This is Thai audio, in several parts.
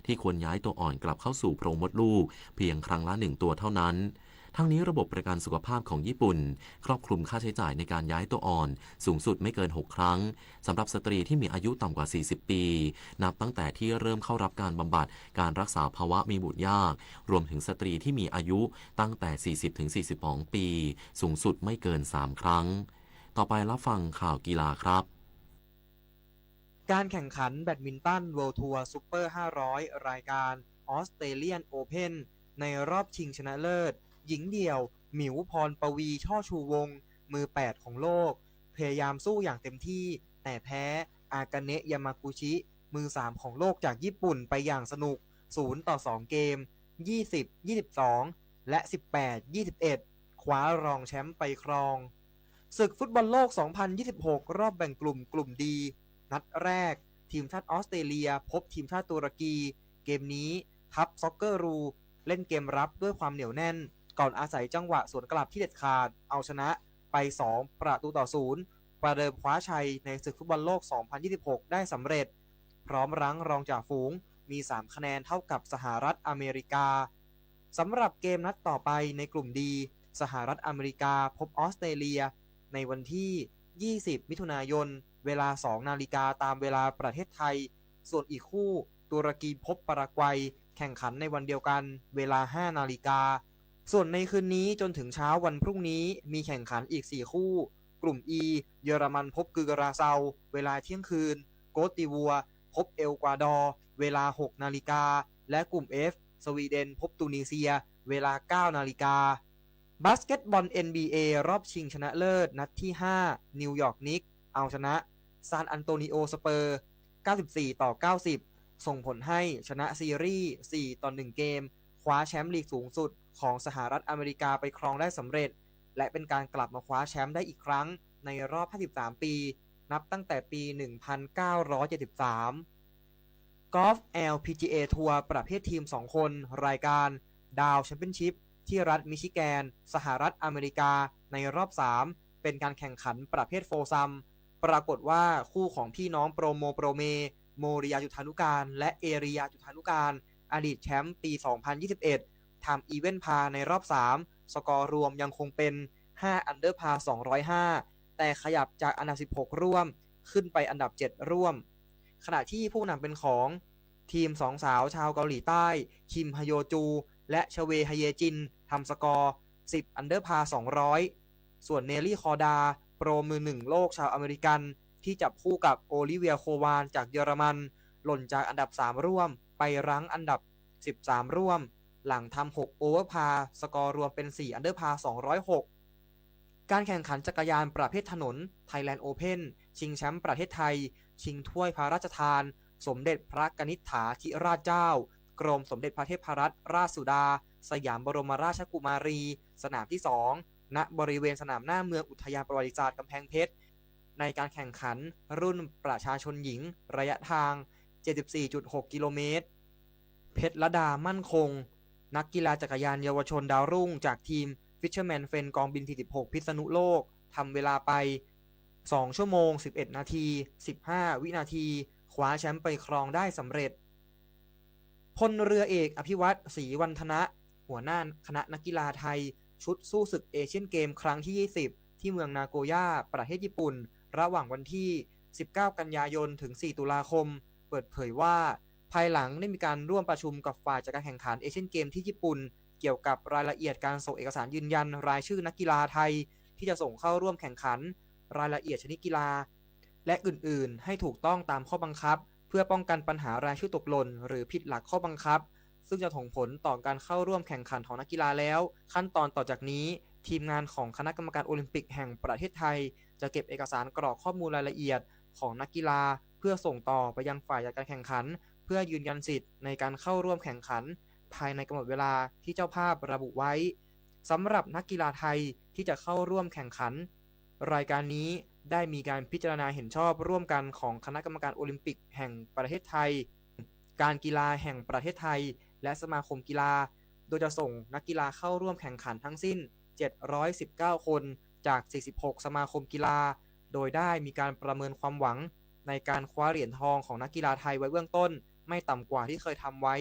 ที่ควรย้ายตัวอ่อนกลับเข้าสู่โพรงมดลูกเพียงครั้งละ1ตัวเท่านั้นทั้งนี้ระบบประกันสุขภาพของญี่ปุ่นครอบคลุมค่าใช้จ่ายในการย้ายตัวอ่อนสูงสุดไม่เกิน6ครั้งสำหรับสตรีที่มีอายุต่ำกว่า40ปีนับตั้งแต่ที่เริ่มเข้ารับการบำบัดการรักษาภาวะมีบุตรยากรวมถึงสตรีที่มีอายุตั้งแต่40-42ปีสูงสุดไม่เกิน3ครั้งต่อไปรับฟังข่าวกีฬาครับการแข่งขันแบดมินตันเวิลด์ทัวร์ซูเปอร์500รายการออสเตรเลียนโอเพ่นในรอบชิงชนะเลิศหญิงเดี่ยวหมิวพรปวีช่อชูวงศ์มือ8ของโลกพยายามสู้อย่างเต็มที่แต่แพ้อากาเนะยามากุชิมือ3ของโลกจากญี่ปุ่นไปอย่างสนุก0-2เกม20-22และ18-21คว้ารองแชมป์ไปครองศึกฟุตบอลโลก2026รอบแบ่งกลุ่มดีนัดแรกทีมชาติออสเตรเลียพบทีมชาติตุรกีเกมนี้ทัพซ็อกเกอร์รูเล่นเกมรับด้วยความเหนียวแน่นก่อนอาศัยจังหวะสวนกลับที่เด็ดขาดเอาชนะไป2-0ประเดิมคว้าชัยในศึกฟุตบอลโลก2026ได้สำเร็จพร้อมรั้งรองจ่าฝูงมี3คะแนนเท่ากับสหรัฐอเมริกาสำหรับเกมนัดต่อไปในกลุ่มดีสหรัฐอเมริกาพบออสเตรเลียในวันที่20มิถุนายนเวลา 2 นาฬิกาตามเวลาประเทศไทยส่วนอีกคู่ตุรกีพบปารากวัยแข่งขันในวันเดียวกันเวลา 5 นาฬิกาส่วนในคืนนี้จนถึงเช้าวันพรุ่งนี้มีแข่งขันอีก4คู่กลุ่ม E เยอรมันพบกึกราเซาเวลาเที่ยงคืนโกสติวัวพบเอลกวาดอร์เวลา 6 นาฬิกาและกลุ่ม F สวีเดนพบตูนิเซียเวลา 9 นาฬิกาบาสเกตบอล NBA รอบชิงชนะเลิศนัดที่5นิวยอร์กนิกส์เอาชนะซานอันโตนิโอสเปอร์94-90ส่งผลให้ชนะซีรีส์4-1เกมคว้าแชมป์ลีกสูงสุดของสหรัฐอเมริกาไปครองได้สำเร็จและเป็นการกลับมาคว้าแชมป์ได้อีกครั้งในรอบ53ปีนับตั้งแต่ปี 1973 กอล์ฟ LPGA ทัวร์ประเภททีม 2 คนรายการดาวแชมเปี้ยนชิพที่รัฐมิชิแกนสหรัฐอเมริกาในรอบ3เป็นการแข่งขันประเภทโฟซัมปรากฏว่าคู่ของพี่น้องโปรเมโมริยาจุธานุการและเอริยาจุธานุการอดีตแชมป์ปี 2021ทำอีเวนต์พาในรอบ3สกอร์รวมยังคงเป็น5อันเดอร์พา205แต่ขยับจากอันดับ16ร่วมขึ้นไปอันดับ7ร่วมขณะที่ผู้นำเป็นของทีม2สาวชาวเกาหลีใต้คิมฮโยจูและชเวฮเยจินทำสกอร์10อันเดอร์พา200ส่วนเนลลี่คอร์ดาโปรมือ1โลกชาวอเมริกันที่จับคู่กับโอลิเวียโควานจากเยอรมันหล่นจากอันดับ3ร่วมไปรั้งอันดับ13ร่วมหลังทำ6โอเวอร์พาสกอร์รวมเป็น4อันเดอร์พา206การแข่งขันจักรยานประเภทถนน Thailand Open ชิงแชมป์ประเทศไทยชิงถ้วยพระราชทานสมเด็จพระกนิษฐาธิราชเจ้ากรมสมเด็จพระเทพรัตนราชสุดาสยามบรมราชกุมารีสนามที่2ณบริเวณสนามหน้าเมืองอุทยานประวัติศาสตร์กำแพงเพชรในการแข่งขันรุ่นประชาชนหญิงระยะทาง 74.6 กิโลเมตรเพชรลดามั่นคงนักกีฬาจักรยานเยาวชนดาวรุ่งจากทีม Fisherman Friend กองบิน46พิษณุโลกทำเวลาไป2ชั่วโมง11นาที15วินาทีคว้าแชมป์ไปครองได้สำเร็จพลเรือเอกอภิวัตรศรีวรรธนะหัวหน้าคณะนักกีฬาไทยชุดสู้ศึกเอเชียนเกมครั้งที่20ที่เมืองนาโกย่าประเทศญี่ปุ่นระหว่างวันที่19กันยายนถึง4ตุลาคมเปิดเผยว่าภายหลังได้มีการร่วมประชุมกับฝ่ายจัดการแข่งขันเอเชียนเกมที่ญี่ปุ่นเกี่ยวกับรายละเอียดการส่งเอกสารยืนยันรายชื่อนักกีฬาไทยที่จะส่งเข้าร่วมแข่งขันรายละเอียดชนิดกีฬาและอื่นๆให้ถูกต้องตามข้อบังคับเพื่อป้องกันปัญหารายชื่อตกหล่นหรือผิดหลักข้อบังคับซึ่งจะส่งผลต่อการเข้าร่วมแข่งขันของนักกีฬาแล้วขั้นตอนต่อจากนี้ทีมงานของคณะกรรมการโอลิมปิกแห่งประเทศไทยจะเก็บเอกสารกรอกข้อมูลรายละเอียดของนักกีฬาเพื่อส่งต่อไปยังฝ่ายจัดการแข่งขันเพื่อยืนยันสิทธิ์ในการเข้าร่วมแข่งขันภายในกำหนดเวลาที่เจ้าภาพระบุไว้สำหรับนักกีฬาไทยที่จะเข้าร่วมแข่งขันรายการนี้ได้มีการพิจารณาเห็นชอบร่วมกันของคณะกรรมการโอลิมปิกแห่งประเทศไทยการกีฬาแห่งประเทศไทยและสมาคมกีฬาโดยจะส่งนักกีฬาเข้าร่วมแข่งขันทั้งสิ้น719คนจาก46สมาคมกีฬาโดยได้มีการประเมินความหวังในการคว้าเหรียญทองของนักกีฬาไทยไว้เบื้องต้น ไม่ต่ำกว่าที่เคยทำไว้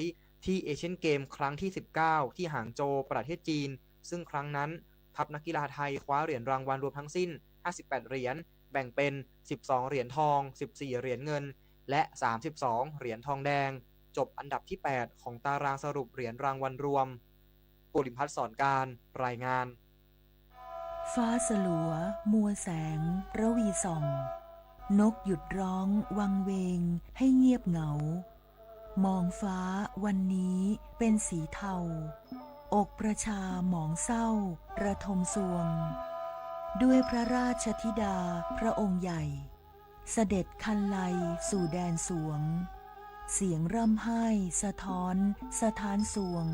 ที่เอเชียนเกมครั้งที่ 19 ที่หางโจวประเทศจีนซึ่งครั้งนั้นทัพนักกีฬาไทยคว้าเหรียญรางวัลรวมทั้งสิ้น58เหรียญแบ่งเป็น12เหรียญทอง14เหรียญเงินและ32เหรียญทองแดงจบอันดับที่8ของตารางสรุปเหรียญรางวัลรวมปุริพัฒน์สอนการรายงานฟ้าสลัวมัวแสงระวีส่องนกหยุดร้องวังเวงให้เงียบเหงามองฟ้าวันนี้เป็นสีเทาอกประชาหมองเศร้าระทมสวงด้วยพระราชธิดาพระองค์ใหญ่เสด็จคันไลสู่แดนสวงเสียงร่ำไห้สะท้อนสถานสวง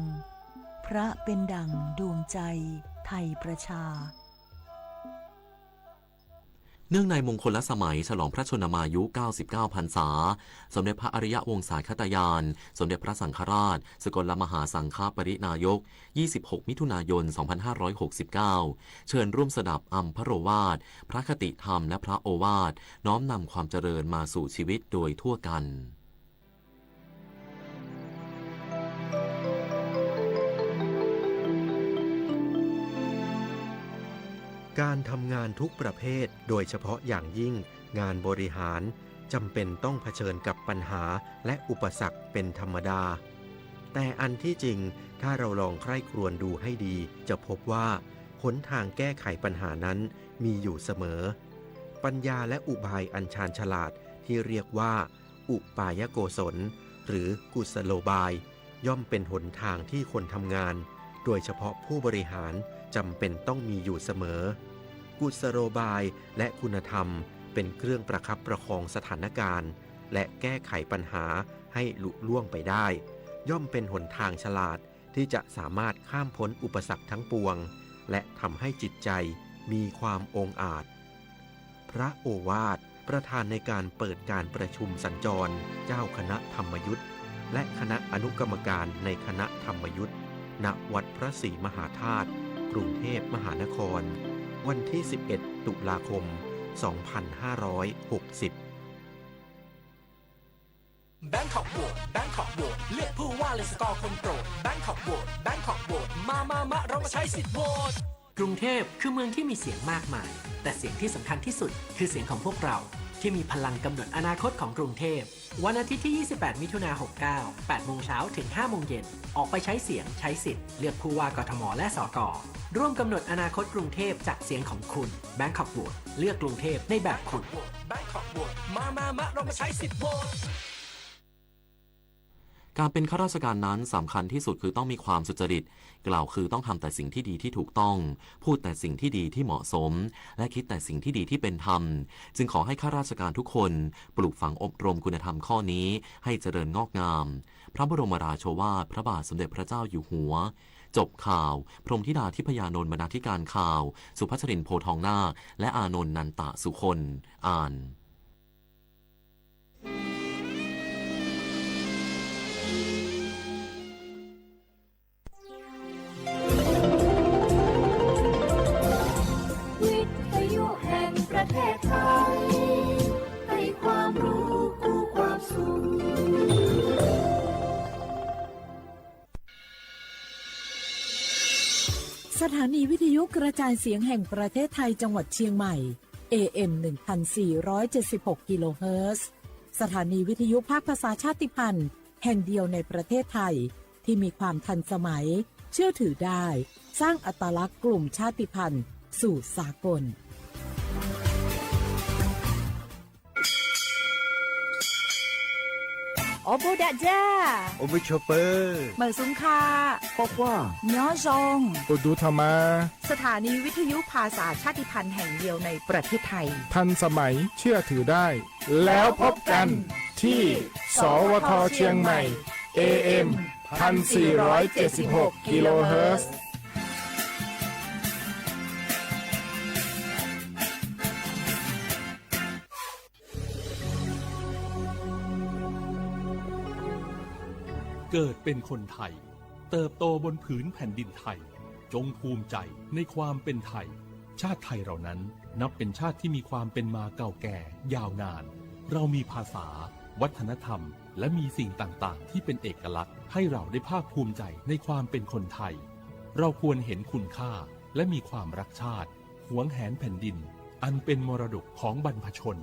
พระเป็นดั่งดวงใจไทยประชาเนื่องในมงคลสมัยฉลองพระชนมายุ 99 พรรษา สมเด็จพระอริยวงศาคตยาน สมเด็จพระสังฆราช สกลมหาสังฆปรินายก 26 มิถุนายน 2569 เชิญร่วมสดับอัมพโรวาท พระคติธรรมและพระโอวาท น้อมนำความเจริญมาสู่ชีวิตโดยทั่วกันการทำงานทุกประเภทโดยเฉพาะอย่างยิ่งงานบริหารจำเป็นต้องเผชิญกับปัญหาและอุปสรรคเป็นธรรมดาแต่อันที่จริงถ้าเราลองใคร่ครวญดูให้ดีจะพบว่าหนทางแก้ไขปัญหานั้นมีอยู่เสมอปัญญาและอุบายอันชาญฉลาดที่เรียกว่าอุปายโกศลหรือกุศโลบายย่อมเป็นหนทางที่คนทำงานโดยเฉพาะผู้บริหารจำเป็นต้องมีอยู่เสมอกุศโลบายและคุณธรรมเป็นเครื่องประคับประคองสถานการณ์และแก้ไขปัญหาให้ลุล่วงไปได้ย่อมเป็นหนทางฉลาดที่จะสามารถข้ามพ้นอุปสรรคทั้งปวงและทำให้จิตใจมีความองอาจพระโอวาทประธานในการเปิดการประชุมสัญจรเจ้าคณะธรรมยุทธและคณะอนุกรรมการในคณะธรรมยุทธณวัดพระศรีมหาธาตุกรุงเทพมหานครวันที่ 11 ตุลาคม 2560 แบงคอกโหวตแบงคอกโหวตเลือกผู้ว่าเลยสกอร์คนโปรดแบงคอกโหวตแบงคอกโหวตมาเรามาใช้สิทธิ์โหวตกรุงเทพคือเมืองที่มีเสียงมากมายแต่เสียงที่สำคัญที่สุดคือเสียงของพวกเราที่มีพลังกำหนดอนาคตของกรุงเทพวันอาทิตย์ที่ 28 มิถุนายน 69 8 โมงเช้าถึง 5 โมงเย็นออกไปใช้เสียงใช้สิทธิ์เลือกผู้ว่ากทมและสกร่วมกำหนดอนาคตกรุงเทพจากเสียงของคุณแบงคอกโหวตเลือกกรุงเทพในแบบคุณแบงคอกโหวตมาเรามาใช้สิทธิ์โหวตการเป็นข้าราชการนั้นสำคัญที่สุดคือต้องมีความสุจริตกล่าวคือต้องทำแต่สิ่งที่ดีที่ถูกต้องพูดแต่สิ่งที่ดีที่เหมาะสมและคิดแต่สิ่งที่ดีที่เป็นธรรมจึงขอให้ข้าราชการทุกคนปลูกฝังอบรมคุณธรรมข้อนี้ให้เจริญงอกงามพระบรมราโชวาทพระบาทสมเด็จพระเจ้าอยู่หัวจบข่าวพรหมธิดาทิพยานนท์บรรณาธิการข่าวสุภัชรินทร์โพทองนาคและอานนท์นันตะสุคนอ่านประเทศไทยให้ความรู้คู่ความสุขสถานีวิทยุกระจายเสียงแห่งประเทศไทยจังหวัดเชียงใหม่ AM 1476 กิโลเฮิรตซ์สถานีวิทยุภาคภาษาชาติพันธุ์แห่งเดียวในประเทศไทยที่มีความทันสมัยเชื่อถือได้สร้างอัตลักษณ์กลุ่มชาติพันธุ์สู่สากลโอบูดะจ้าโอบูชเปอร์เหมอซุงคาปอกว่าย้อซงอุดูธรรมาสถานีวิทยุภาษาชาติพันธุ์แห่งเดียวในประเทศไทยทันสมัยเชื่อถือได้แล้วพบกันที่สวทเชียงใหม่ AM 1476 กิโลเฮิรตซ์เกิดเป็นคนไทยเติบโตบนผืนแผ่นดินไทยจงภูมิใจในความเป็นไทยชาติไทยเรานั้นนับเป็นชาติที่มีความเป็นมาเก่าแก่ยาวนานเรามีภาษาวัฒนธรรม และมีสิ่งต่างๆที่เป็นเอกลักษณ์ให้เราได้ภาคภูมิใจในความเป็นคนไทยเราควรเห็นคุณค่าและมีความรักชาติหวงแหนแผ่นดินอันเป็นมรดกของบรรพชน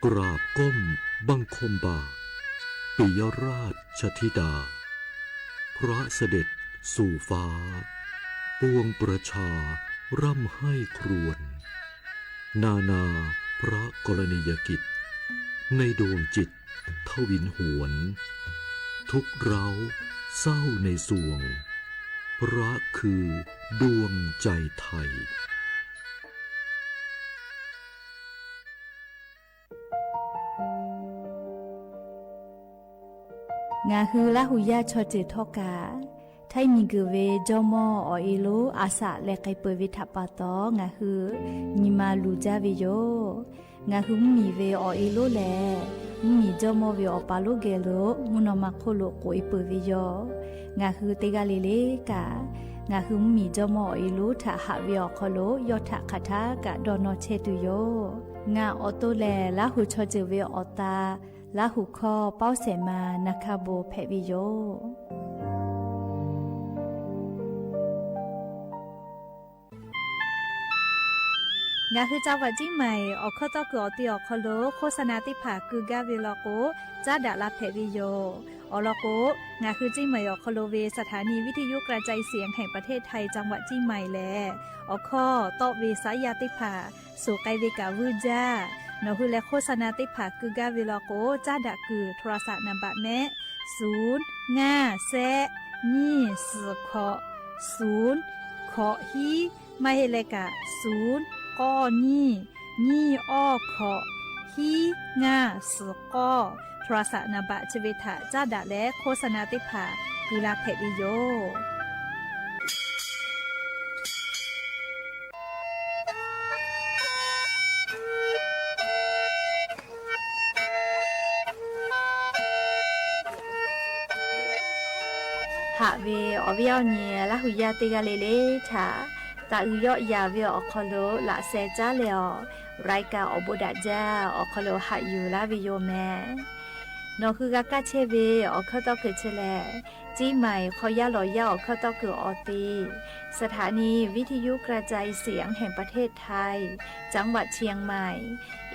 กราบก้มบังคมบาทปิยราชธิดาพระเสด็จสู่ฟ้าปวงประชาร่ำให้ครวญนานาพระกรณียกิจในดวงจิตทวินหวนทุกเร้าเศร้าในสวงพระคือดวงใจไทยงาฮือละหุยาชอเจทอกาไทยมีกือเวจอมอออิโลอาสะและไกเปวิทัปปาตองาฮือนิมาลูจาเวโยงาฮือมีเวออิโลแลมีจอมอเวอปาโลเกโลมุนอมาโคโลโกอิเปวิโยงาฮือเตกาเลเลกางาฮือมีจอมออิโลทะหะเวอคโลยอทะคาทากะดอนอเชตุโยงาออโตแลละหุชอเจเวอตาละหุคอเป้าเสมานาคาโบเพวิโยงาคือจังหวัดจิ้งใหม่ออกข้อต่อเกือตีออกคอโลโฆษณาติผาคือกาเวลโกจ้าดาลาเพวิโยออลโกงาคือจิ้งใหม่ออกคอโลเวสถานีวิทยุกระจายเสียงแห่งประเทศไทยจังหวัดจิ้งใหม่แลออกข้อต่อเวสายาติผาสู่ไกเวกาวูจ้านอคือและโฆษณาติผาคือกาเวลโกจ้าดาคือโทรศัพท์นำบัตรแม่0 5 แซนี่สือขอ0ขอฮีไม่ให้เลกะ0ก้อนี่อ้อขอฮีง่าสือก้อโทรศัพท์นำบัตรชเวทะจ้าดาและโฆษณาติผาคือลาเพดิโยหาเวอวิเอาเนียละหุยาเตกาเลเลถาตาอุยอยาเวอคอโลละเซจ้าเลอรายกาอบุดาจาอคอโลหะอยู่ละวิโยแมนอคือกากาเชเวอคอตอคือเชแลจี้ใหม่ขอยาหลอยาอคอตอคือออตีสถานีวิทยุกระจายเสียงแห่งประเทศไทยจังหวัดเชียงใหม่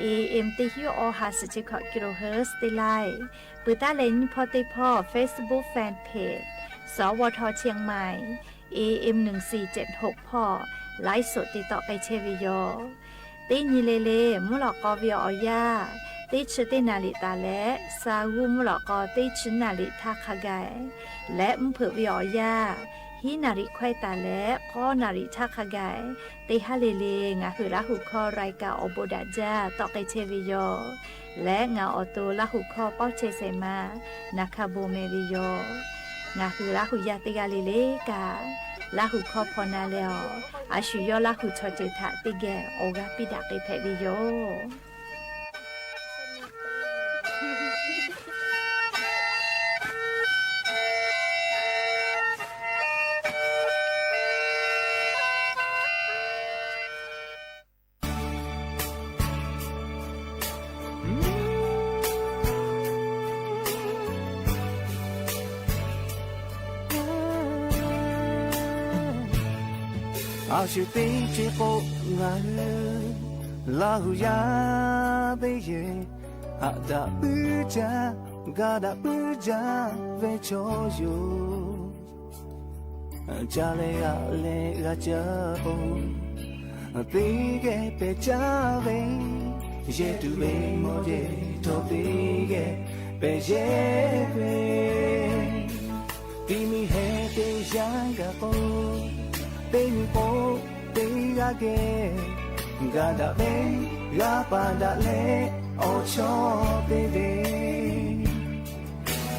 AM ติฮิโอฮาสจิคกิโลเฮิรตซ์ติไลปือตาเลนพอติพอ Facebook Fan Pageสวทเชียงใหม่ AM 1476พ่อไลฟ์สดติดต่อไปเชวิโยติญิเลเลมุลกอวิออยาติชตินาลิตาและซาวูมุลกอติชนาลิทาคาไกและมเผือวิออยาฮินาริควายตาและข้อนาริทาคาไกติฮาเลเลงาคือละหุคอรายกาอโบดาจาต่อไปเชวิโยและงาออโตละหุคอป้อเชเซมานาคาโบเมวิโยงาคือละหุยาติกาเลเลกาละหุคอพอนาเลออาชุยอละหุชอเจทะติแกโอกาปิดาเกเพวิโยอาชีพที่พบงานลาหุยาเบยอาดาบูจากาดาบูจาเวชโยจาเลอาเลกาจาบตีเกเปจาเวเยตูเวโมเจโตตีเกเปเยเวตีมีเฮเตยังกะโปBaby boy, baby again. Gada be, gada le, ocho baby.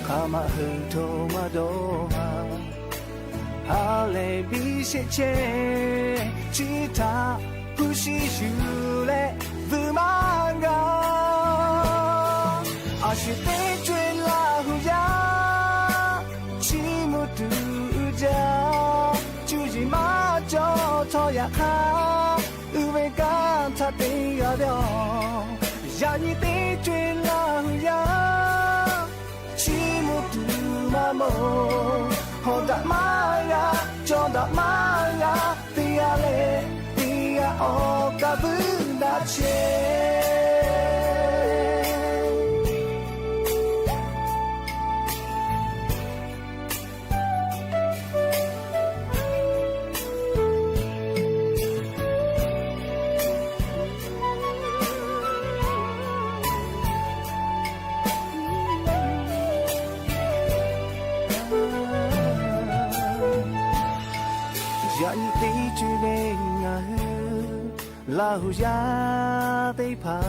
Kama hunto madoha, hale bishe, chita pushi shule, vumanga. Ashite chuen la huya, chimutu ja.จูจิมาจอทอยาคา表让你的追浪呀寂寞度嘛梦好大妈呀长大妈呀对呀嘞对呀哦嘎不那切让你的追泪啊老呀得怕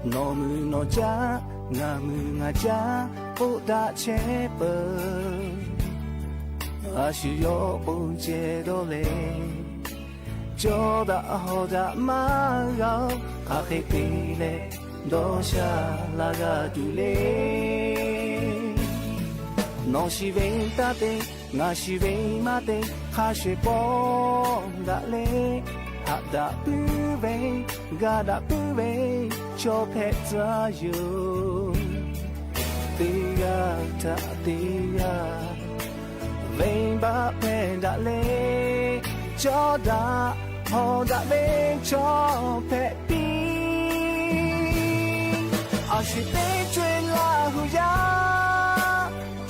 诺姆诺加nga mu nga ja po da che pe a shi yo po che do le jo da ho da ma ga ka khe pi le do sha la ga du le no shi ve ta te nga shi ve ma te kha shi po da le ha da pu ve ga da pu ve cho phe za you tia ta tia vein ba pen da le cho da ho da le cho phe pi a shi te chue la hu ya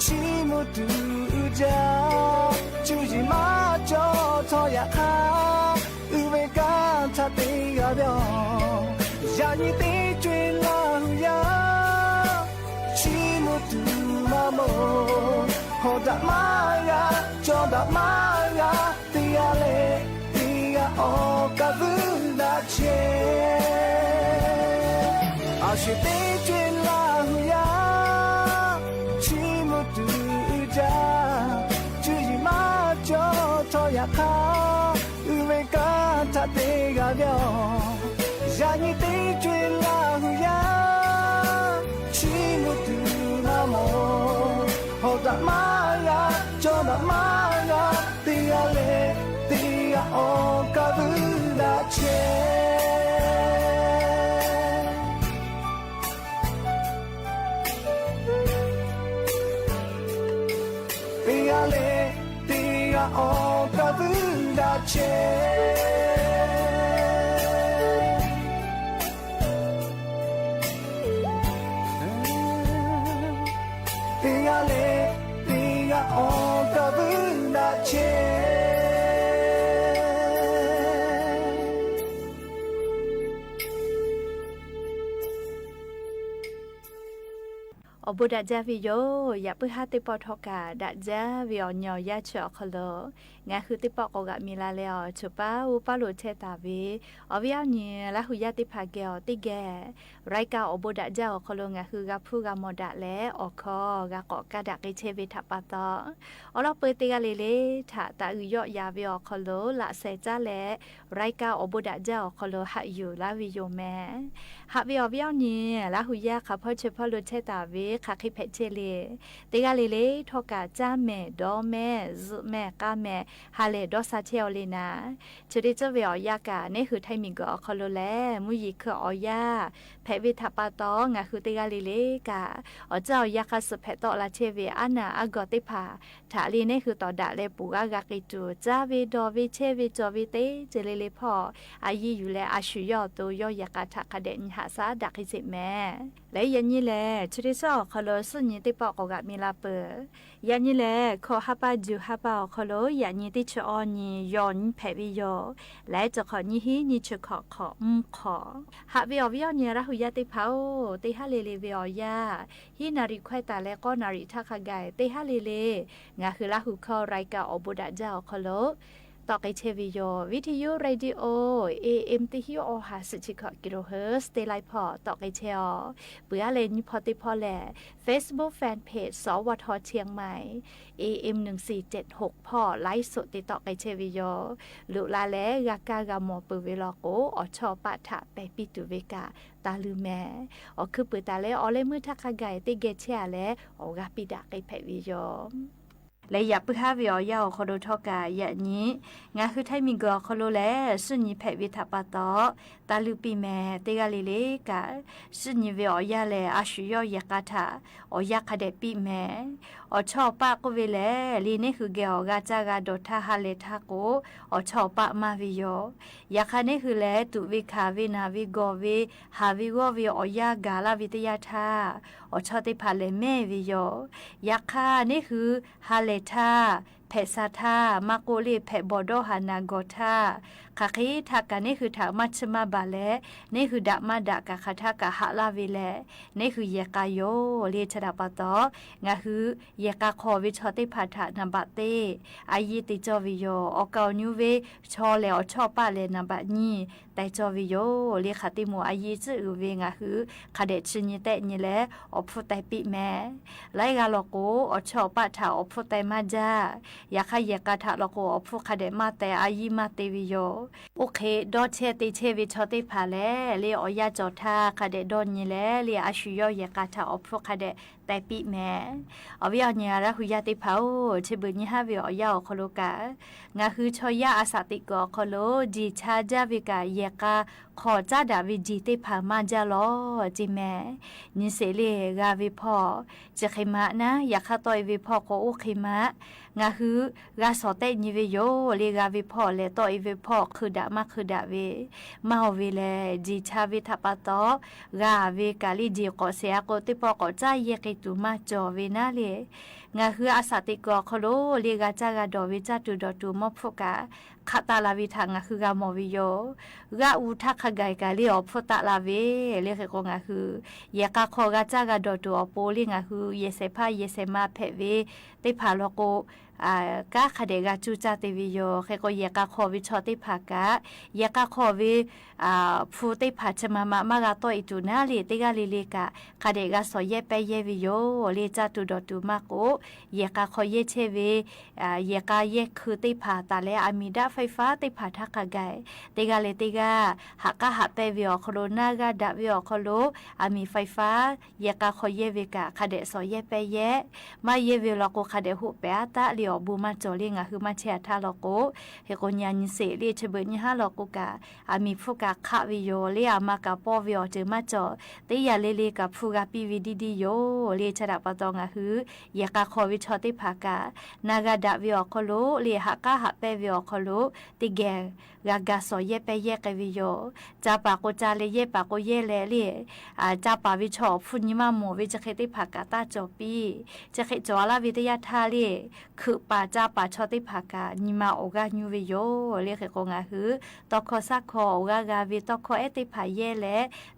chi mu du ja chu ji ma cho cho ya kha u ve ka ta te ya bio让你的追浪呀寂寞度嘛梦好大妈呀长大妈呀对呀嘞对呀哦嘎不那切啊是的追浪呀寂寞度家至于嘛就讨呀卡因为刚他的个了让你的追浪呀寂寞度那么好大妈呀长大妈呀对呀嘞对呀哦嘎不那切对呀嘞对呀哦嘎不那切อบุดาจาวิโยอย่าเพิ่งหาติปอทอกาดาจาวิอญอยาเชอคโลงาคือติปอกกะมีลาเลอชุปาอุปาโลเชตาวิอวิอญละหุยาติภาเกอติแกไรกาอบุดาจาคโลงาคือกะพูกะมอดะแลอคอกะกอกะดะกิเชวิทปะตออลอเปติกะเลเลทะตะอุยอยาวิอคโลละเซจาแลไรกาอบุดาจาคโลหะอยู่ลาวิโยแมหะวิอวิอญละหุยาคาพอเชพอโลเชตาวิคาคิเพเชเลติกาเลเลทอกาจาแม่ดอแม่ซุแม่กาแม่ฮาเลดอซาเทอเลนาจุดิจะเวอยากาเนี่ยคือไทมิงก็คอโลแลมุยิคือออยาแพวิทปาตองะคือติกาเลเลกาอเจ้ายาคาสเพตอลาเชเวอานาอากอติภาถาลีเนี่ยคือตอดะเลปูกากากิจูจาเวดอเวเชเวจอเวเตเจเลเลพออายีอยู่แลอาชุยอตัวยอยากาทะคเดนหาซาดักอิสิแม่และยันนี่แลจุดิซอคอโลสุญญติปอกกะมีลาเปยันนี่แลขอฮับปาจูฮับปาคอโลยันนี่ติชอนียอนแพวิโยและจะขอนี่ฮีนี่ชขอขอฮับวิอวิอนี่ระหุยาติเผาติฮาเลเลวิอยาฮีนาริควายตาและก็นาริทักขะไกติฮาเลเลงาคือละหุคอไรกาอบุดะเจ้าคอโลต่อไปเชวิโยวิทยุเรดิโอ AM ติฮิโอหาสิชิคกิโลเฮิรตซ์เตไลพอต่อไปเชอเปื่อเลนพอติพอแล Facebook Fanpage สวทเชียงใหม่ AM 1476พอไลฟ์สดติดต่อไปเชวิโยลุลาแลกากากามอปือเวลโกอชอปะทะไปปิตุเวกาตาลือแม่อคือปือตาแลอเลมือทักขะไกติเกเชแลอกาปิดาไกแพวิโย และอย่าปึหาวิอยาวคอโดทอกาอย่างนี้งาคือไทมีกอคอโลแลสุนีแพวิทาปาตอตาลูปีแม่เตกาเลเลกาสุนีวิอยาแลอาชุยอยากาทาอยากคาเดปีแม่ชอบปะก็เวแลลีนี่คือเกออกาจากาโดทาฮาเลทาโกชอบปะมาวิโยอยากคานี่คือแลตุวิคาวินาวิโกวิฮาวิโกวิอยากาลาวิทยาทาชอบติพาเลเมวิโยอยากคานี่คือฮาเลทาเพซาทามาโกลีเพบอโดฮานาโกทาคาคีทากันนี่คือถามัชมาบาเลนี่คือดะมาดะกะคาทากะฮะลาวิเลนี่คือเยกาโยเลียชดาปะตองะคือเยกาคอวิชอติพาทานัมบะเตอายีติจอวิโยออกานิวเวชอเลอชอปะเลนัมบะนีแต่จอวิโยเลียคาติโมอายีจือเวงะคือคาเดชินิเตนี่แลอพุไตปิแมไลกาโลโกชอปะทาอพุไตมาจายาคาเยกาทาโลโกอพุคาเดมาแต่อายีมาเตวิโยโอเคดอเชติเชวิชอติพาเลเลียอยาจอทาคาเดดอนนี่แลเลียอาชุยอยากาทาอพุคาเดแต่ปิแม่อวิญญาณหุยาติเผาเชบุญฮาวิอยาคโลกางาคือชอยาอาสาติกอคโลจีชาจาวิกาเยกาขอจาดาวิจิติพามาจาลอจิแม่นิเสเลกาวิพอจะเขมะนะอยากข้าต่อยวิพอก็โอเคมะงาคือกาสอเตนิเวโยเลกาวิพอเลต่อยวิพอคือดะมาคือดะเวมาเวเลจีชาวิทัปตอกาเวกาลิจีกอเสียกอติปอกอจาเยกิตุมาจอเวนาเลงาคืออาสาติกอคโลเลกาจากาดอวิจาตุดอตุมอพกาคาตาลาวิทางาคือกามอวิโยกาอูทักขกายกาลิอพตะลาเวเลขกงาคือเยกาคอกาจากาดอตุอโปลิงาคือเยเซพาเยเซมาเพเวติพาโลโกกาคาเดกาจูจาติวิโยเคโกเยกาคอวิชอติภากะเยกาคอวิฟูติภาชมามะมากาโตอิตุนาลิติกาลิลิกะคาเดกาสอเยเปเยวิโยเลจาตุดอตุมาโกเยกาคอเยเชเวเยกาเยคือติภาตาเลอามิดาไฟฟ้าติภาทักกะไกติกาเลติกาหักกะหักเปวิโอโคโรนากาดาวิโอโคโลอามีไฟฟ้าเยกาคอเยเวกะคาเดสอเยเปเยมาเยวิโลโกคาเดหุเปอาตะลิบูมาจอลิงะคือมาเชียทาโลโกเฮโกญานิเสเลเชเบญฮาโลโกกะอามีฟุกะคะวิโยเลอามากะปอวิโอเจมาจอติยาเลเลกะฟุกะปีวิดิดิโยเลชะดะปะตองะคือยะกะคอวิชอติภากะนากะดะวิโอโคโลเลหะกะหะเปวิโอโคโลติเกกากาสอเยเปเยกะวิโยจาปะโกจาเลเยปะโกเยเลเลจาปะวิชอฟุญิมาโมวิจะเคติภากะตาจอปีจะเคจอลาวิทยาทาเลคือปาจาปาชอติภากานิมาโอกาญูวิโยเรียกกงาคือตอคอซักคอโอกากาวิตอคอเอติภาเยเล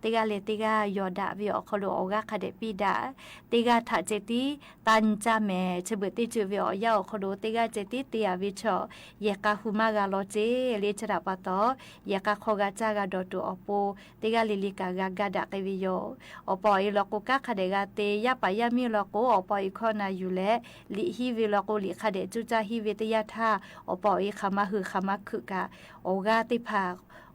ติกาเลติกายอดาวิโอคโลโอกาคาเดปิดาติกาทาเจติตันจาเมเชเบติจูวิโอยาโอคโลติกาเจติติยาวิชอเยกาหุมากาโลเจเลชดาปะตอยกาคอกาจากาดอตุอโปติกาลิลิกากากาดาเกวิโยอปอยลโกกาคาเดกาเตยาปายามิลโกอปอยคอนายูเลลิฮิวิลโกลิคาเดจูจาฮิเวตยาทาอปอยคามาคือคามาคือกาโอกาติภา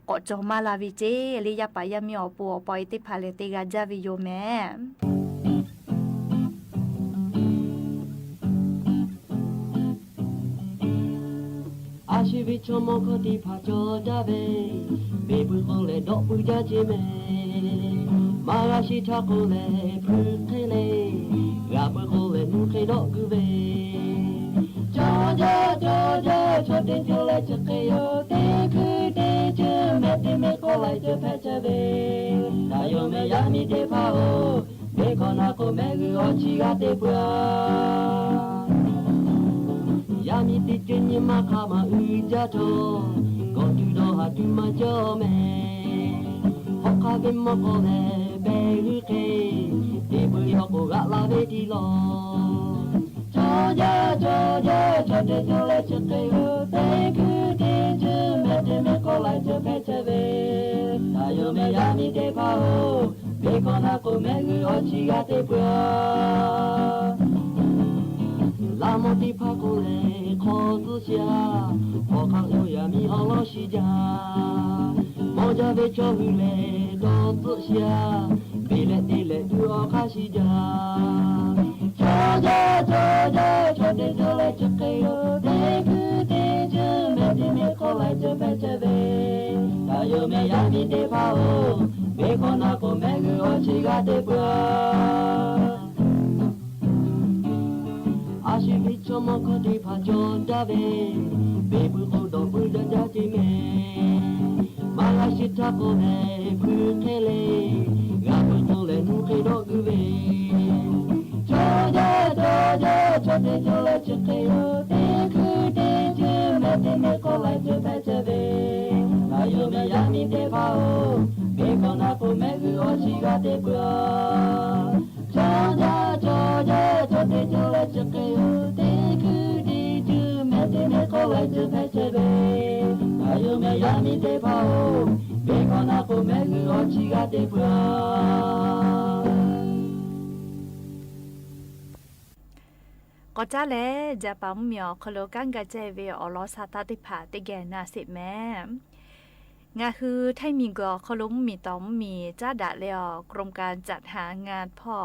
ก็จอมาลาวิเจลิยาปายามิอปูอปอยติภาเลติกาจาวิโยแมอาชีวิตชมคติพาจอดาเบเบบุคงเลดอกบุจาจิเมมาราชิทาโคเลพรุเคเลกาบุคงเลนุเคดอกกุเบจอจาจอจาชดเดจเลจเกโยเตคือเตจเมเตเมโคไลจะเพชเบนายโมยามิเตฟาโอเบคอนาโคเมกุโอชิกาเตปายามิติเจญมาคามาอุจาโตกอตุโดหะตุมาจอเมฮอกคาเบมโกเลเบลุเคเดบุยโกกะลาเบติโลจอจาจอจาจอเตจเลจเกโยเตกุเตจเมเตเมโกไลจะเพชเบตาโยเมยามิเตพาโอเบคอนาโกเมกุโอชิกาเตปะลามติภาโกเลขอตุเสียพอข้างอยู่ยามีอัลลอฮ์ชิจามอจาเบจอวิเลดอตุเสียเบเลติเลดูอาคาชิจาจอจาจอจาจอเดจเลจเก yo me ya mi te pa o me kona ko me gu o chi ga te pua ashi mi chomo ko ti pa jo da be be bu ko do bu da ja ji me ma la shi ta ko me pu ke le ga bu to le nu ke do gu be jo ja cho te jo le che ke yo te ku te ju me te me ko la ju pe che be la yo me ya mi te pa o be ko na ko me gu o chi ga te pua cho te jo le che ke yo te ku te ju me te me ko la ju pe che be la yo me ya mi te pa o be ko na ko me gu o chi ga te puaก็จ้าแลจะปั๊มเหมียวคโลกันกะเจเวอลอซาตาติผาติแกนาสิแม่งาคือไทยมีก็คลุมมีต้อมมีจ้าดะแล้วกรมการจัดหางานพ่อ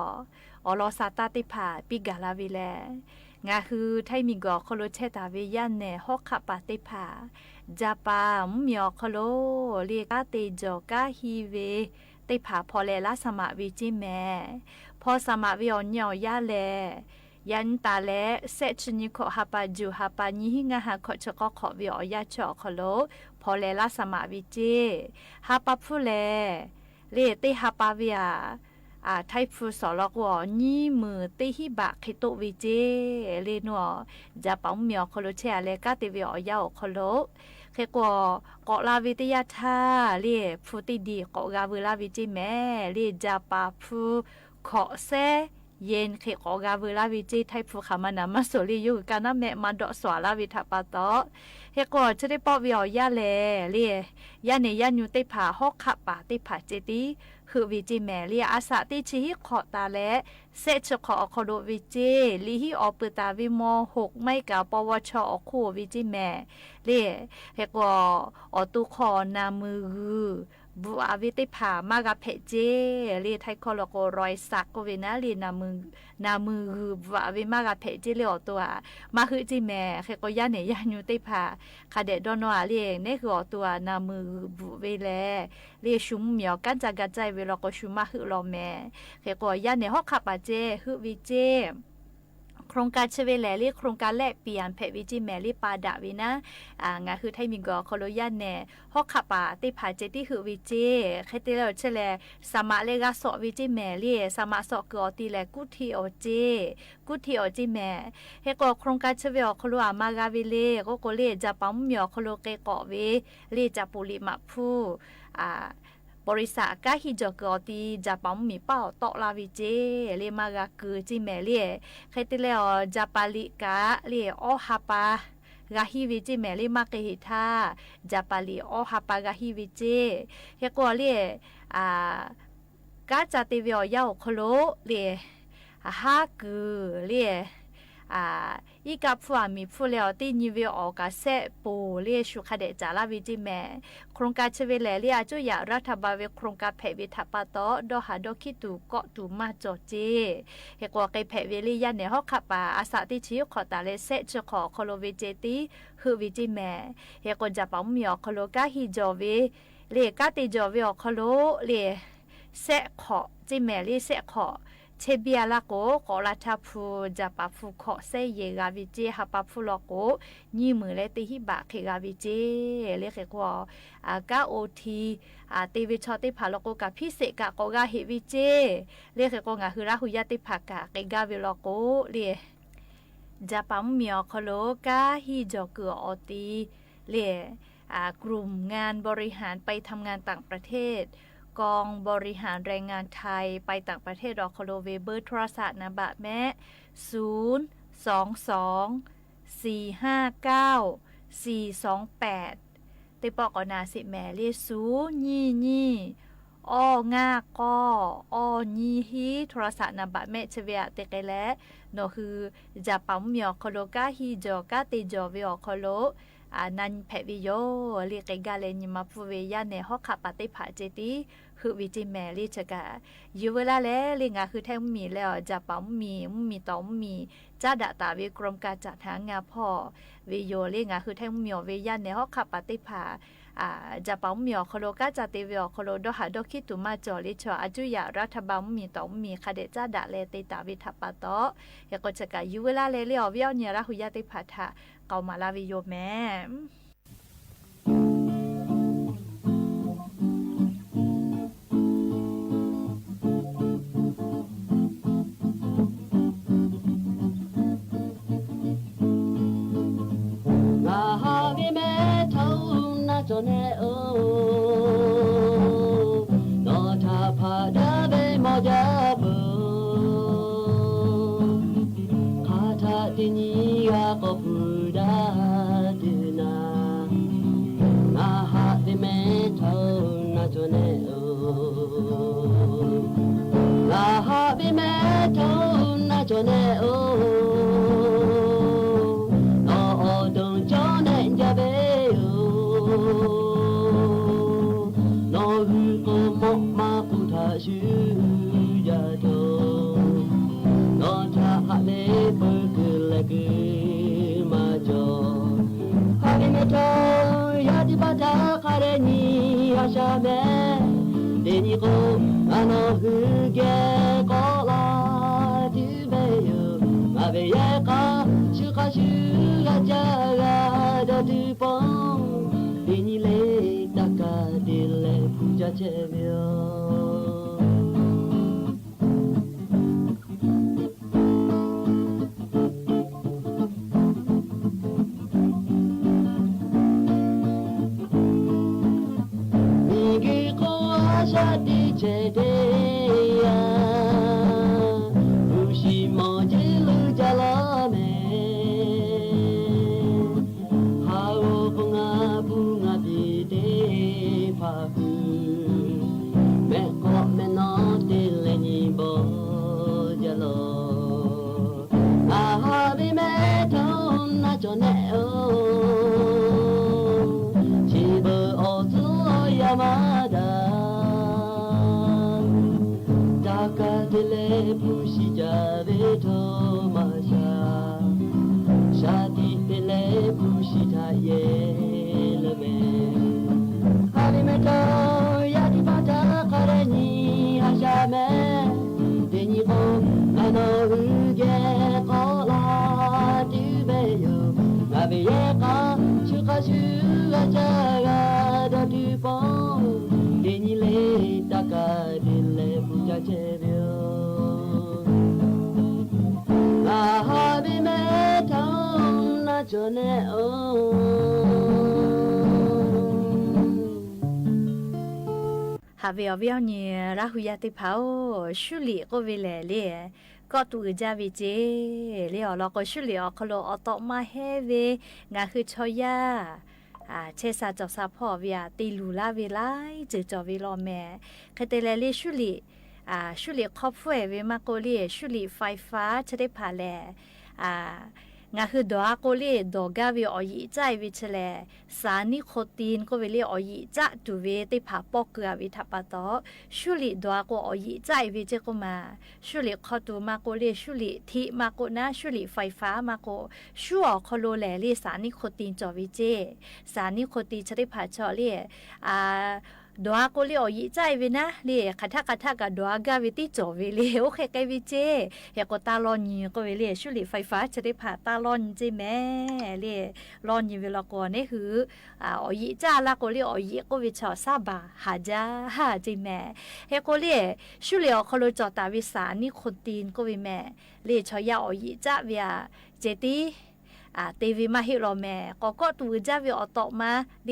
อลอซาตาติผาปิกาลาวิแลงาคือไทยมีก็คโลเชตาเวยันเนฮอกขะปาติผาจาปามเหมียวคโลเรียกาเตจอกาฮีเวติผาพอแลละสมะวิจิแม่พอสมะวิออนเหยอยาแลยันตาและเซชนิโคฮาปาจูฮาปาญิหิงาฮาโคชก็ขอวิอยาชอคโลพอแลละสมาวิเจฮาปาฟูแลเลติฮาปาวิอาไทฟูสอลอกวอนี่มือติฮิบะคิโตวิเจเลนัวจะปังเมียวคโลเชเลกาติวิอยาคโลเคกว่าเกาะลาวิทยาธาเลฟูติดีเกาะกาวิลาวิจิแม่เลจะปาฟูขอเซเย็นเขกอกาเวลาวิจิไทยผู้ขามานามาสุริยุการน้ำแม่มาดอกสวาลาวิทัปาโตเฮกอจะได้ปอวิอยาเลเลียยาเนยานูติผาฮอกขะปาติผาเจติคือวิจิแม่เลียอาสาติชิฮิขอตาและเซชขออคโดวิจิลิฮิออปืตาวิมอ6ไม่กาปวชอคู่วิจิแม่เลียเฮกอตุขอนามือบัววิติผามากะเพเจเรียไทยคอลโกรอยสักกเวนะเรียนามือบัววิมากะเพเจเลียวตัวมาคือจิแม่เคก็ย่าเนย่านูติผาคาเดดอนวาเรียเนี่ยคือตัวนามือบุเวแลเรียชุมเหมียวกันจากกระจายเวลาก็ชุมมาคือรอแม่เคก็ย่าเนฮอกขับปาเจคือวิเจโครงการเชเวแลเรียกโครงการแลกเปลี่ยนเพวิจิแมรี่ปาดาวินะงาคือไทยมีกอโคโลยันแน่ฮอกขับปาติผาเจติคือวิจิเคติเลเชแลสมาเลกาสอวิจิแมรี่สมาสอกอติแลกุทีโอเจกุทีโอจิแมเฮกอโครงการเชเวโคโลอามากาวิเลก็โกเลจะปั๊มเหมียวโคโลเกกอเวเลจะปุริมาผู้บริษัทกาฮิจกอตีจะปั๊มมีเป้าตอลาวิเจเลมากาคือจิแมเลียใครติเลอจะปาลิกาเลียอฮาปากาฮิวิจิแมลีมากหิทาจะปาลิอฮาปากาฮิวิเจเฮกอเลียกาจาติวิอยาโคโลเลียฮากือเลียอีกับฟัวมีผู้เลี้ยตีนิวิออกาเซปูเลียชุคเดจาลาวิจิแมโครงการเชเวเลเลียจุยารัฐบาลโครงการเพวิทัปาโตดอหาดอคิตูเกาะตูมาจอเจเฮกว่าไกเพวิลียาเนฮอกขับปาอาสาติชิขอตาเลเซจขอโคโลวิเจติคือวิจิแมเฮกว่าจะปั๊มมีอโคโลกาฮิจอเวเลียกาติจอเวอโคโลเลียเซขอจิแมลีเซขอเชเบียละโกกอลาทาพูจะปาฟูขอเซเยกาวิเจฮาปาฟูลโกยี่มือเลติฮิบะเคกาวิเจเรียกกว่ากาโอทีตีวิชอติผาลโกกับพิเศษกะกอกาเฮวิเจเรียกกว่าคือราหุยาติผากะเกกาวิลโกเรียจะปั๊มเมียวคโลกาฮิจอเกืออตีเรียกลุ่มงานบริหารไปทำงานต่างประเทศกองบริหารแรงงานไทยไปต่างประเทศรอคโลเวเบอร์โทรศัพท์นะบะแม่022-459-428ติปอกอนาสิแม่เรียสูนี่อ้องาก็อ้อยี่ฮีโทรศัพท์นะบะแม่เชเวียเตกแล้วเนาะคือจะปั๊มเมียวคโลกาฮิจอกาติจอเวอคโลนันเพวิโยเรียกกาเลนิมาฟูเวียในฮอกขับปฏิภาเจติคือวิจิแมรี่จะกะอยู่เวลาแล้วเรียงคือแท่งมีแล้วจะปั๊มมีต้อมมีจ้าดาตาวิกรมการจัดหางานพ่อวิโยเรียงคือแท่งมีเวียในฮอกขับปฏิภา จะป้องมีอคโลก็จะตีวิอคโลดหาดคิตุมาจอลิชออาจุยารัฐบาลมีต้องมีคดีจ้าดาเลติตาวิทัปปะโตเฮก็จะกายุเวลาเลเลียววิอเนียระหุยาติพัทะเกามาลาวิโยแม่จนโอโนทาพาดาเบมอจาบุคาทาตินียาก็พูดาตินานาฮาติเมทานาจนโอนาฮาติเมทานาจนโอโนโอดงจนจาเบชูยาโตนอนทาหะเลเปิกเลกมาจอฮาริเมโตยาติปะทาคาเรนีอาชาเมเดนิโกอาโนฮึเกโกลาดิเบโยมาเบเยกาชูกาชูกาจากาดอติปองเดนิเลตากาเดเลพูจาเจเบโยฮาเวลเวลเนี่ยราหุยาติเผาชุลีก็เวลเล่ก็ตูจาวิเจเลี้ยวเราก็ชุลีออกโลอตอมาเฮเวงาคือชอยาเชซาจอกซาพ่อเวียตีลูลาเวไลจือจอวิลอแม่คเตเลเลชุลีชุลีครอบเฟเวมาโกเลีชุลีไฟฟ้าจะได้ผ่าแลงาคือดอกโกเลีดอกกาวิออยใจวิเชลสานิโคตินก็เวลีออยจะตูเวติผาปอกเกลือวิทัปปะโตชุลีดอกก็ออยใจวิเจก็มาชุลีคอตูมาโกเลีชุลีทิมาโกนะชุลีไฟฟ้ามาโกชัวคอโลแลลีสานิโคตินจอวิเจสานิโคตินจะได้ผาชอเลีดวก็เลยอีใจเวนะเลยขัดทักกับดวกาวิติจอวิเลยโอเคไกวิเจอยากก็ตาลอนยีก็เวเลยชุลีไฟฟ้าจะได้ผ่าตาลอนเจแม่เลยลอนยีเวลาก่อนนี่คืออีจ้าละก็เลยอีก็วิชอซาบะหาจ้าหาเจแม่เฮก็เลยชุลีเขาเลยจอตาวิสานี่คนตีนก็วิแม่เลยชอยาอีจ้าเวียเจตีเตวิมาฮิโรแม่ก็ตูจาวิอตอมาเด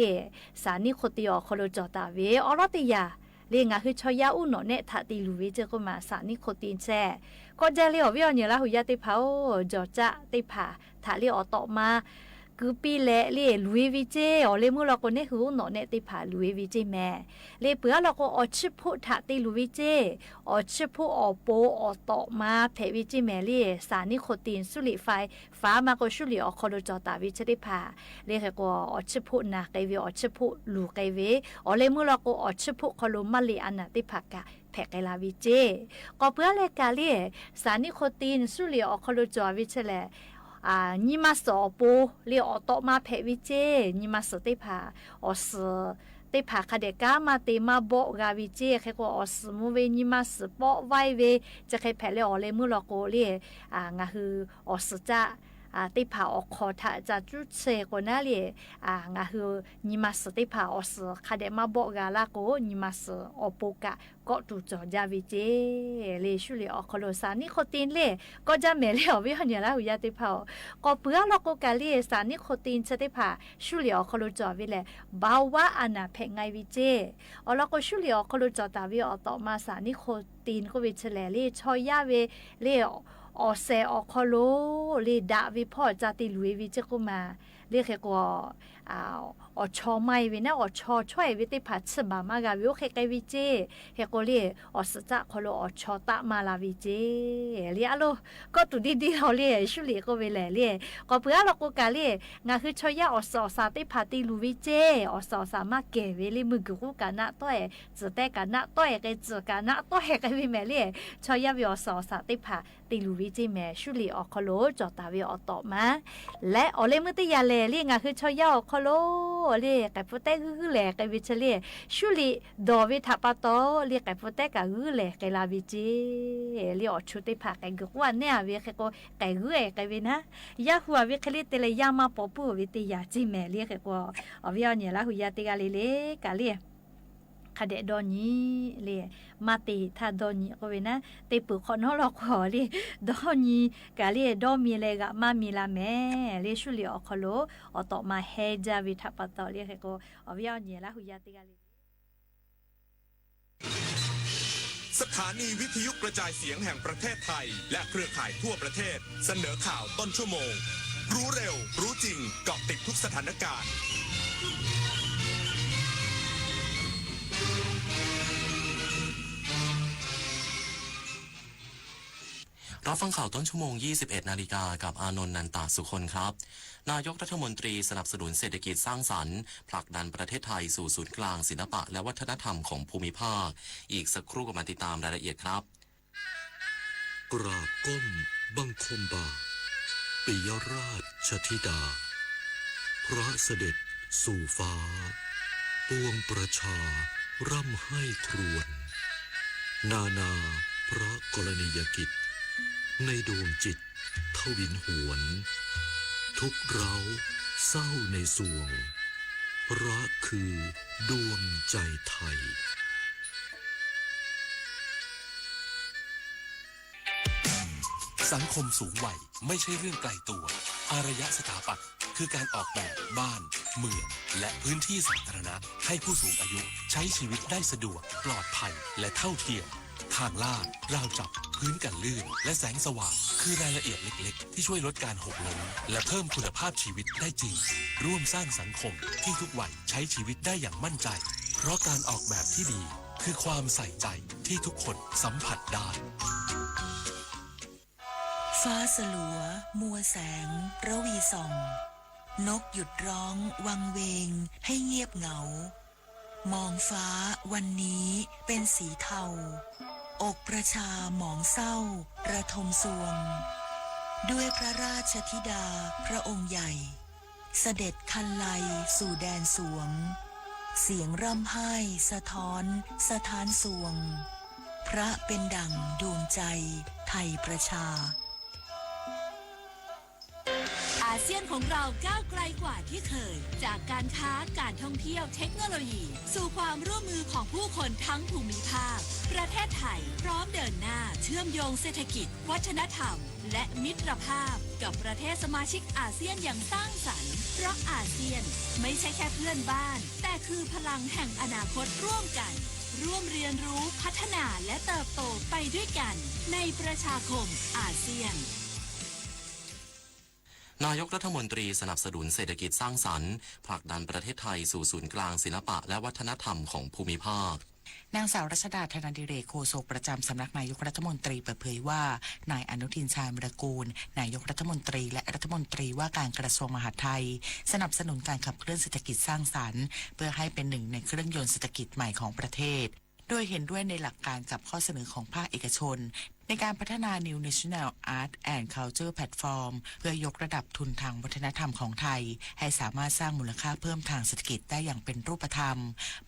สานิโคติอคโลจอตาเวอรติยาเลงาคือชอยาอุโนเนทาติลูเวเจก็มาสานิโคตินแซก็จะเลียววิอเนละหุยาติเผาจอจะติผาทาเลีอตอมาคือปีแลเลลุยวิเจอเลมูเราก็เนหูโนเนติผาลุยวิเจแม่เลเปือเราก็อชิพุทาติลุวิเจอชิพุอโปอตอมาเพวิเจแม่เลสานิโคตินสุลิไฟฟ้ามาก็ชุลิอคอโลจอตาวิเจติผาเลก็อชิพุนาไกวิอชิพุลูไกเวอเลมูเราก็อชิพุคอโลมาลีอันนาติผากะแผกไกลาวิเจก็เพื่อเลกาเลสานิโคตินสุลิอคอโลจอวิเจแล你嘛少不你อตมาเพวิเจ你嘛สติผาอสติผาคเดกามาเตมาโบกาวิเจเคก็อสมุเวนิมาสปอไวเวจะเคเพเลอเลมุลโกเลงาคืออสจะติผาอคอทะจะจุเซโกนาเลงาคือนิมาสติผาอสคเดมาโบกาลาโกนิมาสอปุกะก็ตุจอจาวิเจเลชุเลอคโลสานิโคตินเลก็จะเมเลอวิหันยาลาหุยาติผาก็เปื้อลโกกาเลสานิโคตินสติผาชุเลอคโลจอวิเลบาวะอานาเพงไงวิเจอลก็ชุเลอคโลจอตาวิอตอมาสานิโคตินก็วิเชเลเลชอยาเวเลอเซอคโลเลดาวิพ่อจาติลุยวิเจกุมาเรียกก็อชอไม่วินะอชอช่วยวิติพัชบามากาวิโอเคไกวิเจเฮโกเลีอสจะคโลอชอตะมาลาวิเจเลียโลก็ตุดีๆเราเลียชุลีก็เวลเลียก็เพื่อเราก็กาเลียงาคือชอยาอสอสาติพัติลุวิเจอสอสามารถเกเวลิมือกุกานะต้อยจะแต่กานะต้อยไกจะกานะต้อยไกวิแมเลียชอยาวิอสอสาติพัติลุวิเจแมชุลีอคโลจอตาวิอตอมาและอเลมือติยาเลเลียงาคือชอยาอคโลเรียกไก่พุเต้คือแหลกไก่วิเชเลียชุลีดอวิทัปโตเรียกไก่พุเต้กับคือแหลกไก่ลาวิจีเรียกชุดที่ผักไก่กุวันเนี่ยวิเคก็ไก่คือไก่วินะยาหัววิเคลิตเลยยามาปอปูวิติยาจิแม่เรียกก็อวิอันเนี่ยละหุยาติกาเลเลกาเลียคาเดดอนี้เลยมาติทาดอนี้ก็เวนะเตปุคนเราขอเลยดอนี้กาเลยดอมีเลยกะมามีละแม่เลยชุลีอคโลอตอมาเฮจาวิทัปตอเลยก็อวิอันเนี่ยละหุยาติกาเลสถานีวิทยุกระจายเสียงแห่งประเทศไทยและเครือข่ายทั่วประเทศเสนอข่าวต้นชั่วโมงรู้เร็วรู้จริงเกาะติดทุกสถานการณ์รับฟังข่าวต้นชั่วโมง 21 นาฬิกากับอานนท์นันตาสุคนครับนายกรัฐมนตรีสนับสนุนเศรษฐกิจสร้างสรรค์ผลักดันประเทศไทยสู่ศูนย์กลางศิลปะและวัฒนธรรมของภูมิภาคอีกสักครู่ก็มาติดตามรายละเอียดครับกราบก้มบังคมบาทปิยราชธิดาพระเสด็จสู่ฟ้าปวงประชาร่ำให้ครวญนานาพระกรณียกิจในดวงจิตทวินหวนทุกเร้าเศร้าในสวงรักคือดวงใจไทยสังคมสูงวัยไม่ใช่เรื่องไกลตัวอารยสถาปัตย์คือการออกแบบบ้านเมืองและพื้นที่สาธารณะให้ผู้สูงอายุใช้ชีวิตได้สะดวกปลอดภัยและเท่าเทียมทางลาดราวจับพื้นกันลื่นและแสงสว่างคือรายละเอียดเล็กๆที่ช่วยลดการหกล้มและเพิ่มคุณภาพชีวิตได้จริงร่วมสร้างสังคมที่ทุกวัยใช้ชีวิตได้อย่างมั่นใจเพราะการออกแบบที่ดีคือความใส่ใจที่ทุกคนสัมผัสได้ฟ้าสลัวมัวแสงระวีส่องนกหยุดร้องวังเวงให้เงียบเหงามองฟ้าวันนี้เป็นสีเทาอกประชาหมองเศร้าระทมสวงด้วยพระราชธิดาพระองค์ใหญ่เสด็จคันไลสู่แดนสวงเสียงร่ำไห้สะท้อนสถานสวงพระเป็นดั่งดวงใจไทยประชาอาเซียนของเราก้าวไกลกว่าที่เคยจากการค้าการท่องเที่ยวเทคโนโลยีสู่ความร่วมมือของผู้คนทั้งภูมิภาคประเทศไทยพร้อมเดินหน้าเชื่อมโยงเศรษฐกิจวัฒนธรรมและมิตรภาพกับประเทศสมาชิกอาเซียนอย่างสร้างสรรค์เพราะอาเซียนไม่ใช่แค่เพื่อนบ้านแต่คือพลังแห่งอนาคตร่วมกันร่วมเรียนรู้พัฒนาและเติบโตไปด้วยกันในประชาคมอาเซียนนายกรัฐมนตรีสนับสนุนเศรษฐกิจสร้างสรรค์ผลักดันประเทศไทยสู่ศูนย์กลางศิลปะและวัฒนธรรมของภูมิภาคนางสาวรัชดาธนาดิเรกโฆษกประจำสำนักนายกรัฐมนตรีเปิดเผยว่านายอนุทินชาญวิรากูลนายกรัฐมนตรีและรัฐมนตรีว่าการกระทรวงมหาดไทยสนับสนุนการขับเคลื่อนเศรษฐกิจสร้างสรรค์เพื่อให้เป็นหนึ่งในเครื่องยนต์เศรษฐกิจใหม่ของประเทศโดยเห็นด้วยในหลักการกับข้อเสนอของภาคเอกชนใน การพัฒนา New National Art and Culture Platform เพื่อยกระดับทุนทางวัฒนธรรมของไทยให้สามารถสร้างมูลค่าเพิ่มทางเศรษฐกิจได้อย่างเป็นรูปธรรม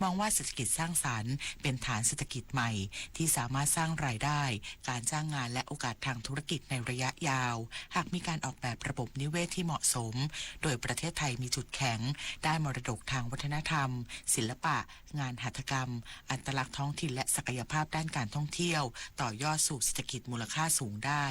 มองว่าเศรษฐกิจสร้างสรรค์เป็นฐานเศรษฐกิจใหม่ที่สามารถสร้างรายได้การจ้างงานและโอกาสทางธุรกิจในระยะยาวหากมีการออกแบบระบบนิเวศที่เหมาะสมโดยประเทศไทยมีจุดแข็งด้านมรดกทางวัฒนธรรมศิลปะงานหัตถกรรมอัตลักษณ์ท้องถิ่นและศักยภาพด้านการท่องเที่ยวต่อยอดสู่เศรษฐกิจมูลค่าสูงได้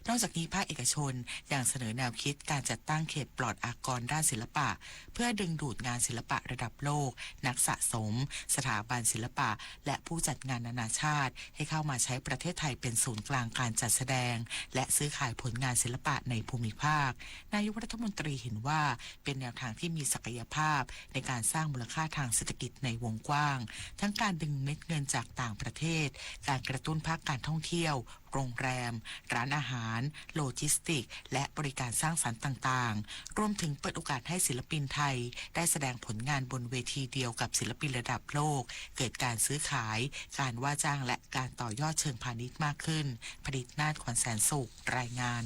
นอกจากนี้ภาคเอกชนยังเสนอแนวคิดการจัดตั้งเขตปลอดอากรด้านศิลปะเพื่อดึงดูดงานศิลปะระดับโลกนักสะสมสถาบันศิลปะและผู้จัดงานนานาชาติให้เข้ามาใช้ประเทศไทยเป็นศูนย์กลางการจัดแสดงและซื้อขายผลงานศิลปะในภูมิภาคนายกรัฐมนตรีเห็นว่าเป็นแนวทางที่มีศักยภาพในการสร้างมูลค่าทางเศรษฐกิจในวงกว้างทั้งการดึงเม็ดเงินจากต่างประเทศการกระตุ้นภาคการท่องเที่ยวโรงแรมร้านอาหารโลจิสติกและบริการสร้างสรรค์ต่างๆรวมถึงเปิดโอกาสให้ศิลปินไทยได้แสดงผลงานบนเวทีเดียวกับศิลปินระดับโลกเกิดการซื้อขายการว่าจ้างและการต่อยอดเชิงพาณิชย์มากขึ้นผลิตนาฏขวัญแสนสุขรายงาน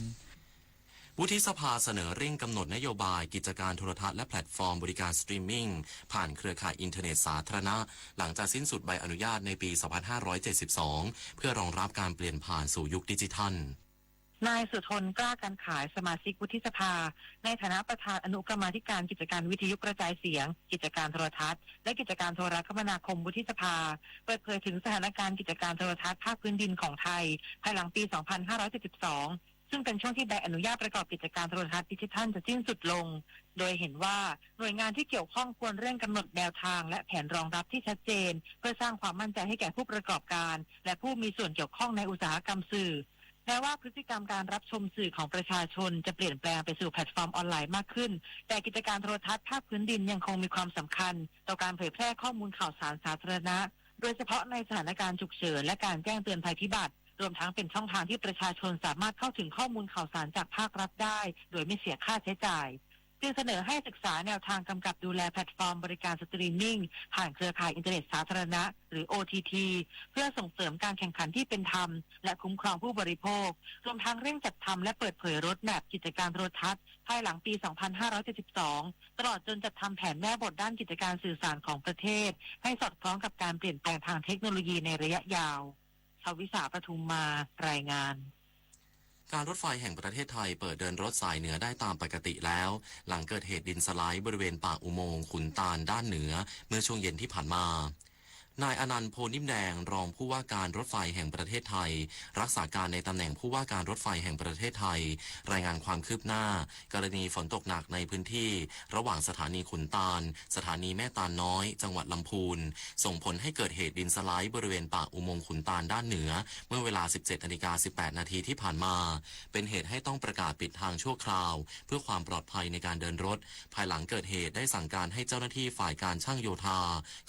วุฒิสภาเสนอเร่งกำหนดนโยบายกิจการโทรทัศน์และแพลตฟอร์มบริการสตรีมมิ่งผ่านเครือข่ายอินเทอร์เน็ตสาธารณะหลังจากสิ้นสุดใบอนุญาตในปี 2572 เพื่อรองรับการเปลี่ยนผ่านสู่ยุคดิจิทัลนายสุทนกล้าการขายสมาชิกวุฒิสภาในฐานะประธานอนุกรรมาธิการกิจการวิทยุกระจายเสียงกิจการโทรทัศน์และกิจการโทรคมนาคมวุฒิสภาเปิดเผยถึงสถานการณ์กิจการโทรทัศน์ภาคพื้นดินของไทยภายหลังปี 2572 ซึ่งเป็นช่วงที่ใบอนุญาตประกอบกิจการโทรทัศน์ดิจิทัลจะสิ้นสุดลงโดยเห็นว่าหน่วยงานที่เกี่ยวข้องควรเร่งกำหนดแนวทางและแผนรองรับที่ชัดเจนเพื่อสร้างความมั่นใจให้แก่ผู้ประกอบการและผู้มีส่วนเกี่ยวข้องในอุตสาหกรรมสื่อแม้ว่าพฤติกรรมการรับชมสื่อของประชาชนจะเปลี่ยนแปลงไปสู่แพลตฟอร์มออนไลน์มากขึ้นแต่กิจการโทรทัศน์ภาคพื้นดินยังคงมีความสำคัญต่อการเผยแพร่ข้อมูลข่าวสารสาธารณะโดยเฉพาะในสถานการณ์ฉุกเฉินและการแจ้งเตือนภัยพิบัติรวมทั้งเป็นช่องทางที่ประชาชนสามารถเข้าถึงข้อมูลข่าวสารจากภาครัฐได้โดยไม่เสียค่าใช้จ่ายจึงเสนอให้ศึกษาแนวทางกำกับดูแลแพลตฟอร์มบริการสตรีมมิ่งผ่านเครือข่ายอินเทอร์เน็ตสาธารณะหรือ OTT เพื่อส่งเสริมการแข่งขันที่เป็นธรรมและคุ้มครองผู้บริโภครวมทั้งเร่งจัดทำและเปิดเผยรถแมพกิจการโทรทัศน์ภายหลังปี 2572 ตลอดจนจัดทำแผนแม่บทด้านกิจการสื่อสารของประเทศให้สอดคล้องกับการเปลี่ยนแปลงทางเทคโนโลยีในระยะยาวชวิสาปทุมมารายงานการรถไฟแห่งประเทศไทยเปิดเดินรถสายเหนือได้ตามปกติแล้วหลังเกิดเหตุดินสไลด์บริเวณปากอุโมงค์ขุนตาลด้านเหนือเมื่อช่วงเย็นที่ผ่านมานายอนันต์โพนิ่มแดงรองผู้ว่าการรถไฟแห่งประเทศไทยรักษาการในตำแหน่งผู้ว่าการรถไฟแห่งประเทศไทยรายงานความคืบหน้ากรณีฝนตกหนักในพื้นที่ระหว่างสถานีขุนตาลสถานีแม่ตาลน้อยจังหวัดลำพูนส่งผลให้เกิดเหตุดินสไลด์บริเวณปากอุโมงค์ขุนตาลด้านเหนือเมื่อเวลา 17:18 นาทีที่ผ่านมาเป็นเหตุให้ต้องประกาศปิดทางชั่วคราวเพื่อความปลอดภัยในการเดินรถภายหลังเกิดเหตุได้สั่งการให้เจ้าหน้าที่ฝ่ายการช่างโยธา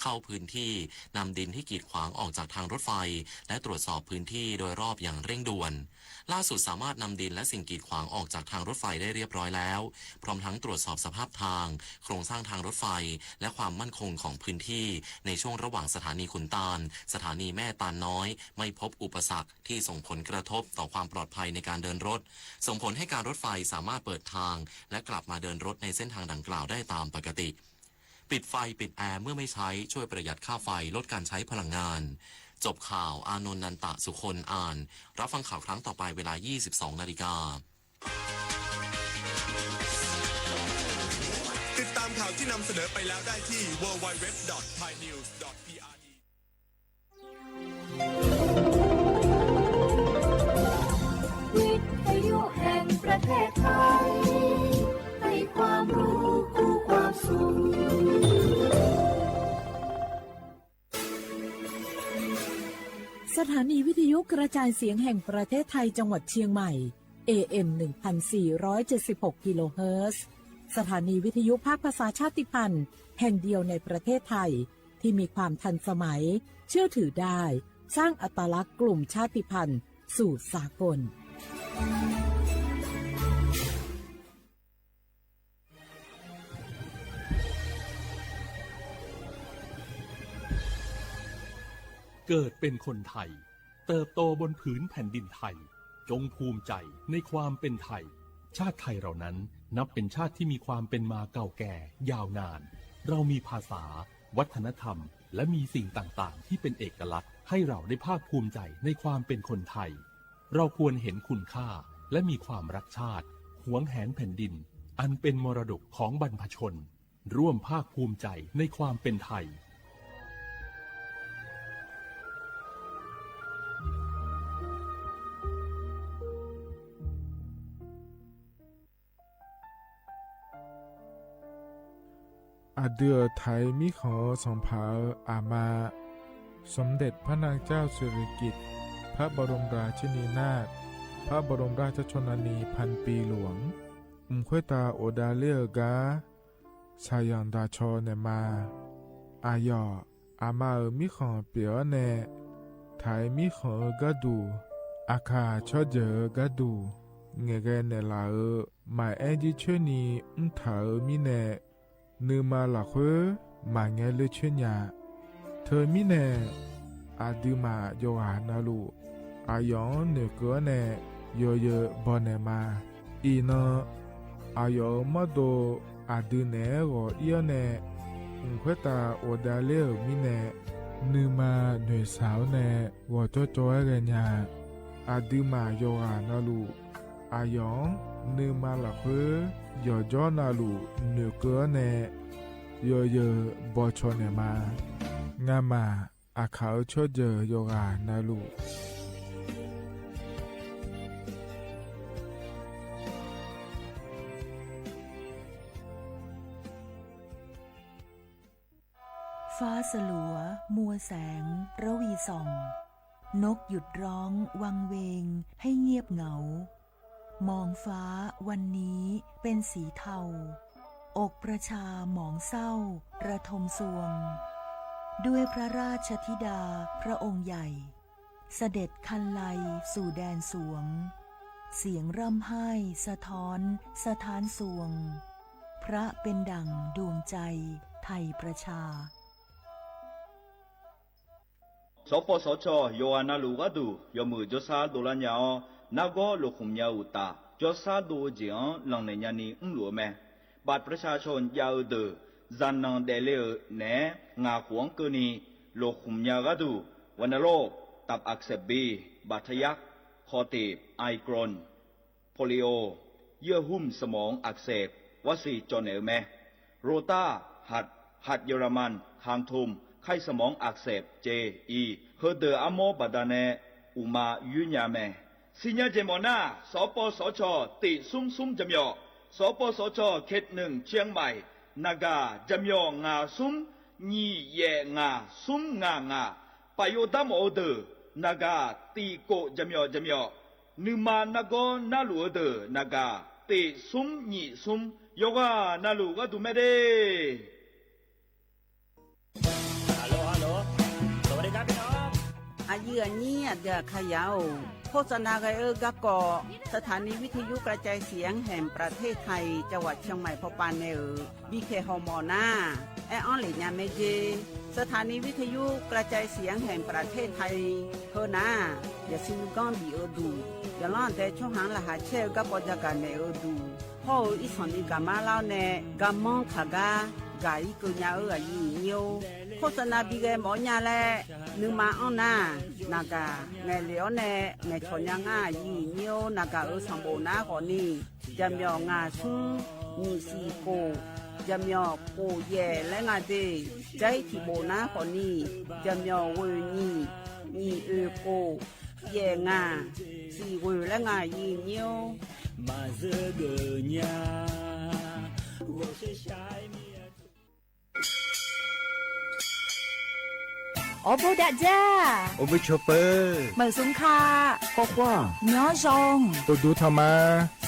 เข้าพื้นที่นำดินที่กีดขวางออกจากทางรถไฟและตรวจสอบพื้นที่โดยรอบอย่างเร่งด่วนล่าสุดสามารถนำดินและสิ่งกีดขวางออกจากทางรถไฟได้เรียบร้อยแล้วพร้อมทั้งตรวจสอบสภาพทางโครงสร้างทางรถไฟและความมั่นคงของพื้นที่ในช่วงระหว่างสถานีขุนตาลสถานีแม่ตาลน้อยไม่พบอุปสรรคที่ส่งผลกระทบต่อความปลอดภัยในการเดินรถส่งผลให้การรถไฟสามารถเปิดทางและกลับมาเดินรถในเส้นทางดังกล่าวได้ตามปกติปิดไฟปิดแอร์เมื่อไม่ใช้ช่วยประหยัดค่าไฟลดการใช้พลังงานจบข่าวอานนท์นันตะสุคนอ่านรับฟังข่าวครั้งต่อไปเวลา 22:00 น.ติดตามข่าวที่นำเสนอไปแล้วได้ที่ www.thainews.prd วิทยุแห่งประเทศไทยให้ความรู้คู่ความสุขสถานีวิทยุกระจายเสียงแห่งประเทศไทยจังหวัดเชียงใหม่ AM 1476 กิโลเฮิรตซ์สถานีวิทยุภาคภาษาชาติพันธุ์แห่งเดียวในประเทศไทยที่มีความทันสมัยเชื่อถือได้สร้างอัตลักษณ์กลุ่มชาติพันธุ์สู่สากลเกิดเป็นคนไทย เติบโตบนผืนแผ่นดินไทยจงภูมิใจในความเป็นไทยชาติไทยเรานั้นนับเป็นชาติที่มีความเป็นมาเก่าแก่ยาวนานเรามีภาษาวัฒนธรรมและมีสิ่งต่างๆที่เป็นเอกลักษณ์ให้เราได้ภาคภูมิใจในความเป็นคนไทยเราควรเห็นคุณค่าและมีความรักชาติหวงแหนแผ่นดินอันเป็นมรดกของบรรพชนร่วมภาคภูมิใจในความเป็นไทยอาเดือไทยมิขอสองเผาอามาสมเด็จพระนางเจ้าสิริกิติ์พระบรมราชินีนาถพระบรมราชชนนีพันปีหลวงควยตาโอดาเลียกาชายันดาชอเนมาอายออามามิขอเปียวเนไทยมิขอกะดูอาคาชอเจอกะดูเงเกเนลาหมายแอจิชนีเถามิเนนือมาหลักเวมาเงเลเชญาเธอมิเนอาดูมาโยหานาลูอายองเนเกเนโยเยบอเนมาอีนอายอมาโดอาดูเนโกเอียเนควยตาโอดาเลมิเนนือมาหน่วยสาวเนวอจอจอยเรญาอาดูมาโยหานาลูอายองนือมาหลักเวยอจอนาลูเนเกเนโยเยบอชอเนมางามาอาเขาชอเจโยกานาลูฟ้าสลัวมัวแสงระวีส่องนกหยุดร้องวังเวงให้เงียบเหงามองฟ้าวันนี้เป็นสีเทาอกประชาหมองเศร้าระทมสวงด้วยพระราชธิดาพระองค์ใหญ่เสด็จคันไลสู่แดนสวงเสียงร่ำไห้สะท้อนสถานสวงพระเป็นดั่งดวงใจไทยประชาสปสชโยอานาลูกาดูยมือจสาโดลัญญานาโกโลคุมยาอุตาจสาโดเจียงลังเนญานีหลัวแม่บัตรประชาชนยาวเดอจันนังเดเลเนงาขวงเกนีโลคุมยากาดูวันโรคตับอักเสบบีบาดทะยักคอตีบไอกรนโพลิโอเยื่อหุ้มสมองอักเสบวัซีจอนเอลแมโรตาหัดเยอรมันคางทุมไข้สมองอักเสบเจอีเฮเดออโมบาดาเนอุมายุญญาแมสิญญาเจมอนาสปสชติซุ่มจำยอสปสชเขตหนึ่งเชียงใหม่นากาจำยองาซุ่มญีเยงาซุ่มงปายโดามโอเดนากาตีโกจำยอนึมานาโกนาลูเดนากาติซุ่มญีซุ่มโยกานาลูก็ดูไม่ได้ฮัลโหลสวัสดีครับพี่น้องอายุนี้เดือขยาวโฆษณาไกกะกอสถานีวิทยุกระจายเสียงแห่งประเทศไทยจังหวัดเชียงใหม่พอปานเนบีเคฮอมอนาแอออนหลีญาเมเจสถานีวิทยุกระจายเสียงแห่งประเทศไทยเฮนาอย่าซิงก้อนบีเอดูอย่าล้อนแต่ช่วงหางละหาเชลกับปจักันเนเอดูพ่ออีสอนอีกามาเล่าเนกามองขากากาอีกุญญาอายุเนียวโฆษณาบีเกหมอญาแลนึงมาอ้อนานากาไงเหลียวแนไงชนยังอายีเนียวนากาสมบูรณ์นาขอนี่จำยองาซุงมีสีโกจำยอโกเย่และงาเดใจที่โบนาขอนี่จำยอเวนี่โกเย่งาสีเวและงายีเนียวมาเจอเกญา我是下面โอโบดาจ้าโอเบชเปอร์เหมือนสุงคาปอกว่าย้อจงตัวดูธรรมา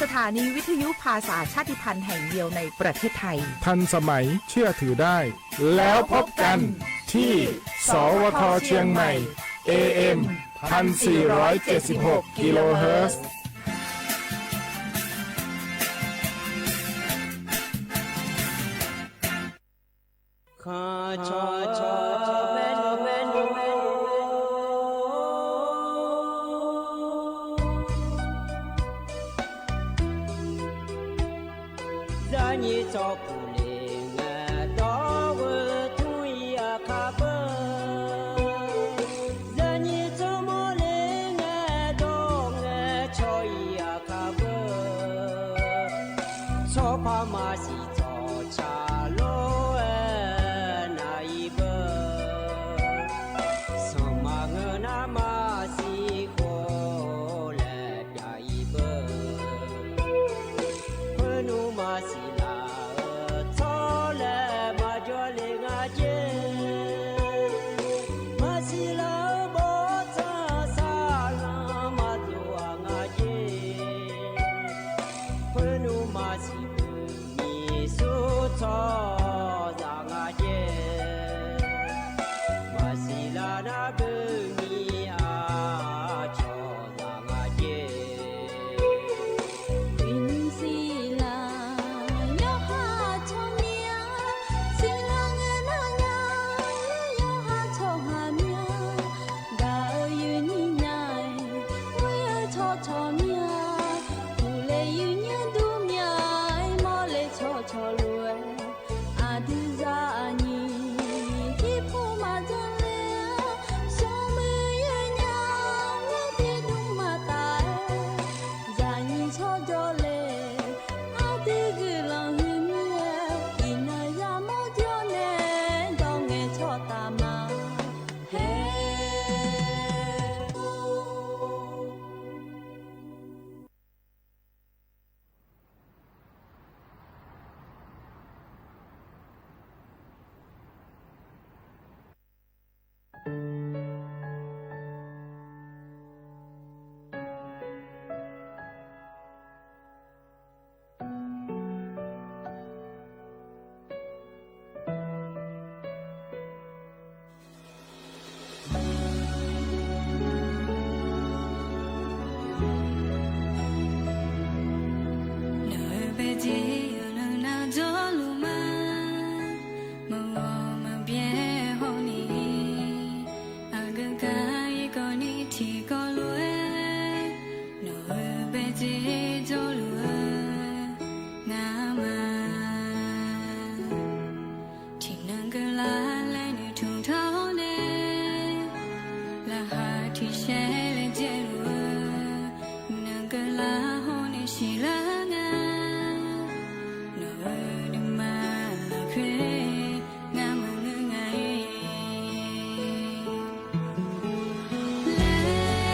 สถานีวิทยุภาษาชาติพันธุ์แห่งเดียวในประเทศไทยทันสมัยเชื่อถือได้แล้วพบกันที่สวทเชียงใหม่ AM 1476 กิโลเฮิรตซ์ชอ你照顾嘞俺到我同意啊卡不让你怎么嘞俺到俺超意啊卡不超怕马西早茶路那一个什么个那马西过来呀一个不努马西啦操来马脚嘞俺姐马西啦不操啥啦马多啊俺姐不努马西你说操让俺姐马西啦那个你啊操让俺姐云西啦哟哈冲呀西啦个那呀哟哈冲哈呀噶云你奈我要冲冲呀不嘞云呀都呀莫嘞冲冲路阿迪扎尼吉普马扎嘞小妹呀呀我别动马达扎尼冲着嘞阿迪个浪云呀伊那呀莫叫呢当个冲大马嘿Let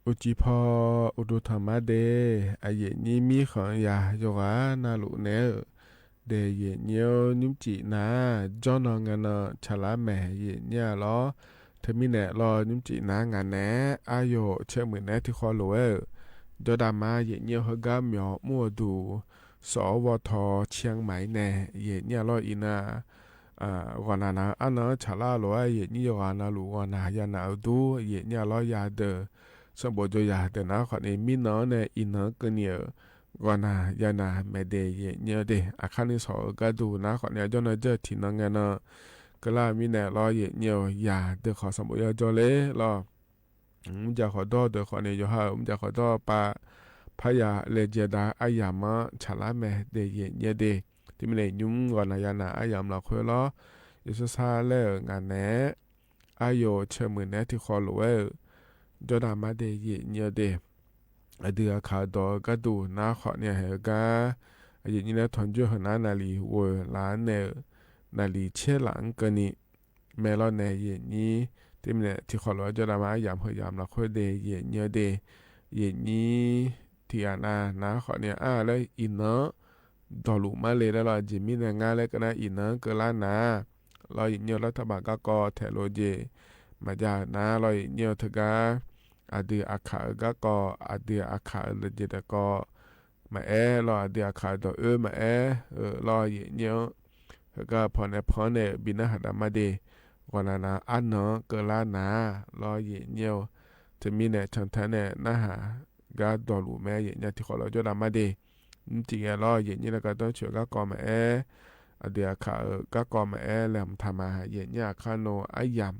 อุจิพออุดุธรรมะเดอเยนี้มีของยาโยกานาลุเนเดเยเนียวนิมจินาจอนงานฉลาแม่เยเนี่ยล้อเธอมีแน่รอนิมจินางานแน่อาโยเชื่อมือแน่ที่คอโลเอจอดามาเยเนียวฮกาเมียวมัวดูสวทเชียงใหม่แน่เยเนี่ยล้ออีนาวานานาอันนั้นฉลาโลเยนี่โยกานาลุวานายานาดูเยเนี่ยล้อยาเดสมบูรณ์ยาแต่นะขอในมินอเนี่ยอินเนอร์กันเนี่ยกว่านายานาไม่ได้เนี่ยเดอาคารนี้สอก็ดูนะขอเนี่ยจนเจอที่นั่งกันเนาะก็ล่ามีเนี่ยรอเนี่ยยาเดขอสมบูรณ์จอเลยรอจะขอดอเดขอเนี่ยอยู่ฮะจะขอดอปาพยาเลเจดาอายามะฉลาแม่เดเนี่ยเดที่มันเลยยุ่งกว่านายานาอายามเราคุยล้อยุสซาเล่งานแหน่อายโยเชื่อมือแหน่ที่คอหลวจอดามาเดยเนี่ยเดเดือขาดอก็ดูน้าขอเนี่ยเหกาอย่างนี้นะทอนจุหนานาลีวัวล้านเนนาลีเชหลังกันนี่แม่เราเนี่ยอย่างนี้ที่มันเนี่ยที่ขอร้อยจอดามาอยามพยายามเราค่อยเดยเนี่ยเดอย่างนี้ที่อาน้าขอเนี่ยแล้วอินเนอร์ดอลุมาเลยแล้วเราจิมีเนี่ยงานแล้วก็นะอินเนอร์ก็ล้านนาเราอย่างนี้รัฐบาลก็เทโลเจมาจากนั้นเราเนี่ยถึงก็อดีอาคาก็อดีอาคาเลยจะก็มาเราอดีอาคาตัวมาเราเนี่ยก็พอเนี่ยบินหัดมาเดวันนั้นอันเนาะก็ล้านนาเราเนี่ยจะมีเนี่ยชันทันเนี่ยนะฮะก็ดอลูแม่เนี่ยที่ขอเราจะดมาเดจริงๆเราเนี่ยแล้วก็ต้องช่วยก็มาอดีอาคาก็มาแล้วทำมาเนี่ยคาโนอายาม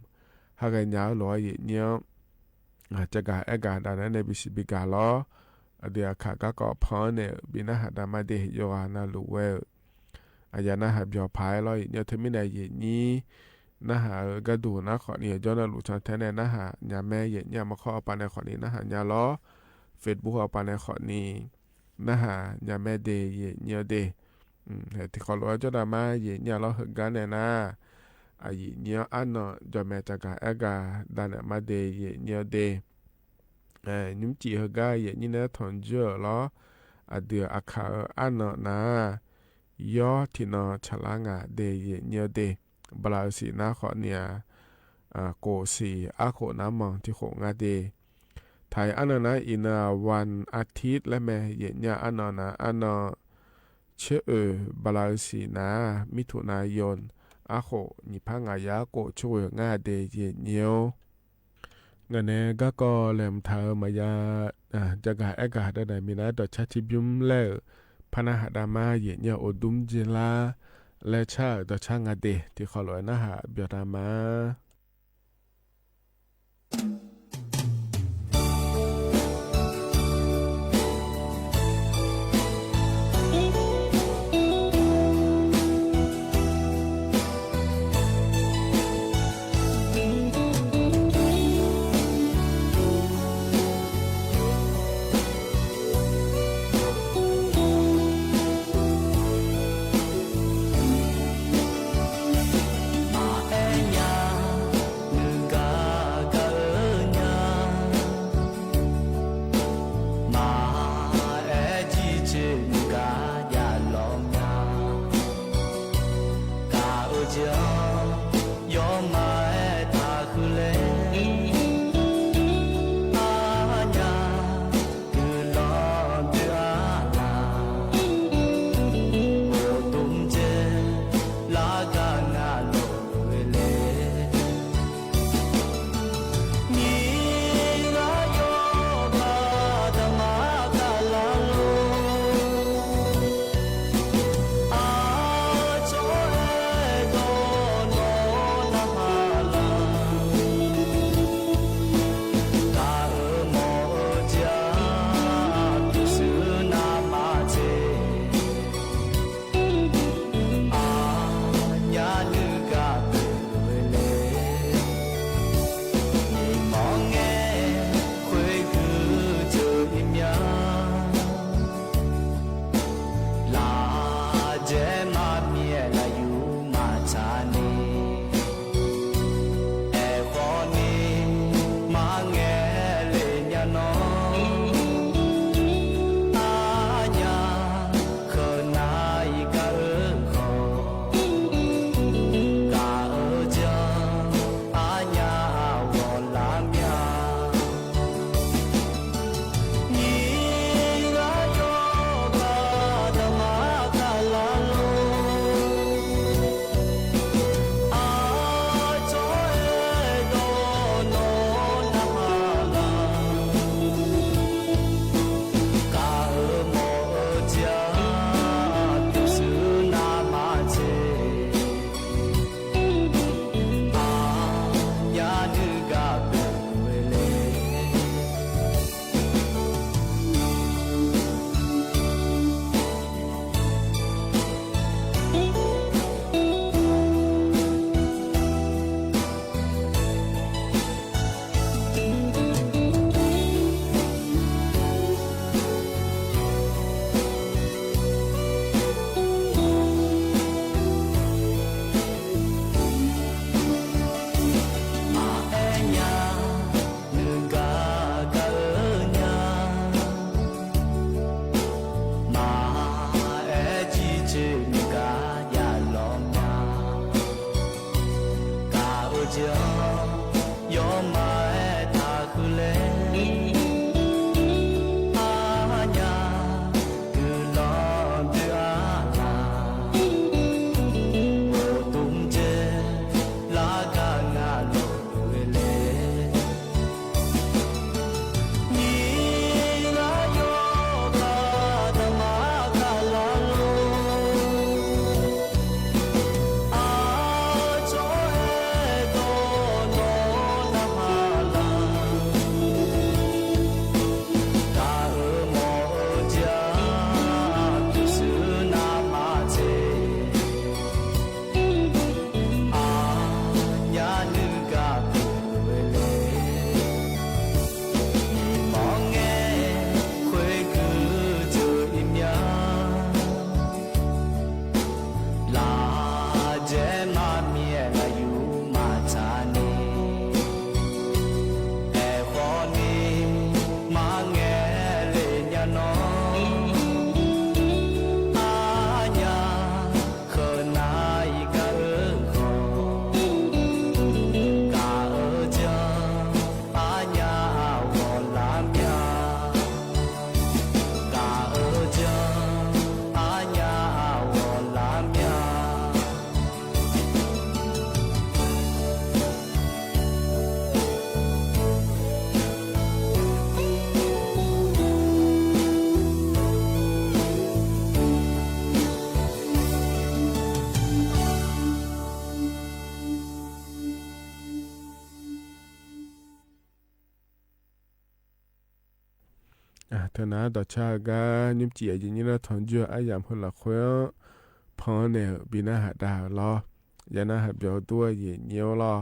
หากยาวร้อยเนี่ยจะกาดานในบิสิบิกาล้อเดียขาก็พอเนี่ยบินาหัดมาเดโยอานาลูเวอายานาหับยอพายร้อยเนี่ยทมินายนี้นะฮะก็ดูนะขอเนี่ยจอนาลูชันแทนนะฮะยาแม่เนี่ยมาข้อปานในขอนี้นะฮะยาล้อเฟซบุ๊กเอาปานในขอนี้นะฮะยาแม่เดเนี่ยเดที่ขอรู้ว่าจอดามาเนี่ยล้อหึงกันเนี่ยนะอายุเนี่ยอันเนาะจอมแม่จักรกาดานมาเดยเนี่ยเดนิมจีฮกาเนี่ยนะทอนเจอล้อเดืออาคาอันเนาะนะยอที่เนาะฉลางาเดยเนี่ยเดบลาสีนาขอเนี่ยโกสีอาโคน้ำมองที่โคงาเดไทยอันเนาะนะอินาวันอาทิตย์และแม่เนี่ยอันเนาะนะอันเนาะเชื่อบลาสีนามิถุนายนอาโคนิพังอายาโกช่วยงาเดยเนียวงานนี้ก็เริ่มเธอมายาจะกาอากาศได้มีนะดอชัดทิบิมเล่พนาหดามาเยเนียโอดุมจิลาและชาดอช่างาเดที่ขอลอยนะฮะเบียรามา เธอนะต่อชาก็ยุ่มเจียอย่างนี้นะทอนจัวอายามคนละเควพอเนี่ยบินาหาดาวรอยานาหาเบียวตัวเย่เนียวรอ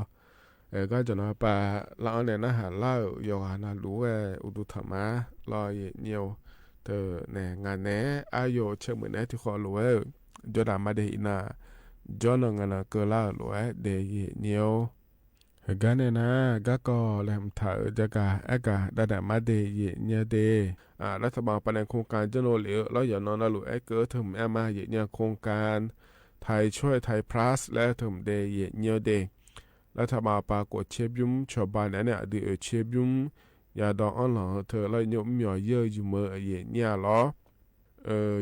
ก็จะน้อยปลาเราเนี่ยนะหาเล่าโยหานารู้อุดุธรรมะรอเย่เนียวเธอเนี่ยงานแหนอายุเชื่อเหมือนแน่ที่ขอรู้จดามาเดอินาจอนงานเกล่ารู้เดเย่เนียวกันเนี่ยนะก็แหลมถ่ายจะกะดามาเดเย่เนียเดรัฐบาลปนังโครงการเจโนเหลียวแล้วอย่านอนหลุเกิดถึงมาเย่เนียโครงการไทยช่วยไทยพลัสและถึงเดเย่เนียเดรัฐบาลปรากฏเชฟยุ่มชาวบ้านเนี่ยดือเชฟยุ่มยาดองอันหลังเธอแล้วยมหย่อเยอะอยู่เมื่อเย่เนี่ยหรอ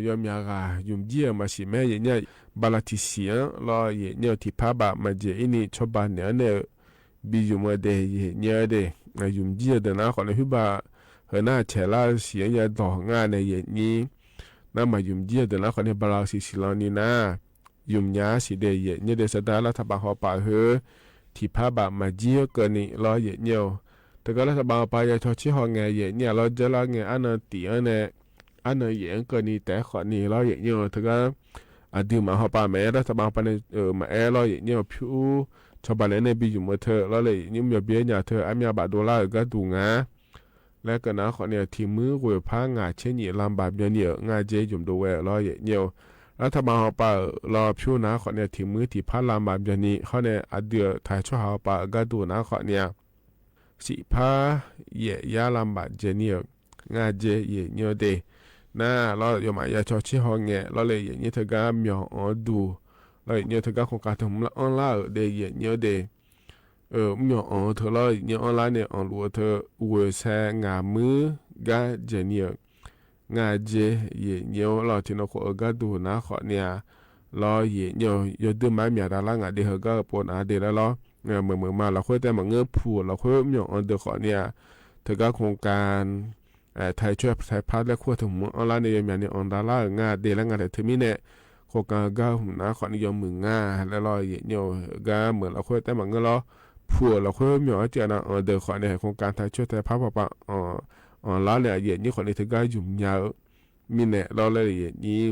ยมยากายุ่มเยี่ยมาสิแม่เย่เนี่ยบาลาติเสียรอเย่เนี่ยที่พาบามาเจอินี่ชาวบ้านเนี่ยบีอยู่เมื่อเดเย่เนี่ยเดยุ่มเยี่ยเดินนะขอในพิบาเฮน่าเชล่าเสียยาดองงานในเย่นี้นั่นมายุ่มเยี่ยเดินนะขอในบาลาสิสิลานีนะยุ่มยาสิเดเย่เนี่ยเดสดารัฐบาลหอป่าเฮที่พาบามาเจียเกินนี่รอเย่เนี่ยแต่ก็รัฐบาลไปยาชอชิฮองไงเย่เนี่ยเราจะละไงอันนั้นตีอันนั้นเย่เกินนี่แต่ขอนี่รอเย่เนี่ยแต่ก็ดูมาหอป่าแม่รัฐบาลไปในมารอเย่เนี่ยผิวชาวบ้านในบีอยู่เมื่อเธอแล้วเลยยิ่งมีเบี้ยเนี่ยเธออันมีบาทดอลลาร์ก็ดูงาและก็นะขอเนี่ยที่มือกุยผ้างาเช่นนี้ลำบากเนี่ยงาเจยุ่มดูรอเย่เนี่ยรัฐบาลหอป่ารอผิวนะขอเนี่ยที่มือที่พัดลำบากนี้เขาเนี่ยเดือถ่ายชั่วหอป่าก็ดูนะขอเนี่ยสิพาเย่ยาลำบากเนี่ยงาเจเย่เนี่ยเดน่าเราอยู่มายาชอชิฮองเงเราเลยอย่างนี้เธอก็มีอ๋อดูเราเนี่ยเธอก็คงการทำละออนไลน์เดเย่เนี่ยเดมีอ๋อเธอเราเนี่ยออนไลน์เนี่ยอ๋อรู้เธออวยแซงามือกาเจเนี่ยงาเจเย่เนี่ยเราที่เราขอก็ดูนะขอเนี่ยเราเย่เนี่ยยอดไม้เมียดาล่างเดเขาก็ปนเดแล้วเหมือนมาเราค่อยแต่มาเงื้อผูเราค่อยมีอ๋อเดขอเนี่ยเธอก็โครงการไทยช่วยไทยพัฒน์และขั้วถึงออนไลน์ในอย่างนี้ออนดาล่างาเดและงาแต่ถึงมีเนี่ยโครงการก็หุ่นนะขอนิยมมืองาและรอยเนี่ยก็เหมือนเราค่อยแต่มาเงื้อผัวเราค่อยมีอ๋อเจานะเดขอเนี่ยโครงการไทยช่วยไทยพัฒน์ปะออนไลน์เนี่ยอย่างนี้ขอในถึงก็ยุ่งยากมีเนี่ยเราเลยอย่างนี้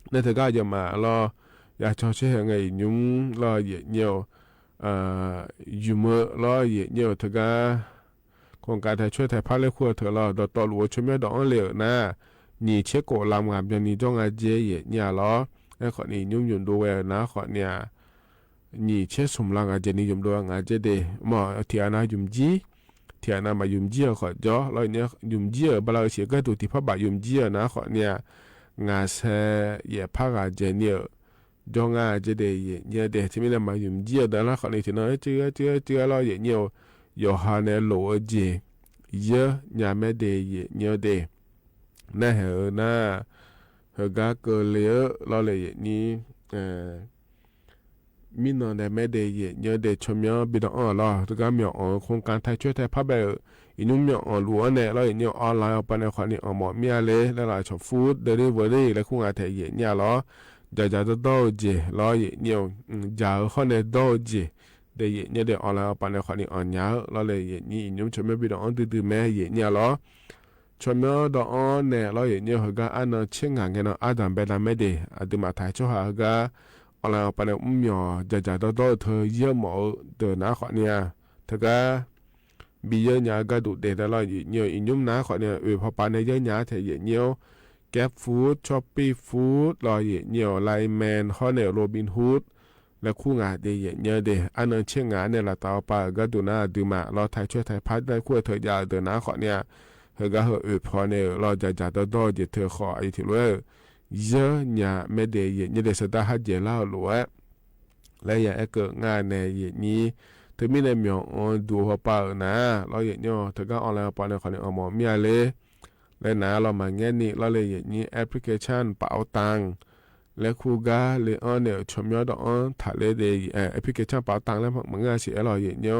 ในถึงก็จะมาเราอยากชอบใช้ยังไงยุ่งเราอย่างเนี่ยยุ่งเมื่อเราอย่างเนี่ยถึงก็โครงการไทยช่วยไทยพัฒน์และขั้วเธอเราต่อหลวงช่วยไม่ดอกเหลวนะนี่เช็คโกลำงามอย่างนี้จ้องอาเจเย่เนี่ยล้อแล้วขอนี่ยุ่งยุ่งดูเวนะขอเนี่ยนี่เช็คสมรังอาเจนี่ยุ่งดูงาเจเดหมอเทียนายุ่งจีเทียนามายุ่งจีขอจ่อแล้วเนี่ยยุ่งจีบลาเสียก็ดูที่พระบายุ่งจีนะขอเนี่ยงาเสเย่พักอาเจเนี่ยจ้องอาเจเดเย่เนี่ยเดที่ไม่ได้มายุ่งจีแต่ละขอนี่ที่น้อยเจือเราเย่เนี่ยยอฮาเนโลเจเยญาเมเดเย่เนี่ยเดน่าเหรอน่าเหรอก็เกลียเราเลยนี่มีนอนแต่ไม่ได้เนี่ยเด็กชมยอบิดอ่อนเราถึงก็มีอ่อนโครงการไทยช่วยไทยพับแบบอีนุ่มมีอ่อนล้วนเนี่ยเราเนี่ยออนไลน์เอาไปในความนี่อ่อนหมดมีอะไรแล้วเราชอบฟู้ดเดลิเวอรี่แล้วคุณอาจจะเนี่ยเราจะต้องเจเราเนี่ยจะเขาเนี่ยต้องเจเดี๋ยวเนี่ยเดี๋ยวออนไลน์เอาไปในความนี่อ่อนยาวเราเลยนี่อีนุ่มชมยอบิดอ่อนดื้อแม่เนี่ยเราชมยอดอ่อนเนี่ยเราเนี่ยเขาก็อันนั้นเชื่องานกันอาดัมเบลาไม่ได้อาดัมมาไทยช่วยเขาก็ออนไลน์เอาไปในมีจะต้องเธอเยอะหมดเดินนะขอเนี่ยเธอก็บีเยอะเนี่ยก็ดูเด็ดแล้วเนี่ยอีนุ่มนะขอเนี่ยพอไปในเยอะเนี่ยเธอเนี่ยแก๊ปฟู้ดช้อปปี้ฟู้ดเนี่ยไลแมนเขาเนี่ยโรบินฮูดและคู่งานเดียเนี่ยเดอันนั้นเชื่องานเนี่ยเราต่อไปก็ดูนะดูมาเราไทยช่วยไทยพัฒน์ได้คู่เธอยาวเดินนะขอเนี่ยเธอก็พอเนี่ยเราจะต้องเธอขอไอ้ที่ว่าเยอะเนี่ยไม่ได้เนี่ยเดสตาฮัดเจล่าหรือว่าและอย่างเกิดงานในอย่างนี้เธอไม่ได้มีดูหัวเปล่านะเราอย่างนี้เธอก็ออนไลน์ไปในคนเอาหมอมีอะไรและนะเรามาเงี้ยนี่เราเลยอย่างนี้แอปพลิเคชันเป๋าตังและคูก้าเลยเนี่ยชมยอดถ่ายเลยเดแอปพลิเคชันเป๋าตังแล้วมันง่ายสิเราอย่างนี้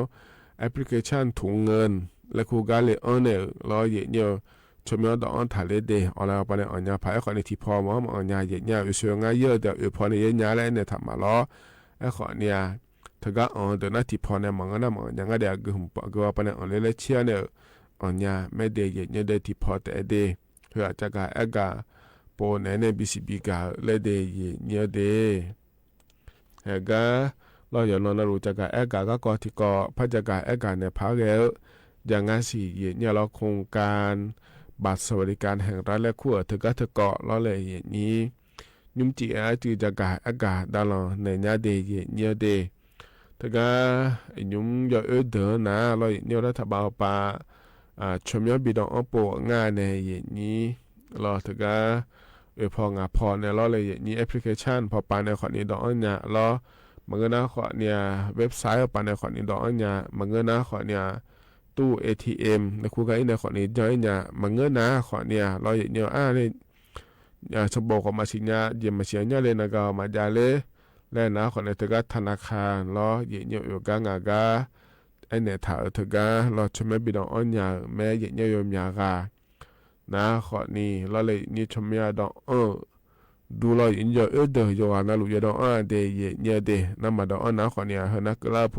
แอปพลิเคชันถุงเงินและคูก้าเลยเนี่ยเราอย่างนี้ชมยอดถ่ายเลยเดออนไลน์ไปในออนยาภายคนในที่พอมาออนยาอย่างนี้อยู่เชื่องง่ายเยอะเดี๋ยวพอในเยอะๆแล้วเนี่ยทำมาล้อไอ้ขอเนี่ยเธอก็เดี๋ยวนั้นที่พอเนี่ยมันก็น่ามันยังก็เดี๋ยวก็หุ่นปะก็ว่าไปเนี่ยเลยเชื่อเนี่ยออนยาไม่เดย์เนี่ยเดย์ที่พอแต่เดย์ เพื่อจะกาแอกาโปแนในบิสิบิกาเลเดเยเนียเดเฮกาเราอย่านอนรู้จะกาแอกาก็กอที่กอพระจะกาแอกาในพาเกลอย่างงั้นสิเยเนี่ยเราโครงการบัตรสวัสดิการแห่งรัฐและขั้วเธอก็เธอเกาะเราเลยอย่างนี้ยุ่มจีอาจือจะกาแอกาดาลในญาเดเยเนี่ยเดเธอก็ยุ่มอย่าเดินนะเราเนี่ยรัฐบาลปาชมยอดบิดองโปง่ายในอย่างนี้เราเธอก็พองาพอในเราเลยอย่างนี้แอปพลิเคชันพอปาในขอนี้ดอกเนี่ยเรามันก็น่าขอเนี่ยเว็บไซต์ปาในขอนี้ดอกเนี่ยมันก็น่าขอเนี่ยตู้ ATM ในคู่กันในขอนี้ย่อยเนี่ยมันก็น่าขอเนี่ยเราอย่างเนี้ยเลยสมบูรณ์ของมาสิญญาเยี่ยมมาเสียเนี่ยเลยนะก็มาจาเลยและนะขอในเธอก็ธนาคารเราอย่างเนี้ยอยู่กันงาไอเนี่ยถ้าเธอก็เราชมบิดองเนี่ยแม้อย่างเนี้ยยมยากานะขอนี้เราเลยนี่ชมยาดองดูเราอินเยอะเดย์โยอานาลุยดองเดย์เนี่ยเดย์นั่นมาดองนะขอเนี่ยเฮนักลาโพ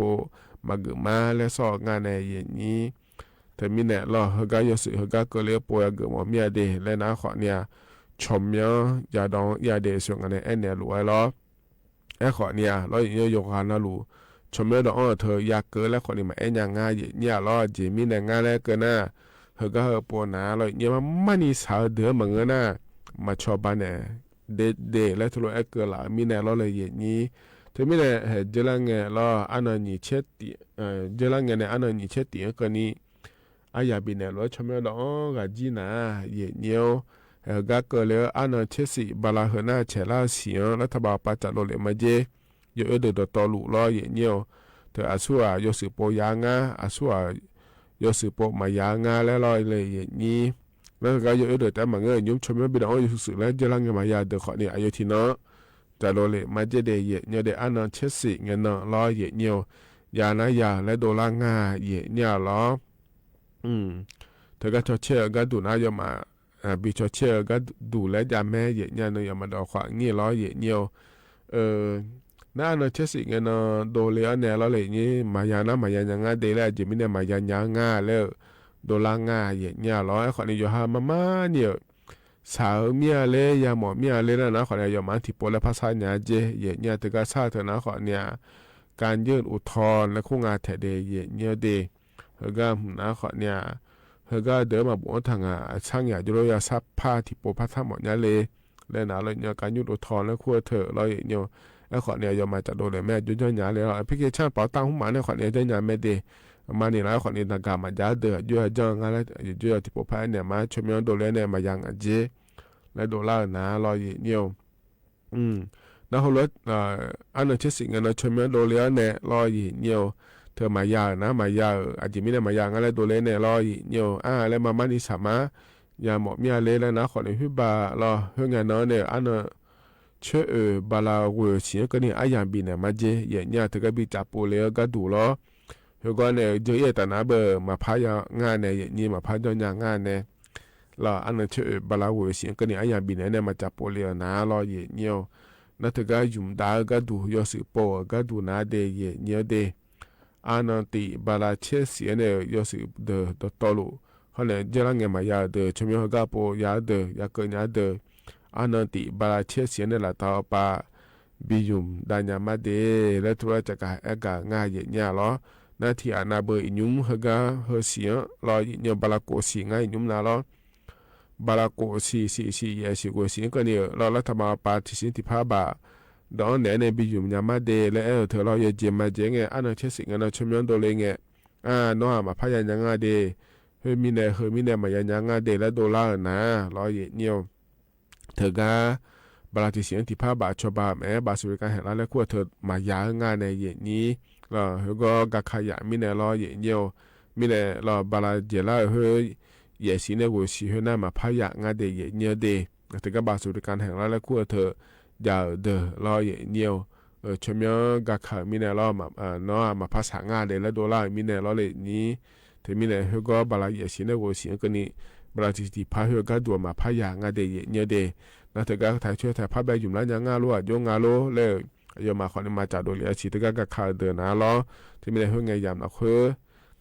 มาเกิดมาและสอบงานในอย่างนี้แต่มีเนี่ยเราเฮก็ยศเฮก็เกลียป่วยเกิดมาเมียเดและนะขอเนี่ยชมยายาดองยาเดส่งกันในเนี่ยรวยล้อไอ้ขอเนี่ยเราอย่างโยกานาลุชมยดองเธออยากเกิดและขอนี่มาอย่างง่ายเนี่ยล้อเจมีเนี่ยง่ายแล้วเกินนะเฮก็เฮปวดนะเราเนี่ยมันนี่สาวเดือมันเงินนะมาชอบบ้านเนี่ยเดและทุกเอกละมีเนี่ยเราเลยอย่างนี้ถึงมีเนี่ยเจริญเงี้ยเราอันนั้นนี่เช็ดเจริญเงี้ยเนี่ยอันนั้นนี่เช็ดก็นี่อายาบิเนี่ยเราชมเราก็จีน่าเยี่ยเนียวก็เกิดเลยอันนั้นเช็ดสิบาลาเฮน่าเชล่าเสียงรัฐบาลปัจจัยเราเลยมาเจเยอะเดือดต่อลุเราเยี่ยเนียวเธออาศัยยศปยางาอาศัยยศปมายางาแล้วเราเลยอย่างนี้แล้วก็เยอะเดือดแต่มันเงี้ยยุ่งชมบิดเอาอยู่สุดแล้วเจริญเงี้ยมายาเดือดขอเนี่ยอายุที่เนาะแต่เราเลยมาเจเดเยเนี่ยเดอันนั้นเช็ดสิเงินเนาะล้อเยเนียวยานะยาและโดลาง่าเยเนี่ยล้อเธอก็ชอเชื่อก็ดูนะยมาบิชอเชื่อก็ดูและยาแม่เยเนี่ยเนาะยามาดอกขวางงี้ล้อเยเนียวน่าเนาะเช็ดสิเงินเนาะโดเลียเนี่ยเราเลยนี่มายานะมายายังง่าเดแล้วจิมิเนี่ยมายายังง่าแล้วโดลาง่าเยเนี่ยล้อไอ้คนนี้อยู่หามาเนี่ยสาวเมียเลยยาหมอเมียเลยนะขอเนี่ยยอมอันที่โปและภาษาเนี่ยเจเยเนี่ยแต่ก็ทราบเถอะนะขอเนี่ยการยื่นอุทธรณ์และคู่งานแถเดเยเนี่ยเดเฮก็นะขอเนี่ยเฮก็เดินมาบอกทางช่างอยากจะรู้ยาซับผ้าที่โปภาษาหมดเนี่ยเลยและนะเลยเนี่ยการยื่นอุทธรณ์และคู่เถอะเราเนี่ยแล้วขอเนี่ยยอมมาจากโดนเลยแม่ยุ่งยากเลยแอปพลิเคชันเป๋าตังค์หุ้มหมาเนี่ยขอเนี่ยจะยากไม่เดมานี่แล้วขอนี่ต่างกันมาจ้าเดือดยั่วจ้องกันแล้วยั่วที่พบพายเนี่ยมาชมย้อนโดเลยเนี่ยมายังเจและโดล่านะรอยเนียวแล้วเขาลดอันนั้นเช็ดสิ่งนั้นชมย้อนโดเลยเนี่ยรอยเนียวเธอมายานะมายาอาจจะไม่ได้มายาอะไรโดเลยเนี่ยรอยเนียวแล้วมานี่สามารถยาหมอมีอะไรแล้วนะขอในพิบารอเพื่องานน้อยเนี่ยอันนั้นเชื่อบาลาเวอร์เสียก็นี่อายังบินเนี่ยมาเจเนี่ยเธอก็บิจับปูเลยก็ดูล้อเฮก็เนี่ยเจอแต่นะเบอร์มาพายางานเนี่ยนี่มาพายางงานเนี่ยเราอันนั้นเชื่อบาลาเวอร์เสียก็นี่อายังบินเนี่ยมาจับปูเลยนะเราเยี่ยวนั่นเธอก็ยุ่มดาก็ดูยอสิโปก็ดูนะเดย์เนี่ยเดอันนั้นตีบาลาเชื่อเสียเนี่ยยอสิเดอตอลุเขาเนี่ยเจริญเงี้ยมายาเดอชมยอก็โปยาเดอยาเกินยาเดออันนั้นตีบาลาเชื่อเสียเนี่ยละต่อปาบิยุมดานยามาเดและทุกจะกะเอกะง่ายเนี่ยล้อนาที่อานาเบอร์ยุ่มเฮก็เฮเสียรอเนี่ยบาลาโกสีง่ายยุ่มนาล้อบาลาโกสีเยสิโกสีก็เนี่ยเรารัฐบาลปาทิสินติภาบะดอนเนี่ยในบิยุมยามาเดและเธอเราเยเจมาเจงเงอันนั้นเชสิงอันนั้นชมยอนโดเลงเงน้อมาพยัญยังเดเฮมีเนี่ยมายังเดและโดลาร์นะรอเยเนี่ยเธอก็บาลาทิสินติภาบะชบาแม้บาสุริการแห่งรัฐและขั้วเธอมายางานในเยนี้เฮก็กักขยะมีเนี่ยรอเยเนี่ยมีเนี่ยรอบาลาเจล่าเฮเยสิเนี่ยกูสิเฮน่ามาพยางานเดเยเนี่ยเดแต่ก็บาสุริการแห่งรัฐและขั้วเธอยาเดรอเยเนี่ยชมยกักขมีเนี่ยรอมาน้อมาภาษางานเดและโดล่ามีเนี่ยรอเลยนี้แต่มีเนี่ยเฮก็บาลาเยสิเนี่ยกูสิก็นี่บาลาทิสิพาเฮก็ดัวมาพยางานเดเยเนี่ยเดนั่นแต่ก็ถ่ายช่วยถ่ายภาพแบบยุ่มแล้วยังงาลัวยงงาโลเลยยมาขอนี่มาจากโดเลียชีตก็ขาเดินนะล้อที่ไม่ได้เฮืองไงยามนะคือ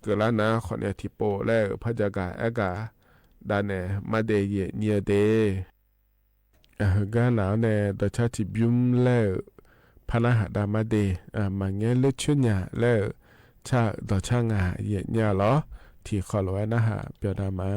เกิดแล้วนะขอเนี่ยทิโปแล้วพระจากาเอกา ดาเนี่ยมาเดเยเนียเดกาหนาวเนี่ยดอชาติบิมแล้วพนาหาดามาเดมาเงี้ยเลือดชุนยาแล้วชาดอชางาเยเนียหรอที่ขอไว้นะฮะเปียดามา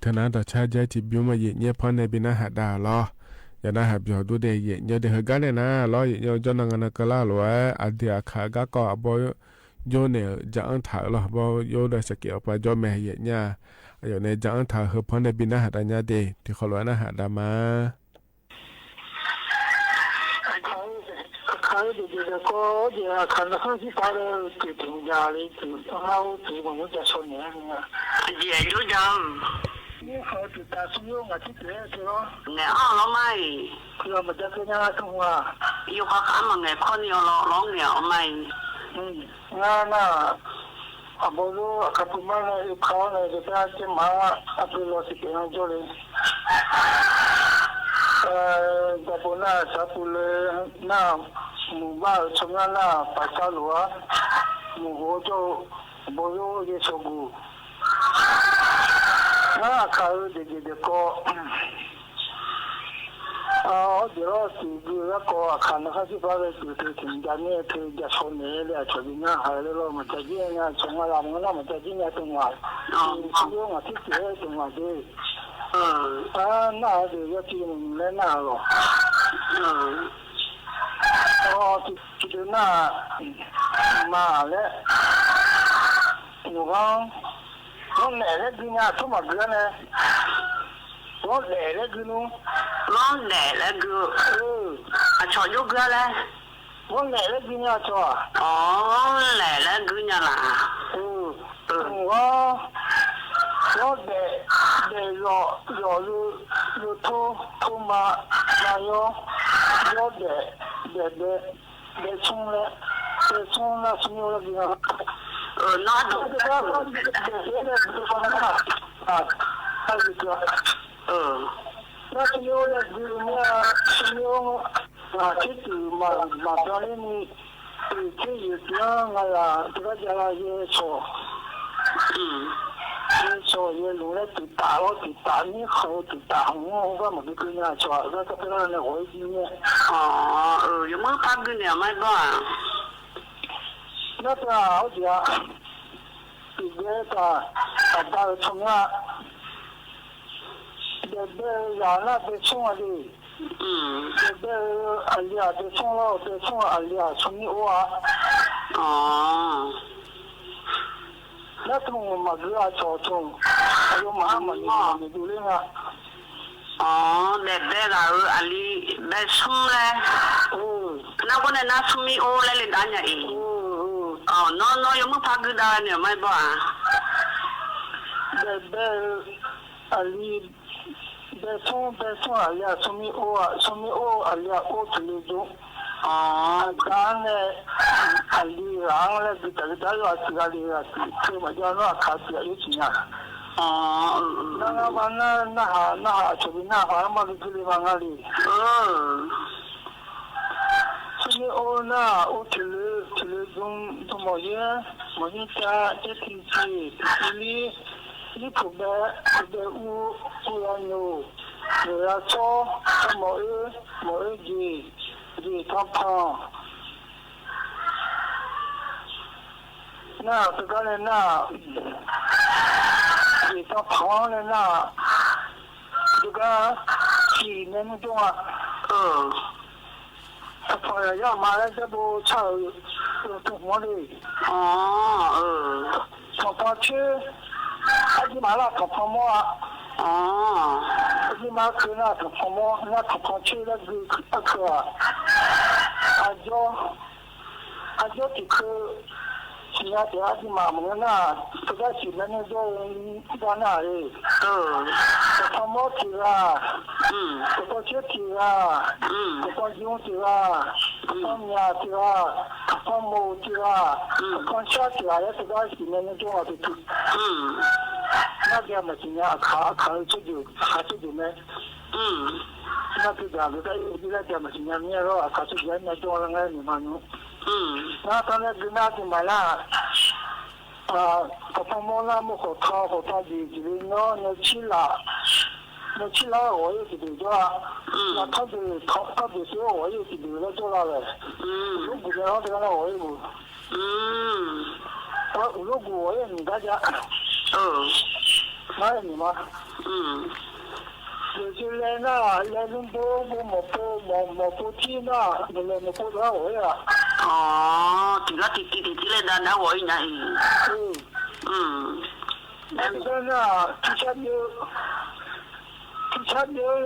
ธนาดอชาใจจิบยุมาเยเนี่ยพอในบินาหาดาลอ อย่านะหาเปียวดูเดเยเยเดฮกันนะล้อเยจนงนะกะลาหลวอเดียขาก็ก็บ่โยเนี่ยจะอันถ่าหรอบ่โยได้สเกลไปจอแม่เยญาอยู่ในจะอันถ่าเฮพอนในบินนะหาดญาเดที่เขาล้อนะหาดามา开的这个高的看到很多发的给评价的，就好对我们在说年啊，也有讲，你好就打算用啊去对是咯，你好了没？要么在跟人家说话，有好看嘛？你看你老了没？那啊不如看不嘛呢，有考呢就在这忙啊，啊不如是给人做的。大部那啥不了，那木巴从那把沙路啊，木我就不有也说过，那考的这个我觉得是那个看到他是把那就是人家呢，他家说呢了，就是那还了咯，么在这呢，从我那么在这呢动画，只有我自己动画的。那就要进来那了。就那嘛嘞，我奶奶给伢做么个呢？我奶奶给侬。我奶奶给。炒肉个嘞？我奶奶给伢做。哦，奶奶给伢啦。我得要偷嘛，那要得冲了什么了个？那都还是个那是有了个什么其实嘛当然你这有讲啊，这个家也说。所以路来就打了，就打你好，就打我没跟人家说，那个不让人回去呢。有没有打给你买吧？那个好像，这个打从啊，让那被冲了的。阿里啊，被冲了阿里啊，冲你我啊。那种嘛是啊，炒葱，还有嘛你都那个。那阿里那冲嘞。那我那冲米哦来领单呀那有没怕给单呢？买吧。阿里，冲阿里啊，冲米哦阿里啊，我这里种。刚呢，阿里让了给大家要自家的，这么叫那卡子有钱啊。那嘛那就是那好嘛，就这里嘛那里。这里那我这里种么家这天气这里你普遍乌要牛，又要炒，么鸡。汤汤，那这个呢？那汤汤呢？那这个鸡呢？那种啊，他朋友要买了这不炒做么的？汤汤吃，他就买了汤汤么啊？你妈去那个泡沫，那泡去那个阿娇的去，其他的阿弟妈妈那这个是那种在那里，泡沫去啦，这个去去啦，这个用去啦，泡面去啦，泡沫去啦，泡虾去啦，这个是那种啊的去。那家嘛今年卡出去呢。那个家那家嘛今年没了，卡出去那做了个你嘛喏。那他那个那就买了，他们那么好他的那去了。那去了我也是留着啊，那他的时候我也是留了做了的，如果然后这个我也不，如果我也你大家，那你吗？就是来那来人不听那，没不到我呀。哦，对了，对了，那我应该。那个那之前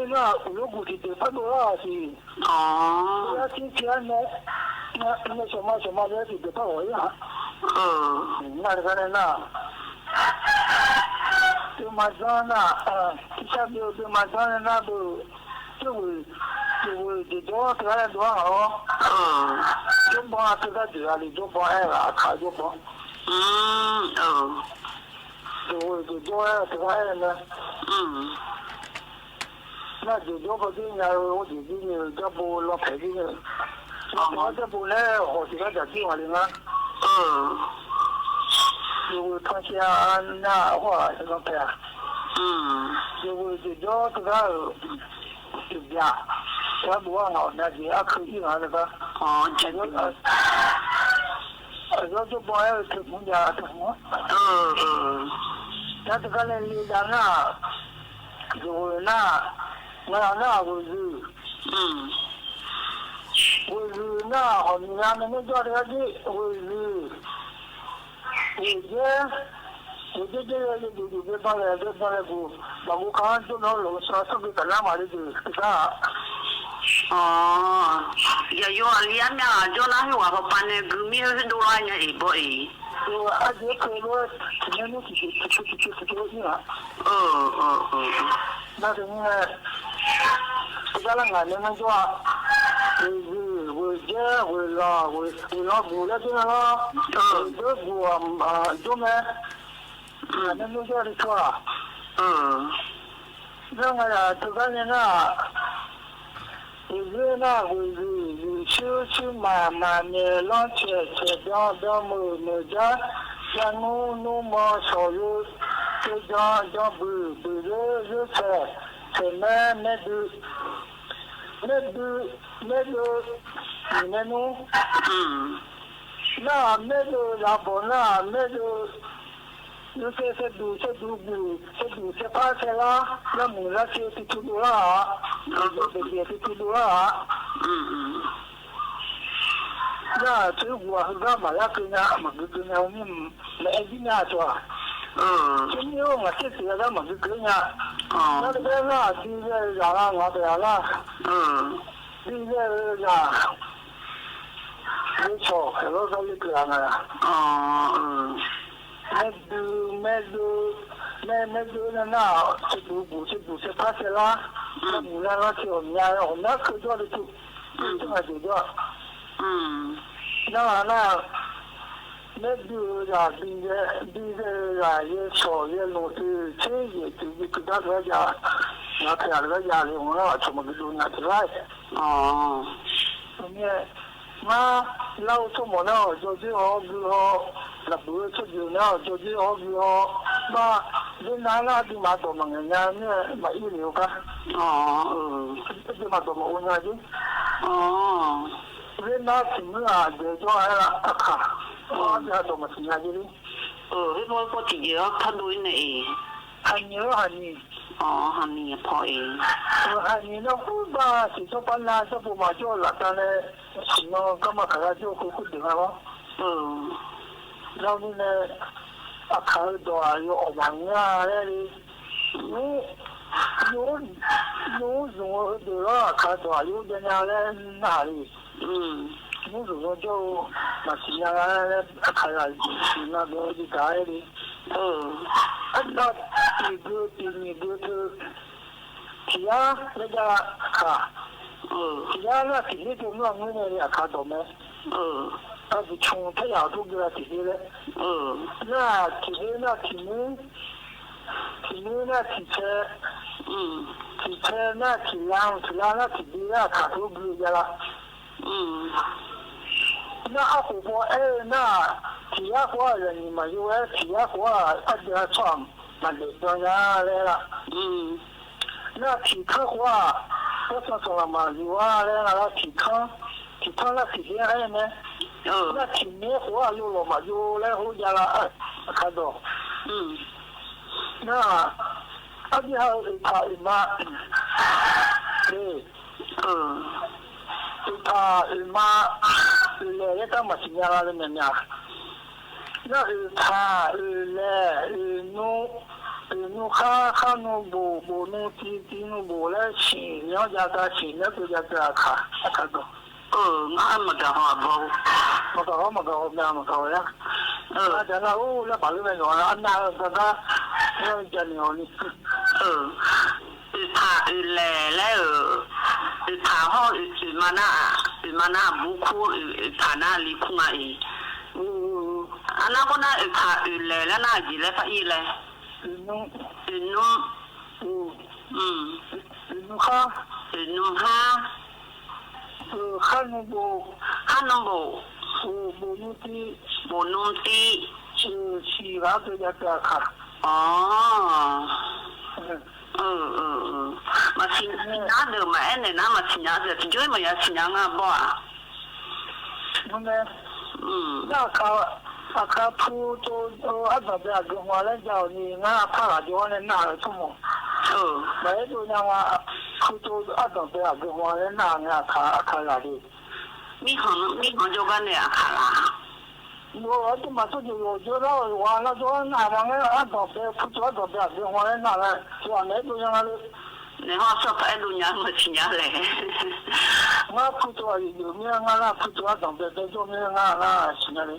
那如果是得很多啊是。哦。那之前那什么那是得到我呀。那个那。就马上那之前就马上那不就多这个多好。就把这个主要的就把了，他就把。就多这个呢。那就多不对呀，我自己呢，这不老排的呢。我这不呢，我这个在计划里呢。就他现那话这个排。就多这个就呀，这不好，那就要可以了这个。这个就不要去人家什么。那这个呢，你讲那，就那我是。我是那好，你家那个叫这个我是。我这个就到了不，把我看就那楼上是不是那嘛的就啥？哦，有啊，两面啊，就那些话和办的革命是多少年一波诶？我而且可多，今年都去了。那是呢，这个人俺们说，为了不了这个了，这不就没，俺们都叫的错了。那个呀，这个人啊。我是去慢慢的让切标么家，像弄么少有，这讲不热菜那你们弄，那然后那这发财了，那木那些是出多了，也是出多了。那这我是干嘛要跟人家我们没人家说。这你我这次他们是跟人家。那这个那第这让我的了。第这呀，没错，很多都是这样的。没那这不是发现了，那木那些我们可做的就这就做。那就呀，比这呀也少也弄的，这也就是给他说家，那他那个家里我那怎么个就拿出来？那老什么呢？就是那不是就那就是那人那地嘛多嘛人家那买一流个。这地嘛多嘛我那就。人那什么啊？就做来了卡，那多嘛什么就的。我自己看到呢。还你。还你跑还你那不吧？是说本来这不嘛就了，但是什么干嘛看就会定了。然后呢，看到有网啊那里，有的了，看到有的那在哪里，有时就那新疆那看下那个就在那里，那第二个是，其他那家看，其他那体力就那也看到没？他是从太阳都给他体力的。那体力那体车，体车那体量那体力那卡都不一样了。那火锅那体压锅人你们因为体压锅家床那就这样来了。那体康锅我说了嘛，有来了体康那体力还有呢。那体面活有了嘛，有来回家了，看到。那而且还有他嘛，他妈来也干嘛去家了呢呀？那他来弄哈弄不弄地弄不来钱，要家家钱那就家家看到。俺没干好不？没搞呀。那家那那把那个用了，那个那家里用的。他来他好mana buku tanah liku ngai. Anak ko na ta le la na ji le pa i le. No. No ha. Hanobo. Bonuti. Si ra to ya ta kha. Masih ada mana nama masih ada. Tujuh mana masih ada apa? Mana? Nak pu tu ada berapa orang jauh ni nak apa jauh ni nak semua. Baik tu yang pu tu ada berapa orang nak lagi. Ni juga ni lah. 我他妈自己我觉得完了说那帮人按照别不做到别的，我来拿来做那都让他。你好说白路娘没听下来。我不做有没有俺那不做当别的做没有俺那听下来。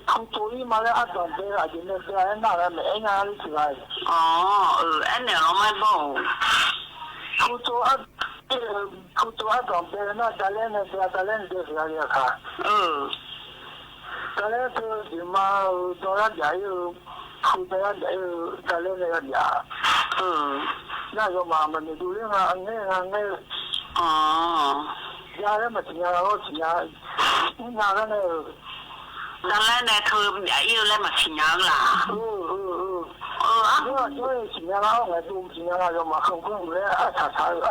不做伊嘛来按当别啊，今天别人拿来没俺里去来。俺那老买包。不做按当别那咱俩那咱俩就是那个看。咱俩是什么？当然家有，当然家有，咱俩那个家。那个嘛，我们都那个，家人嘛，亲家老亲家，你看那个。咱俩那头也有那么亲家啦。我亲家老，我都亲家老，要么很困不来，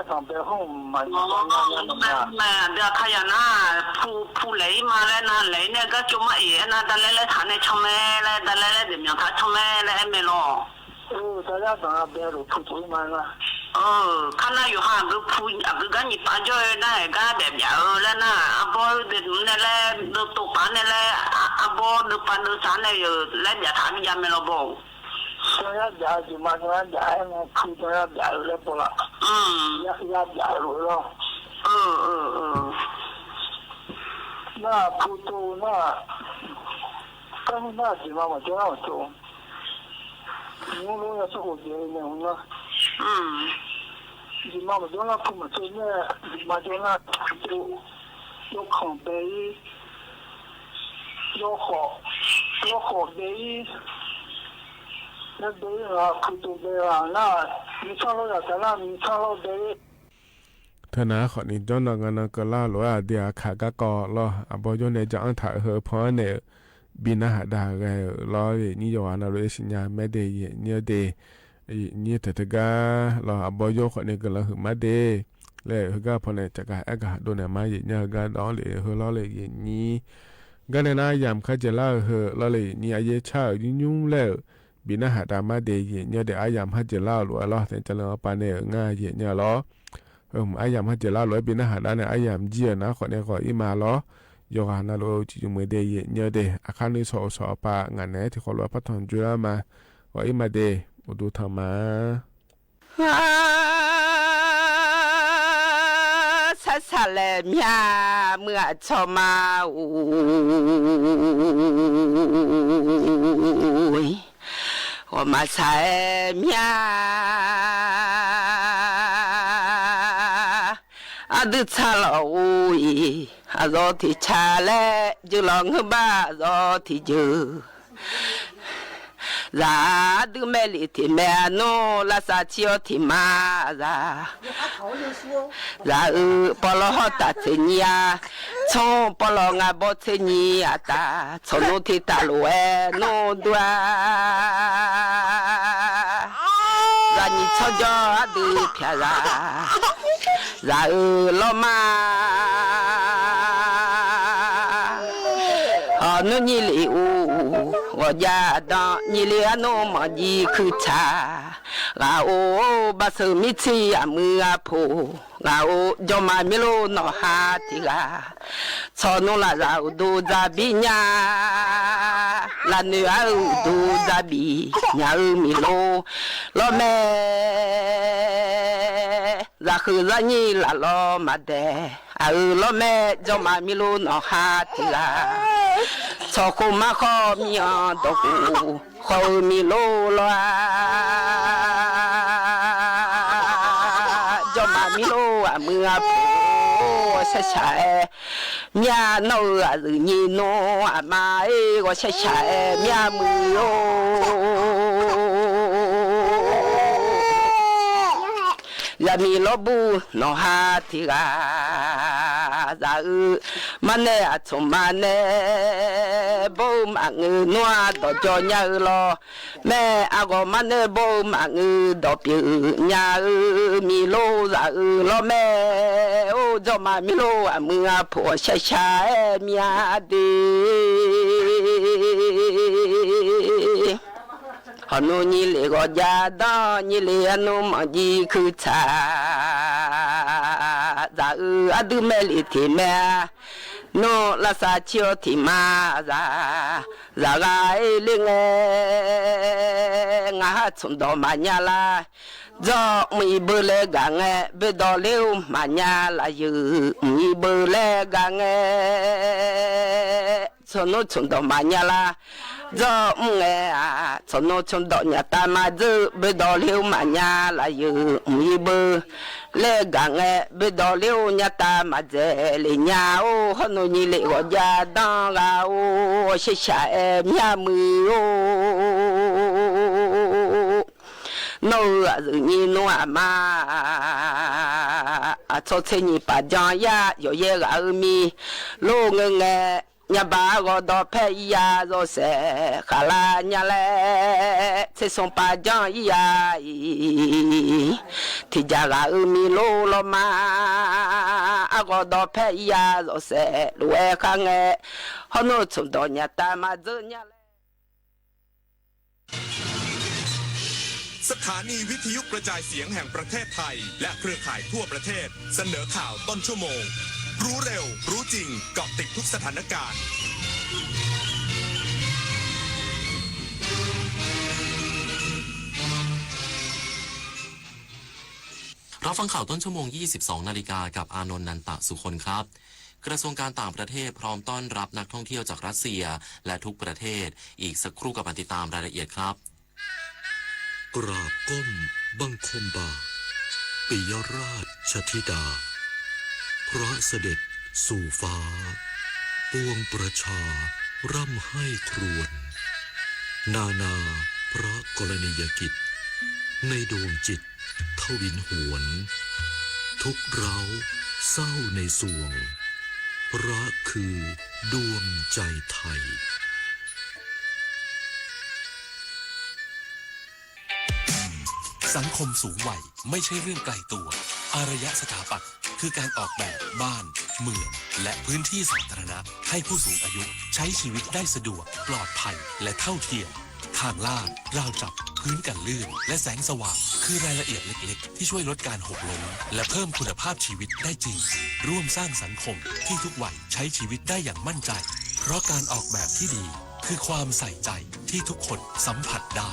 当白红嘛。这看呀那铺雷嘛嘞，那雷那个就么耶，那咱来谈那成没嘞，咱来怎么样？他成没嘞没咯？咱俩当然别了，铺嘴嘛了。看那有哈个铺，个跟你把脚那个别别了那，阿婆的那嘞，都多半那嘞，阿婆都半都啥嘞有来别他们家没了不？咱俩家就嘛，咱俩家那铺咱俩家了不啦？也家了。那铺头那，刚那地方我就让我做，我弄也是好些年了。地方我就那铺嘛做那，嘛就那做，要抗北，要好北，那北啊铺头北啊，那你上路要在那，你上路北。ธนาขอนี้จอนกันก็ล่าหลว่าเดียขากะกอลอบอยนจะอันถ่ายเฮอพอเนี่ยบินหาดาไงรอนี่ยานาเรสิญาไม่ได้เนี่ยเดนี่แต่ตะกาลอบอยขอนี้ก็ละหึมาเดเลยเฮก็พอเนี่ยจะกะอากาศโดนมาเนี่ยกะดอเลยเฮลอเลยนี่กันนะยามเขาจะล่าเฮลอเลยนี่อาเยชายุ่งแล้วบินหาดามาเดเนี่ยเดอายามเขาจะล่าหลวลอแต่จะลอปานเนี่ยง่ายเนี่ยลออายามฮัจเจลาลอยบินหาดาเนี่ยอายามเจียนะขอเนี่ยขออีมาลอยกานาโลจิจุเมเดเยเนี่ยเดอาคานิสอปางานไหนที่ขอลอยพัฒนจุลามาขออีมาเดอุดูธรรมาซาเลเมียเมื่อชมา我嘛才命阿都查了喂，阿昨天查嘞就啷个吧，昨天就。ra du mẹ li thì mẹ nó là sa chiêu thì mà ra bỏ lo họ ta chơi nia cho bỏ lo ngà bỏ chơi nia ta cho nó thì ta lùe nó đua ra nhị cho cho đi phía ra lo mà nó nhị li u 我ยาดอนิเลียโนมยีคือชาลาโอบาสมิชีอามือโพลาโอจอมามิโลนอฮาติกาชอนุลาราดูจาบิญาลาเนื้อดูจาบิญามิโลโลเมราคือรานีลาโลมาเดโลเมจอมามิโลนอฮาติกาชอคุมาขอมีอดกูขอมิโลลาจอมามิโลอามือโพใช่ใช่เมียโนอะหรือนี่โนอามาก็ใช่ใช่เมียมือโอยามีลบูโนฮาติกาซามันเนอะชมมันเนบูมังนัวดอจอญาโลแม่อะก็มันเนบูมังดอปิญามีโลซาโลแม่โอจอมามีโลอะมือพอชะชะเมียดีฮานุนี่เลก็ยาดอนี่เลอนุมจีคือชาซาอะดุเมลิติเมโนลาซาชิโอติมาซาซาไอลิงงาชุนดอมาญาลาจอมีเบลกังเบดอเลวมาญาลายูมีเบลกังชนชุนดอมาญาลาจอมเงาชนชุนดอญาตามาจูเบดอเลวมาญาลายูมีเบลกังเบดอเลวญาตามาเจลิญาโอฮนุนี่เลก็ยาดังลาโอชิชามียมือโนอะนี่โนอามาอะโตเทนี่ปะจางยาโยเยกะมีโลงเงญาบาก็ดอเพยาโรเซคาลาญาเลเซซงปะจางยาที่จากะมีโลโลมาอะก็ดอเพยาโรเซลเวคังฮอโนชุดอญาตามาเจญาสถานีวิทยุกระจายเสียงแห่งประเทศไทยและเครือข่ายทั่วประเทศเสนอข่าวต้นชั่วโมงรู้เร็วรู้จริงเกาะติดทุกสถานการณ์ รับฟังข่าวต้นชั่วโมง 22 นาฬิกากับอานนท์ นันตะสุคนครับกระทรวงการต่างประเทศพร้อมต้อนรับนักท่องเที่ยวจากรัสเซียและทุกประเทศอีกสักครู่กับติดตามรายละเอียดครับกราบก้มบังคมบาทปิยราชธิดาพระเสด็จสู่ฟ้าปวงประชาร่ำให้ครวญนานาพระกรณียกิจในดวงจิตทวินหวนทุกเร้าเศร้าในสวงพระคือดวงใจไทยสังคมสูงวัยไม่ใช่เรื่องไกลตัวอารยสถาปัตย์คือการออกแบบบ้านเมืองและพื้นที่สาธารณะให้ผู้สูงอายุใช้ชีวิตได้สะดวกปลอดภัยและเท่าเทียมทางลาดราวจับพื้นกันลื่นและแสงสว่างคือรายละเอียดเล็กๆที่ช่วยลดการหกล้มและเพิ่มคุณภาพชีวิตได้จริงร่วมสร้างสังคมที่ทุกวัยใช้ชีวิตได้อย่างมั่นใจเพราะการออกแบบที่ดีคือความใส่ใจที่ทุกคนสัมผัสได้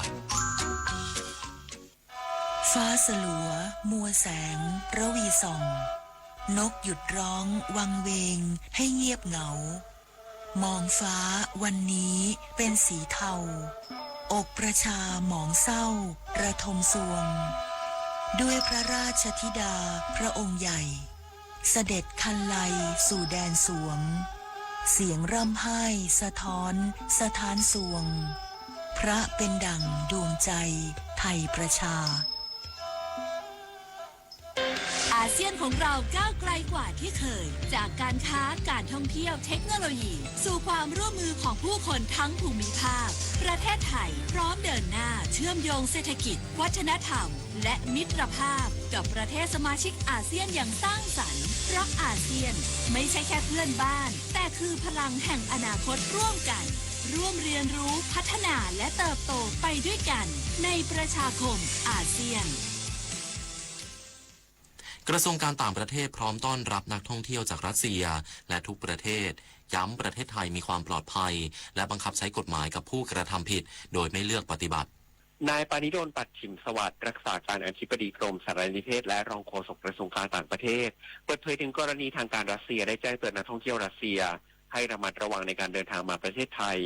ฟ้าสลัวมัวแสงระวีส่องนกหยุดร้องวังเวงให้เงียบเหงามองฟ้าวันนี้เป็นสีเทาอกประชาหมองเศร้าระทมสวงด้วยพระราชธิดาพระองค์ใหญ่เสด็จคันไลสู่แดนสวงเสียงร่ำไห้สะท้อนสถานสวงพระเป็นดั่งดวงใจไทยประชาอาเซียนของเราก้าวไกลกว่าที่เคยจากการค้าการท่องเที่ยวเทคโนโลยีสู่ความร่วมมือของผู้คนทั้งภูมิภาคประเทศไทยพร้อมเดินหน้าเชื่อมโยงเศรษฐกิจวัฒนธรรมและมิตรภาพกับประเทศสมาชิกอาเซียนอย่างสร้างสรรค์เพราะอาเซียนไม่ใช่แค่เพื่อนบ้านแต่คือพลังแห่งอนาคตร่วมกัน ร่วมเรียนรู้พัฒนาและเติบโตไปด้วยกันในประชาคมอาเซียนกระทรวงการต่างประเทศพร้อมต้อนรับนักท่องเที่ยวจากรัสเซียและทุกประเทศย้ำประเทศไทยมีความปลอดภัยและบังคับใช้กฎหมายกับผู้กระทำผิดโดยไม่เลือกปฏิบัตินายปานิดล ปัดฉิมสวัสดิ์รักษาการอธิบดีกรมสารนิเทศและรองโฆษกกระทรวงการต่างประเทศเปิดเผยถึงกรณีทางการรัสเซียได้แจ้งเตือนนักท่องเที่ยวรัสเซียให้ระมัดระวังในการเดินทางมาประเทศไทย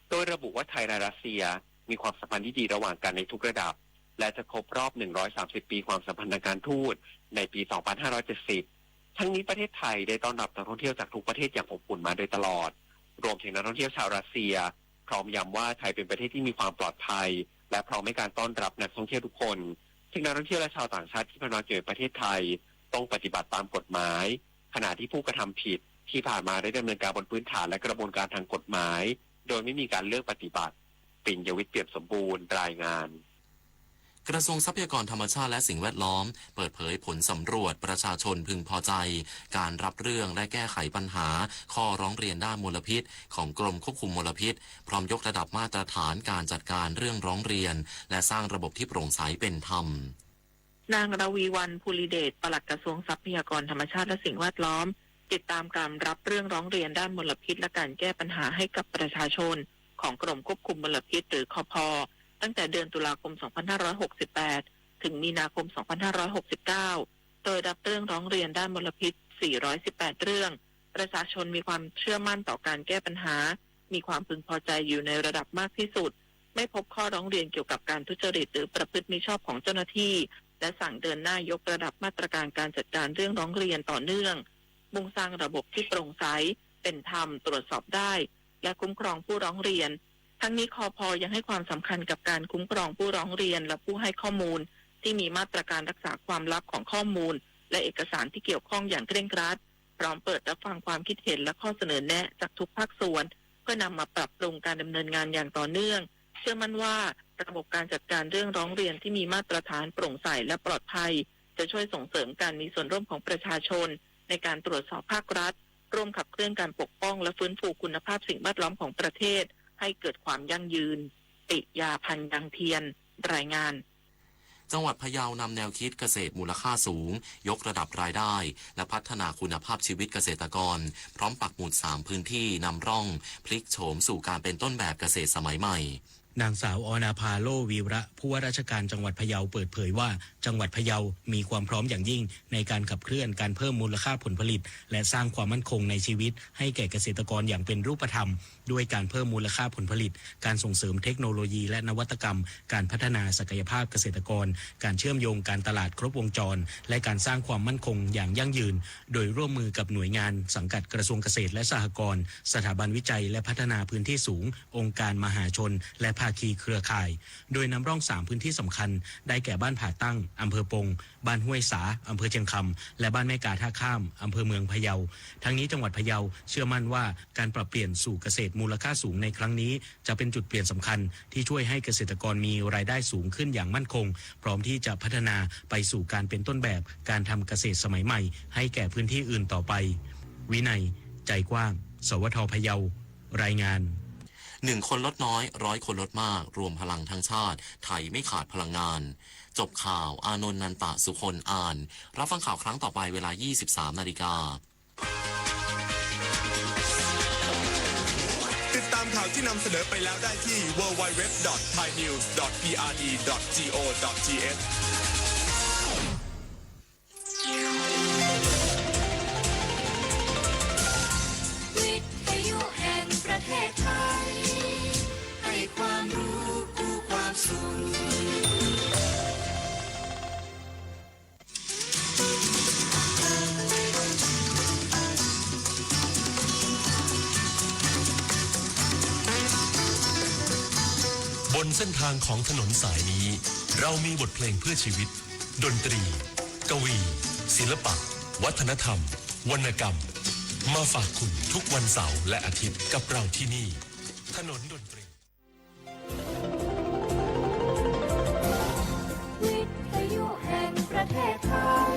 โดยระบุว่าไทยและรัสเซียมีความสัมพันธ์ที่ดีระหว่างกันในทุกระดับและจะครบรอบ130ปีความสัมพันธ์ทางการทูตในปี2570ทั้งนี้ประเทศไทยได้ต้อนรับนักท่องเที่ยวจากทุกประเทศอย่างอบอุ่นมาโดยตลอดรวมถึงนักท่องเที่ยวชาวรัสเซียพร้อมย้ำว่าไทยเป็นประเทศที่มีความปลอดภัยและพร้อมในการต้อนรับนักท่องเที่ยวทุกคนซึ่งนักท่องเที่ยวและชาวต่างชาติที่พำนักอยู่ในประเทศไทยต้องปฏิบัติตามกฎหมายขณะที่ผู้กระทำผิดที่ผ่านมาได้ดำเนินการบนพื้นฐานและกระบวนการทางกฎหมายโดยไม่มีการเลือกปฏิบัติปิ่น ยวิทย์ เปี่ยมสมบูรณ์รายงานกระทรวงทรัพยากรธรรมชาติและสิ่งแวดล้อมเปิดเผยผลสำรวจประชาชนพึงพอใจการรับเรื่องและแก้ไขปัญหาข้อร้องเรียนด้านมลพิษของกรมควบคุมมลพิษพร้อมยกระดับมาตรฐานการจัดการเรื่องร้องเรียนและสร้างระบบที่โปร่งใสเป็นธรรมนางระวีวรรณ ภูริเดช ปลัดกระทรวงทรัพยากรธรรมชาติและสิ่งแวดล้อมติดตามการรับเรื่องร้องเรียนด้านมลพิษและการแก้ปัญหาให้กับประชาชนของกรมควบคุมมลพิษหรือคพ.ตั้งแต่เดือนตุลาคม 2568 ถึงมีนาคม 2569 โดยรับเรื่องร้องเรียนด้านมลพิษ 418 เรื่องประชาชนมีความเชื่อมั่นต่อการแก้ปัญหามีความพึงพอใจอยู่ในระดับมากที่สุดไม่พบข้อร้องเรียนเกี่ยวกับการทุจริตหรือประพฤติมิชอบของเจ้าหน้าที่และสั่งเดินหน้ายกระดับมาตรการการจัดการเรื่องร้องเรียนต่อเนื่องมุ่งสร้างระบบที่โปร่งใสเป็นธรรมตรวจสอบได้และคุ้มครองผู้ร้องเรียนทั้งนี้คพ.ยังให้ความสำคัญกับการคุ้มครองผู้ร้องเรียนและผู้ให้ข้อมูลที่มีมาตรการรักษาความลับของข้อมูลและเอกสารที่เกี่ยวข้องอย่างเคร่งครัดพร้อมเปิดรับฟังความคิดเห็นและข้อเสนอแนะจากทุกภาคส่วนเพื่อนำมาปรับปรุงการดำเนินงานอย่างต่อเนื่องเชื่อมั่นว่าระบบการจัดการเรื่องร้องเรียนที่มีมาตรฐานโปร่งใสและปลอดภัยจะช่วยส่งเสริมการมีส่วนร่วมของประชาชนในการตรวจสอบภาครัฐร่วมขับเคลื่อนการปกป้องและฟื้นฟูคุณภาพสิ่งแวดล้อมของประเทศให้เกิดความยั่งยืนปิยาพันธ์ยังเทียนรายงานจังหวัดพะเยานำแนวคิดเกษตรมูลค่าสูงยกระดับรายได้และพัฒนาคุณภาพชีวิตเกษตรกรพร้อมปักหมุด3พื้นที่นำร่องพลิกโฉมสู่การเป็นต้นแบบเกษตรสมัยใหม่นางสาวอนาภาโลวีระผู้ว่าราชการจังหวัดพะเยาเปิดเผยว่าจังหวัดพะเยามีความพร้อมอย่างยิ่งในการขับเคลื่อนการเพิ่มมูลค่าผลผลิตและสร้างความมั่นคงในชีวิตให้แก่เกษตรกรอย่างเป็นรูปธรรมด้วยการเพิ่มมูลค่าผลผลิตการส่งเสริมเทคโนโลยีและนวัตกรรมการพัฒนาศักยภาพเกษตรกรการเชื่อมโยงการตลาดครบวงจรและการสร้างความมั่นคงอย่างยั่งยืนโดยร่วมมือกับหน่วยงานสังกัดกระทรวงเกษตรและสหกรณ์สถาบันวิจัยและพัฒนาพื้นที่สูงองค์การมหาชนและภาคีเครือข่ายโดยนำร่อง3พื้นที่สำคัญได้แก่บ้านผาตั้งอำเภอปงบ้านห้วยสาอำเภอเชียงคำและบ้านแม่กาท่าข้ามอำเภอเมืองพะเยาทั้งนี้จังหวัดพะเยาเชื่อมั่นว่าการปรับเปลี่ยนสู่เกษตรมูลค่าสูงในครั้งนี้จะเป็นจุดเปลี่ยนสำคัญที่ช่วยให้เกษตรกรมีรายได้สูงขึ้นอย่างมั่นคงพร้อมที่จะพัฒนาไปสู่การเป็นต้นแบบการทำเกษตรสมัยใหม่ให้แก่พื้นที่อื่นต่อไปวินัยใจกว้างสวท.พะเยารายงาน1 คนลดน้อย100 คนลดมากรวมพลังทั้งชาติไทยไม่ขาดพลังงานจบข่าวอานนท์ นันตะสุคนอ่านรับฟังข่าวครั้งต่อไปเวลา 23:00 น.ติดตามข่าวที่นำเสนอไปแล้วได้ที่ www.thainews.prd.go.thวิทยุแห่งประเทศไทยให้ความรู้คู่ความสุขบนเส้นทางของถนนสายนี้เรามีบทเพลงเพื่อชีวิตดนตรีกวีศิลปะวัฒนธรรมวรรณกรรมมาฝากคุณทุกวันเสาร์และอาทิตย์กับเราที่นี่ถนนดนตรีวิทยุแห่งประเทศไทย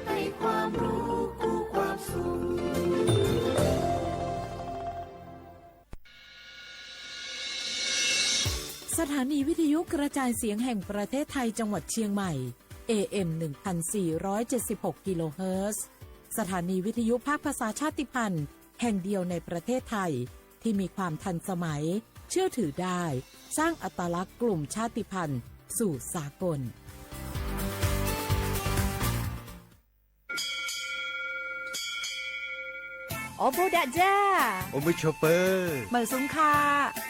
ให้ความรู้คู่ความสุข วิทยุกระจายเสียงแห่งประเทศไทยจังหวัดเชียงใหม่ AM 1476 กิโลเฮิรตซ์สถานีวิทยุภาคภาษาชาติพันธุ์แห่งเดียวในประเทศไทยที่มีความทันสมัยเชื่อถือได้สร้างอัตลักษณ์กลุ่มชาติพันธุ์สู่สากลโอโบดาจ้า โอมิชอปเปอร์ เหมยซุงคา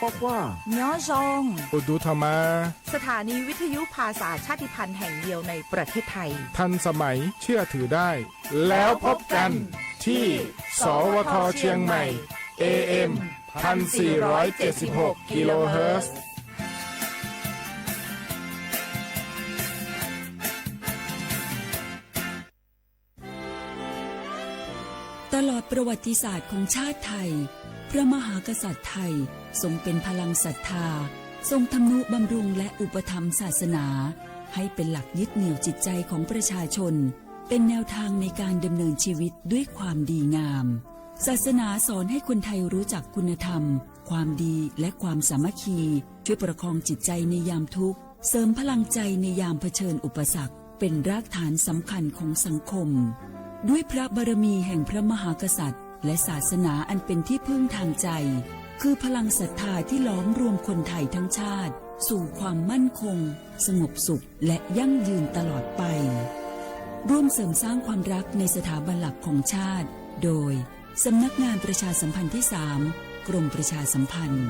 ปอกว่า ย้อซง อุดูธรรมา สถานีวิทยุภาษาชาติพันธุ์แห่งเดียวในประเทศไทย ทันสมัยเชื่อถือได้ แล้วพบกันที่สวทเชียงใหม่ AM 1476 กิโลเฮิรตซ์ตลอดประวัติศาสตร์ของชาติไทยพระมหากษัตริย์ไทยทรงเป็นพลังศรัทธาทรงทำนุบำรุงและอุปถัมภ์ศาสนาให้เป็นหลักยึดเหนี่ยวจิตใจของประชาชนเป็นแนวทางในการดำเนินชีวิตด้วยความดีงามศาสนาสอนให้คนไทยรู้จักคุณธรรมความดีและความสามัคคีช่วยประคองจิตใจในยามทุกข์เสริมพลังใจในยามเผชิญอุปสรรคเป็นรากฐานสำคัญของสังคมด้วยพระบารมีแห่งพระมหากษัตริย์และศาสนาอันเป็นที่พึ่งทางใจคือพลังศรัทธาที่ล้อมรวมคนไทยทั้งชาติสู่ความมั่นคงสงบสุขและยั่งยืนตลอดไปร่วมเสริมสร้างความรักในสถาบันหลักของชาติโดยสำนักงานประชาสัมพันธ์ที่ 3 กรมประชาสัมพันธ์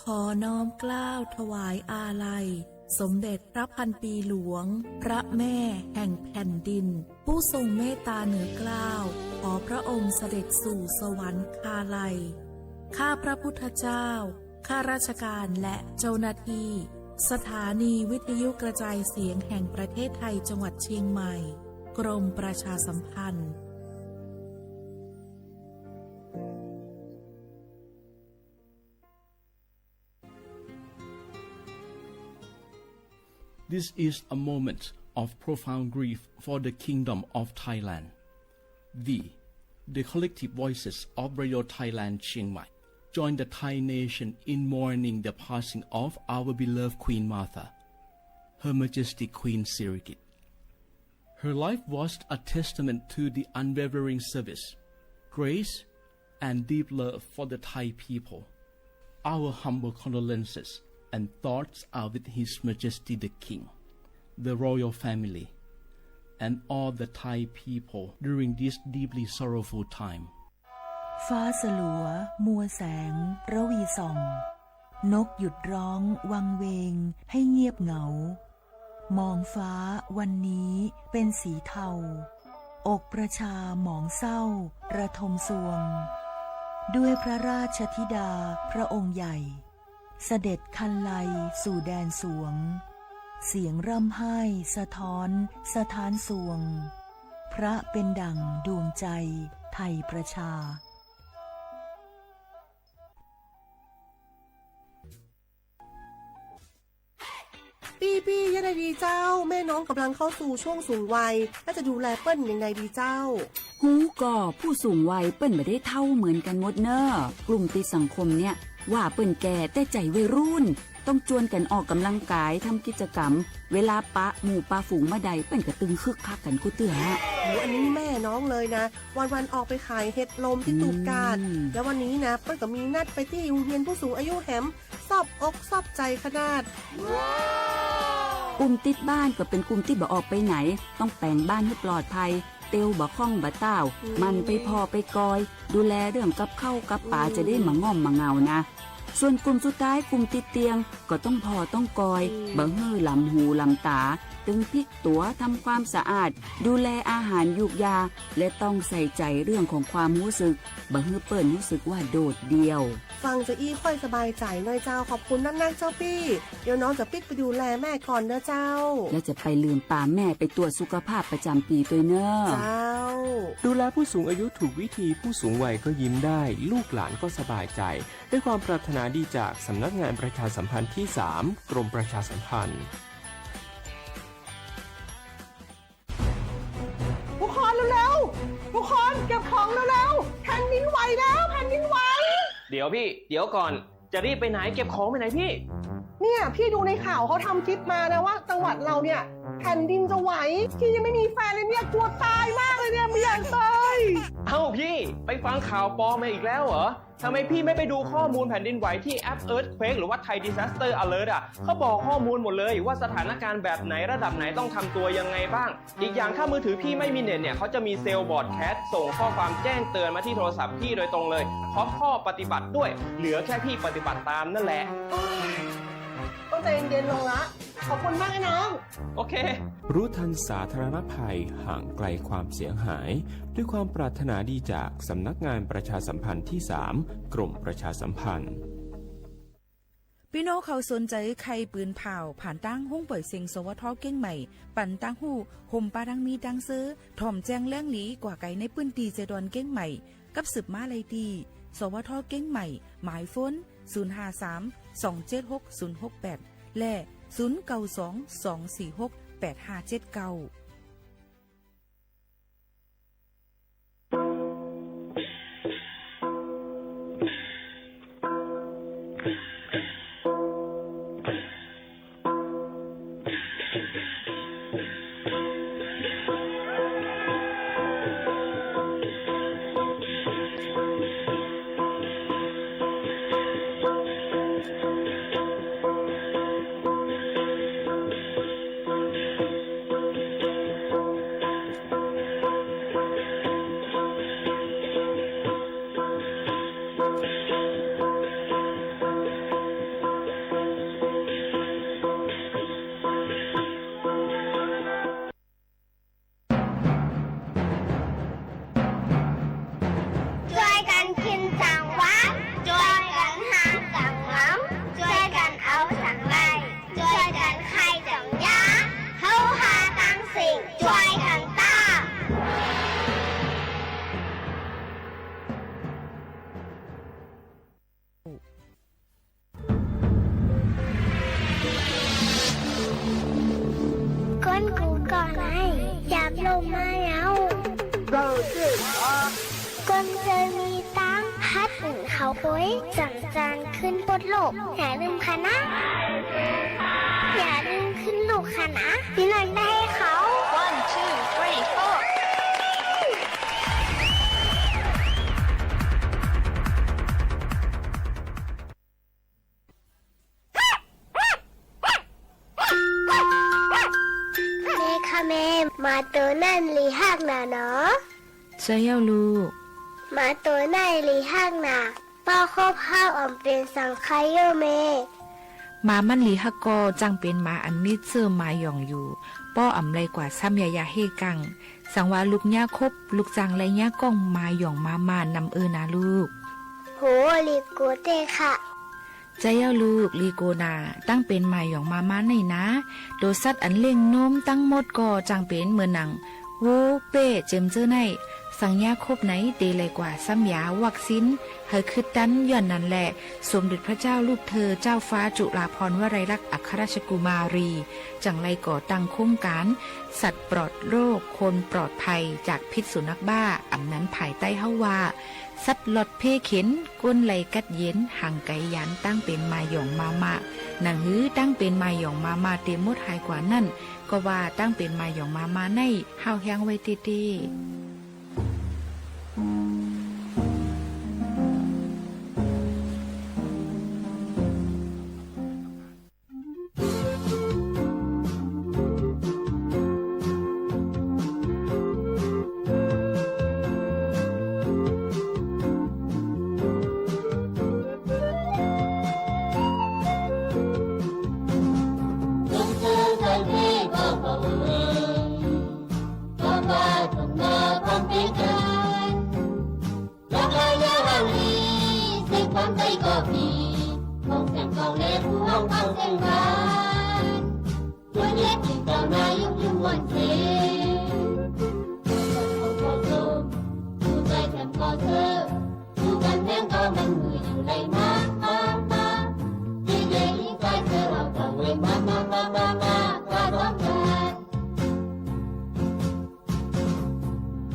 ขอน้อมเกล้าถวายอาลัยสมเด็จพระพันปีหลวงพระแม่แห่งแผ่นดินผู้ทรงเมตตาเหนือเกล้าขอพระองค์เสด็จสู่สวรรคาลัยข้าพระพุทธเจ้าข้าราชการและเจ้าหน้าที่สถานีวิทยุกระจายเสียงแห่งประเทศไทยจังหวัดเชียงใหม่กรมประชาสัมพันธ์ This is a moment of profound grief for the Kingdom of Thailand. The collective voices of Radio Thailand Chiang Mai, join the Thai nation in mourning the passing of our beloved Queen Martha, Her Majesty Queen Sirikit. Her life was a testament to the unwavering service, grace, and deep love for the Thai people. Our humble condolences and thoughts are with His Majesty the King, the royal family, and all the Thai people during this deeply sorrowful time. ฟ้าสลัวมัวแสงระวีส่องนกหยุดร้องวังเวงให้เงียบเหงามองฟ้าวันนี้เป็นสีเทาอกประชาหมองเศร้าระทมสวงด้วยพระราชธิดาพระองค์ใหญ่เสด็จคันไลสู่แดนสวงเสียงร่ำไห้สะท้อนสถานสวงพระเป็นดั่งดวงใจไทยประชาปี้ยังไงดีเจ้าแม่น้องกำลังเข้าสู่ช่วงสูงวัยและจะดูแลเปิ้ลยังไงดีเจ้าหูก่อผู้สูงวัยเปิ้ลไม่ได้เท่าเหมือนกันหมดเนอะกลุ่มติดสังคมเนี่ยว่าเปิ้ลแก่แต่ใจวัยรุ่นต้องจวนกันออกกำลังกายทำกิจกรรมเวลาปะหมู่ปะฝูงมาใดเปิ้ลก็ตึงคึกคักกันกูเตืออันนี้แม่น้องเลยนะวันออกไปขายเห็ดลมที่ตูบกาดแล้ววันนี้นะเปิ้ลก็มีนัดไปที่โรงเรียนผู้สูงอายุแหมซอบอกซอบใจขนาดกลุ่มติดบ้านก็เป็นกลุ่มที่บ่ออกไปไหนต้องแต่งบ้านให้ปลอดภัยเตียวบ่ข้องบ่เต้ามันไปพอไปกอยดูแลเรื่องกับข้าวกับป่าจะได้มาง่อมมาเงานะส่วนกลุ่มสุดท้ายกลุ่มติดเตียงก็ต้องพอต้องกอยบ่ฮื้อลำหูลำตาตึงพลิกตัวทำความสะอาดดูแลอาหารยุกยาและต้องใส่ใจเรื่องของความรู้สึกบ่ฮื้อเปิ้นรู้สึกว่าโดดเดี่ยวฟังจะอี้ค่อยสบายใจหน่อยเจ้าขอบคุณนักๆเจ้าปี้เดี๋ยวน้องจะปิ๊กไปดูแลแม่ก่อนเด้อเจ้าแล้วจะไปลืมป่าแม่ไปตรวจสุขภาพประจำปีตัวเนอะเจ้าดูแลผู้สูงอายุถูกวิธีผู้สูงวัยก็ยิ้มได้ลูกหลานก็สบายใจด้วยความปรารถนาดีจากสำนักงานประชาสัมพันธ์ที่ 3 กรมประชาสัมพันธ์ ทุกคนเก็บของเร็วๆแผ่นดินไหวแล้วแผ่นดินไหว เดี๋ยวพี่เดี๋ยวก่อนจะรีบไปไหนเก็บของไปไหนพี่ เนี่ยพี่ดูในข่าวเขาทำคลิปมานะว่าจังหวัดเราเนี่ยแผ่นดินจะไหวพี่ยังไม่มีแฟนเลยเนี่ยกลัวตายมากเลยเนี่ยไม่อยากตาย เอ้าพี่ไปฟังข่าวปลอมมาอีกแล้วเหรอทำไมพี่ไม่ไปดูข้อมูลแผ่นดินไหวที่แอป Earthquake หรือว่า Thai Disaster Alert อ่ะเขาบอกข้อมูลหมดเลยว่าสถานการณ์แบบไหนระดับไหนต้องทำตัวยังไงบ้างอีกอย่างถ้ามือถือพี่ไม่มีเน็ตเนี่ยเขาจะมีเซลล์บอร์ดแคสส่งข้อความแจ้งเตือนมาที่โทรศัพท์พี่โดยตรงเลยพร้อมข้อปฏิบัติด้วยเหลือแค่พี่ปฏิบัติตามนั่นแหละต้องใจเย็นๆลงละขอบคุณมากนะน้องโอเครู้ทันสาธารณภัยห่างไกลความเสียหายด้วยความปรารถนาดีจากสำนักงานประชาสัมพันธ์ที่ 3 กรมประชาสัมพันธ์พี่น้องเขาสนใจใครปืนเผาผ่านตั้งห้องเปิดเสียงสวทเก้งใหม่ปั่นตั้งหูห่มปาดังมีดังซื้อถ่อมแจ้งแล้งหลีกว่าไก่ในปื้นตีเจดอนเก้งใหม่กับสืบมาเลยดีสวทเก้งใหม่หมายฟ้น053-276-068และ0922468579ก้นกูก่อนไอ้อยากลงมาแล้วก้นเคยมีตังพัดถึงเขาโอยสั่งจานขึ้นบนโลกอย่าลืมค่ะนะอย่าลืมขึ้นลูกค่ะนะพี่นันได้เขา 1 2 3 4แม่มาตัวนั่นลีหักหนาเนาะใช่แล้วลูกมาตัวนั่นลีหักหนาป้าครอบข้าวอ่อมเป็นสังไคเยอเมมามันลีฮักกอจังเป็นมาอันมิดเสื้อมาหย่องอยู่ป้ออ่ำไรกว่าซ้ำยายาเฮกังสังว่าลูกย่าคบลูกจังไรย่าก้องมาหย่องมานำนะลูกโหลีโกเตค่ะใจเย้าลูกลีโกนาตั้งเป็นมาหยองมาในนะโดสัตอันเล่งนมตั้งหมดก็จังเป็นเมื่อหนังโวเป้เจมเจอในสังยาคบไหนเตเลยกว่าซ้ำยาวักซินเฮอคือตันย่อนนั่นแหละสมเด็จพระเจ้าลูกเธอเจ้าฟ้าจุฬาภรณ์วลัยลักษณ์อัครราชกุมารีจังไรก่อตั้งโครงการสัตว์ปลอดโรคคนปลอดภัยจากพิษสุนัขบ้าอำนั้นภายใต้เฮาว่าสัตว์หลอดเพเข็นก้นไหลกัดเย็นห่างไกยันตั้งเป็นมาหยองมาหนังหื้อตั้งเป็นมาหยองมาเตมดหายกว่านั่นก็ว่าตั้งเป็นมาหยองมาในเฮาแฮงไว้ตี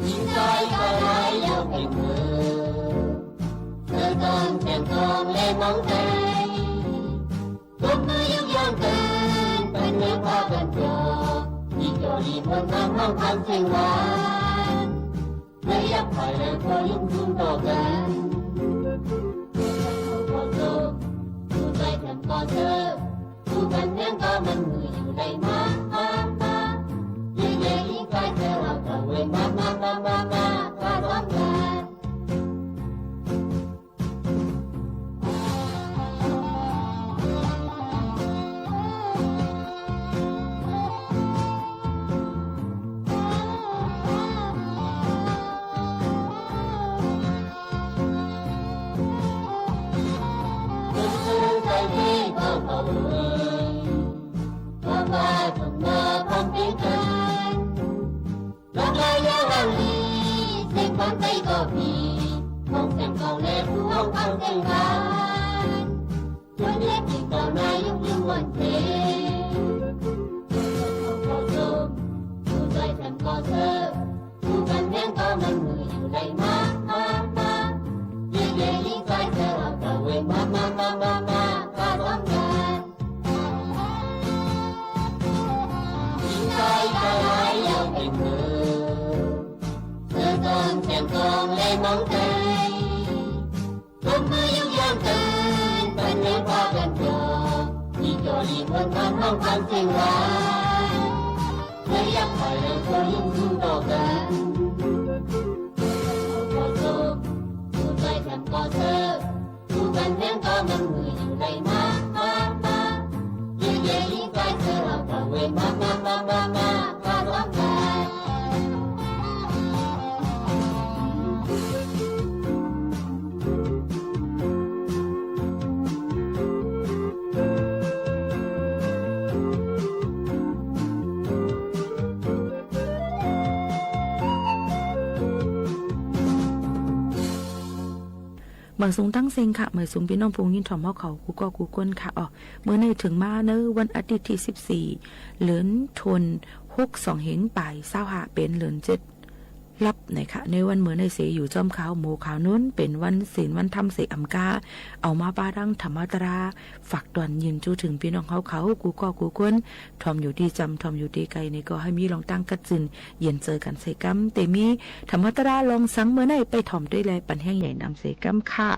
ยิ่งใจก็ tình mơ thơ con thèm con lên mong tay một người yêu giang tên bên nếu ta bên cho đi cho đi phương thăm mong thăm sinh hoạt lấy ấp phải là có những dung đỏ gần con tôm tu tay thèm con thơ tu cần nhang có mình ngườiอยู่đây má dễ ý cái thơ học tàu quên má ta tóm lại con tay có vì mong xem con lên không ăn tên gan muốn hết những con này giống như nguồn thế không có rôm tu dậy thèm có thơ tu cần nhang có mình ngườiอยู่đây má dễ ý cái thơ học tàu quên má ta tóm gan những cái lại yêu tình mơ con thèm con lên mong tay một người yêu giang tên bên nếu ta bên cho đi phương thăm mong thăm sinh hoạt lấy ấp phải là có những dung đỏ gần có tôm tu tay thèm có thơ tu cần nhang có mình ngườiอยู่đây má dễ ý cái thơ học tàu quên má ta tóm lạiเมื่อสูงตั้งเซ็งค่ะเมื่อสูงพี่น้องพงยินถ่อมเขากูก็กูก้นค่ะอ๋อเมื่อในถึงมาเนอวันอาทิตย์ที่14เหลือนทน62เห็นป่าย25เป็นเหลือน7รับไหนค่ะในวันเมื่อในเสอยู่จอมขาวโมขาวนู้นเป็นวันศีลวันทำเสอำกาเอามาปาดังธรรมตราฝากตอนยืนจูถึงพี่น้องเขากูก็กูก้นทอมอยู่ดีจำทอมอยู่ดีไกลในก็ให้มีลองตั้งกัดจินเย็นเจอกันเสกัมเตมีธรรมตราลองสังเมื่อในไปถ่อมด้วยแลปันแห้งใหญ่นำเสกัมค่ะ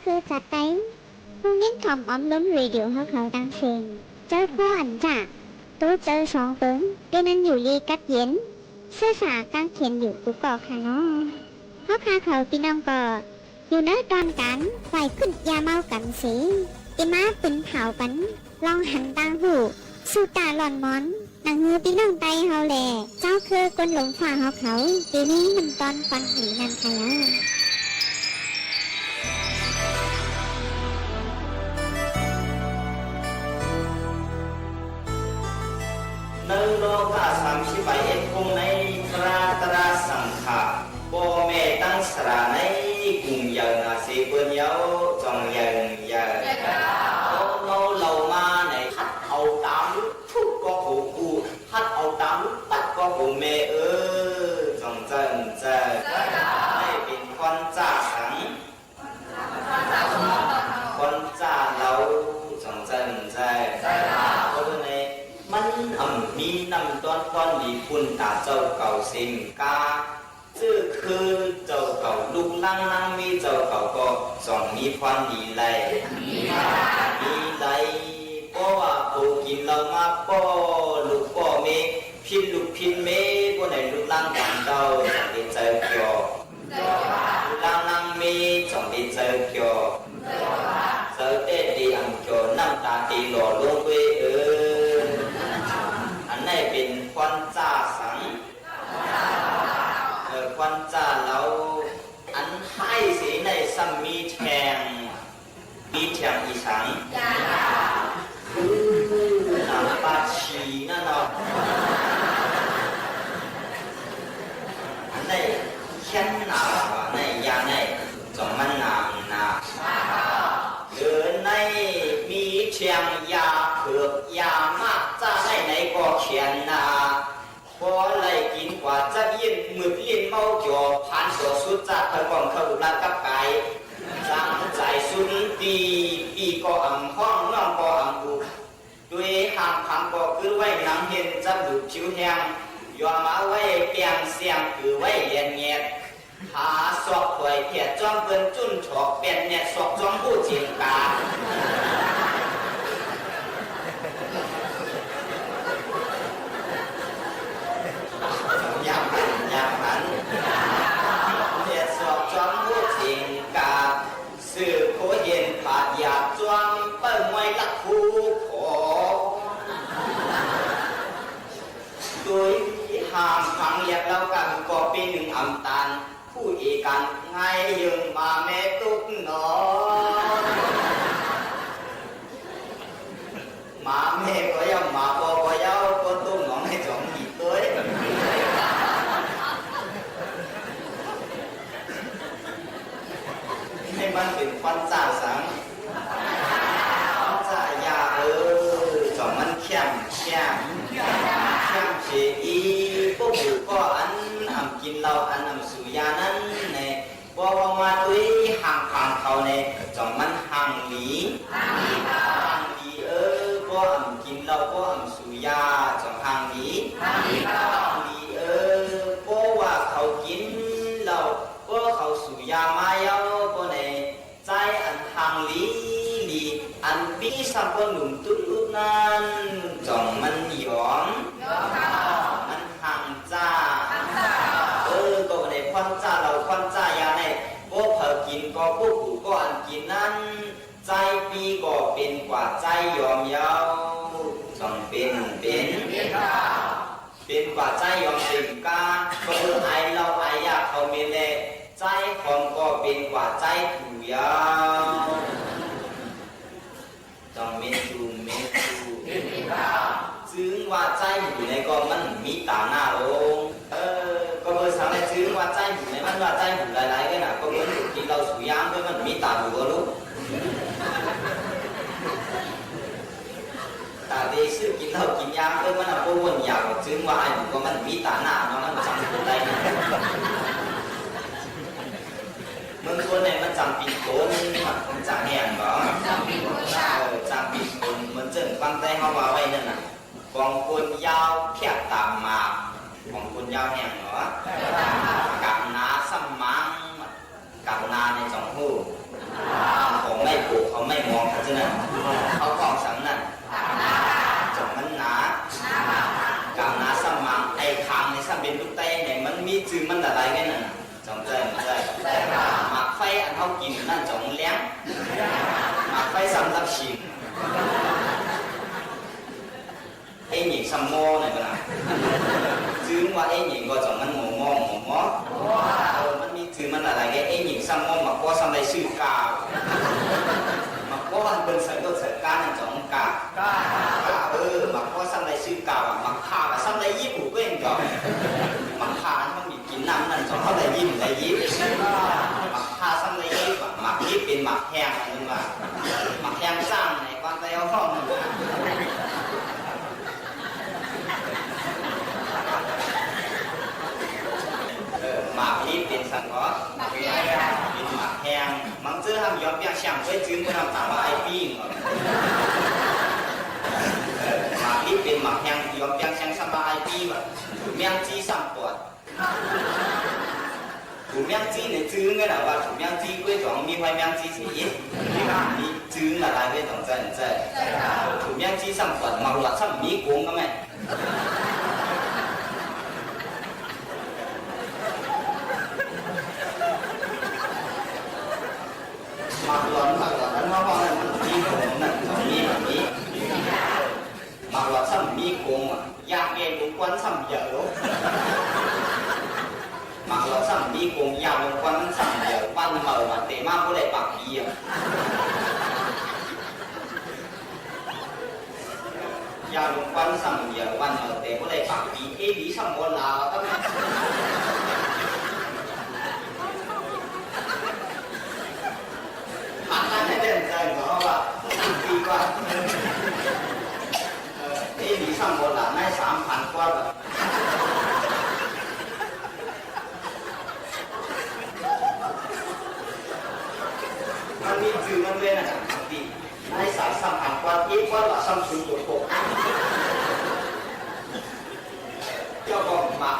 คือจัดเต็มพรุ่งนี้ทำออมล้นรีดิวเขาดังเสียงเจอพ่ออันจ่าตัวเจอสองเปิ้งเดี๋ยวนั้นอยู่ลีกัดเย็นเสื้อสากางเขียนอยู่กูกอกค่ะน้องเขาพาเขาพี่น้องกออยู่เนื้อตอนกันไหวขึ้นยาเมากันสีอีม้าปืนเผาปันลองหันตาหูสู้ตาหลอนมอนหนังมือพี่น้องไตเฮาแหล่เจ้าคือคนหลงฝ่าเขาปีนี้มันตอนฟันหนีนันค่ะในโลกา31คงในพระตราสังฆาโบเมตั้งสระในกุงยังอาศิเปินเยาจองยังยังเรามาในฮัดเอาตามลุกทุกก็หูกูฮัดเอาตามลุกปัดก็หูเมจองเจนเจให้เป็นคนจ่าสังคนจ่าเราจองเจนเจเพราะในมันมีนำต้นก้อนดีคุณตาเจ้าเก่าสิงกาชื่อคือเจ้าเก่าลูกนั่งมีเจ้าเก่าก็ส่องมีควันดีไหลเพราะว่าผู้กินเรามาป้อลูกป้อเมพินลูกพินเมบ่ไหนลูกนั่งกันเจ้าจังได้เจอเกี่ยวลูกนั่งเมจังได้เจอเกี่ยวเจอเตดีอันเกี่ยวน้ำตาตีหล่อลงไปอันนี้เป็นควันจ่าสังควันจ่าเราอันให้สีในซ้ำมีแทงอีสังน้ำปาชีนั่นเนาะอันนี้แค่หนาวในยาในจงมันหนาเดินในมีเชียงยาเผือกยามากจะไหนก็เขียนนาพอไล่กินกว่าจะยินมืดลิ้นเมาเกี่ยวผ่านตัวสุดจัดพระกองเข้ารัดกับไก่จังใจสุนปีก็อ่ำห้องน้องก็อ่ำบุด้วยห่างพังก็คือไว้หนังเห็นจับดูผิวแห้งยอมมาไว้เปียงเสียงคือไว้เลียนเงียดหาสอกถวยเพียจ้อมเปิ้นจุ้นฉอกเป็นเนี่ยสอกจ้อมผู้จิงกายามหันเพียสอกจ้อมผู้จิงกาสื่อโคเย็นผาดหยาบจ้วงเปิ้นไว้ลักคู่ขอโดยหามขังเรียกแล้วกันก็เป็นหนึ่งอำตาลผู้เอกันไงยืนมาแม่ตุ๊กหนอมาแม่ก็ยังมาพ่อก็ยังก็ตุ้งหนองให้จองหีตัวให้มันเป็นควันจ่าสังจ่ายาจองมันเข้มเสียอีพวกบุก็อันกินเราอันสุยานั้นในบ่มาตุ้ยห่างพังเขาในจองมันห่างหลีบ่กินเราบ่สุยาจองห่างหลีบ่ว่าเขากินเราบ่เขาสุยามาเยาบ่ในใจอันห่างหลีอันปีสัมปนุมตุลุนั้นจองมันหยองมันห่างจ้าก็ในควันจ้าเราควันจ้ายาในพวกเผากินก็พวกผู้ก็อันกินนั้นใจปีก็เป็นกว่าใจยอมเยาจองเป็นกว่าใจยอมเป็นกาก็ไอเราไอยากเขาเมเนใจคนก็เป็นกว่าใจผู้ยาวจองเมจูซึ่งว่าใจอยู่ในก็มันมีตาหน้าลงก็เบอร์สามในซึ่งว่าใจอยู่ในมันว่าใจอยู่หลายๆกันนะก็เหมือนกินเราสุยามด้วยมันมีตาดูก็รู้ตาดีซื้อกินเรากินยามด้วยมันอ่ะพวกวนยาวซึ่งว่าไอ้บุก็มันมีตาหน้ามันจำคนได้เมืองคนเนี่ยมันจำปีโคนมันจำแหงเหรอจำปีโคนมันเจิ่งฟังใจเขาว่าไว้นั่นน่ะกองคนยาวแคบตามมาของคนยาวแหงเหรอกับนาสมังกับนาในจองหู真的เขาของสังนั่นจงมันหนากางหนาสมังไอ้คางในสัมเป็นลูกเต้เนี่ยมันมีจือมันอะไรกันน่ะจงใจหมักไฟอันเขากินนั่นจงเลี้ยงหมักไฟสำหรับชิมไอ้หญิงซัมโม่nàyก็นะจื้อว่าไอ้หญิงก็จงมันหมูมองมันมีจื้อมันอะไรกันไอ้หญิงซัมโม่มาก็ซัมได้ชื่อกามาก็มันเป็นสัตว์ตัวสัตว์การนั่นจงกามาก็ซัมได้ชื่อกามาฆ่ามาซัมได้ยิบหูก็เองจงมาฆ่ามันมีกินน้ำนั่นจงเขาได้ยิบมาฆ่าซัมได้ยิบมายิบเป็นหมักแห้งนึงว่าหมักแห้งสร้างในความใจเอาข้อมันหมากนี้เป็นสังเคราะห์เป็นหมากแห้งมันจะทำย้อนเปียกช่างไว้จื้อเพื่อทำตามว่าไอ้ปิ้งหมากนี้เป็นหมากแห้งย้อนเปียกช่างสบายปิ้งแบบถูกแมงจี้สั่งปวดถูกแมงจี้เนี่ยจื้อไงล่ะว่าถูกแมงจี้กล้วยจองมีไว้แมงจี้สีนี่จื้ออะไรกล้วยจองใจถูกแมงจี้สั่งปวดมาหลอดสั่งมีโกงก็ไหมmặc lọt nó hoa là mi cuồng nè mi mặc lọt xăm mi cuồng da nghe cũng quấn xăm dở mặc lọt xăm mi cuồng da cũng quấn xăm dở ban mờ mà tệ ma có lại bạc gì da cũng quấn xăm dở ban mờ tệ có lại bạc gì cái lý xăm con là các anh này đến giờ nó là kỳ quá, cái lý sang một là nay 3,000 qua rồi,มันมีจื่อมันเลยนะดีnay 3,000 qua ít quá là sang xuống tuổi cổ, cho con mặc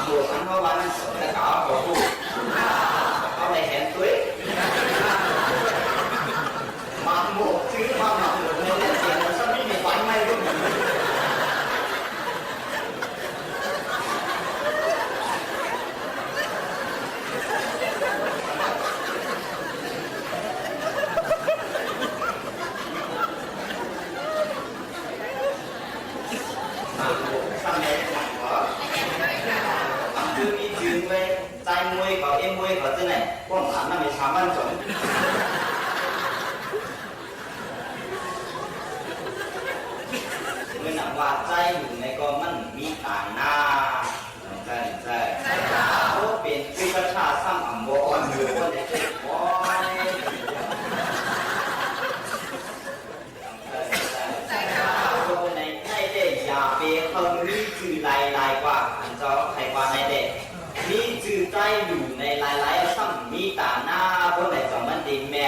đồ ăn hoa ban là cả cổ phụ, có này hẹn tuổi mặc một chứ mà mặc một nên là tiền nó sắp bị quánh may luôn mặc một sang này mặc có mặc chưa đi trường về tay môi có em môi có thế này con bán là 13,000 chồngเมื่อหนังว่าใจอยู่ในก็มันมีต่างหน้าใจเขาเป็นวิประชาสร้างอัมโบอ่อนอยู่คนเด็กๆคนในเด็กอย่าไปเขามีจื่อลายกว่าอันเจ้าใครว่าในเด็กมีจื่อใจอยู่ในลายซ้ำมีต่างหน้าคนไหนจอมันดินแม่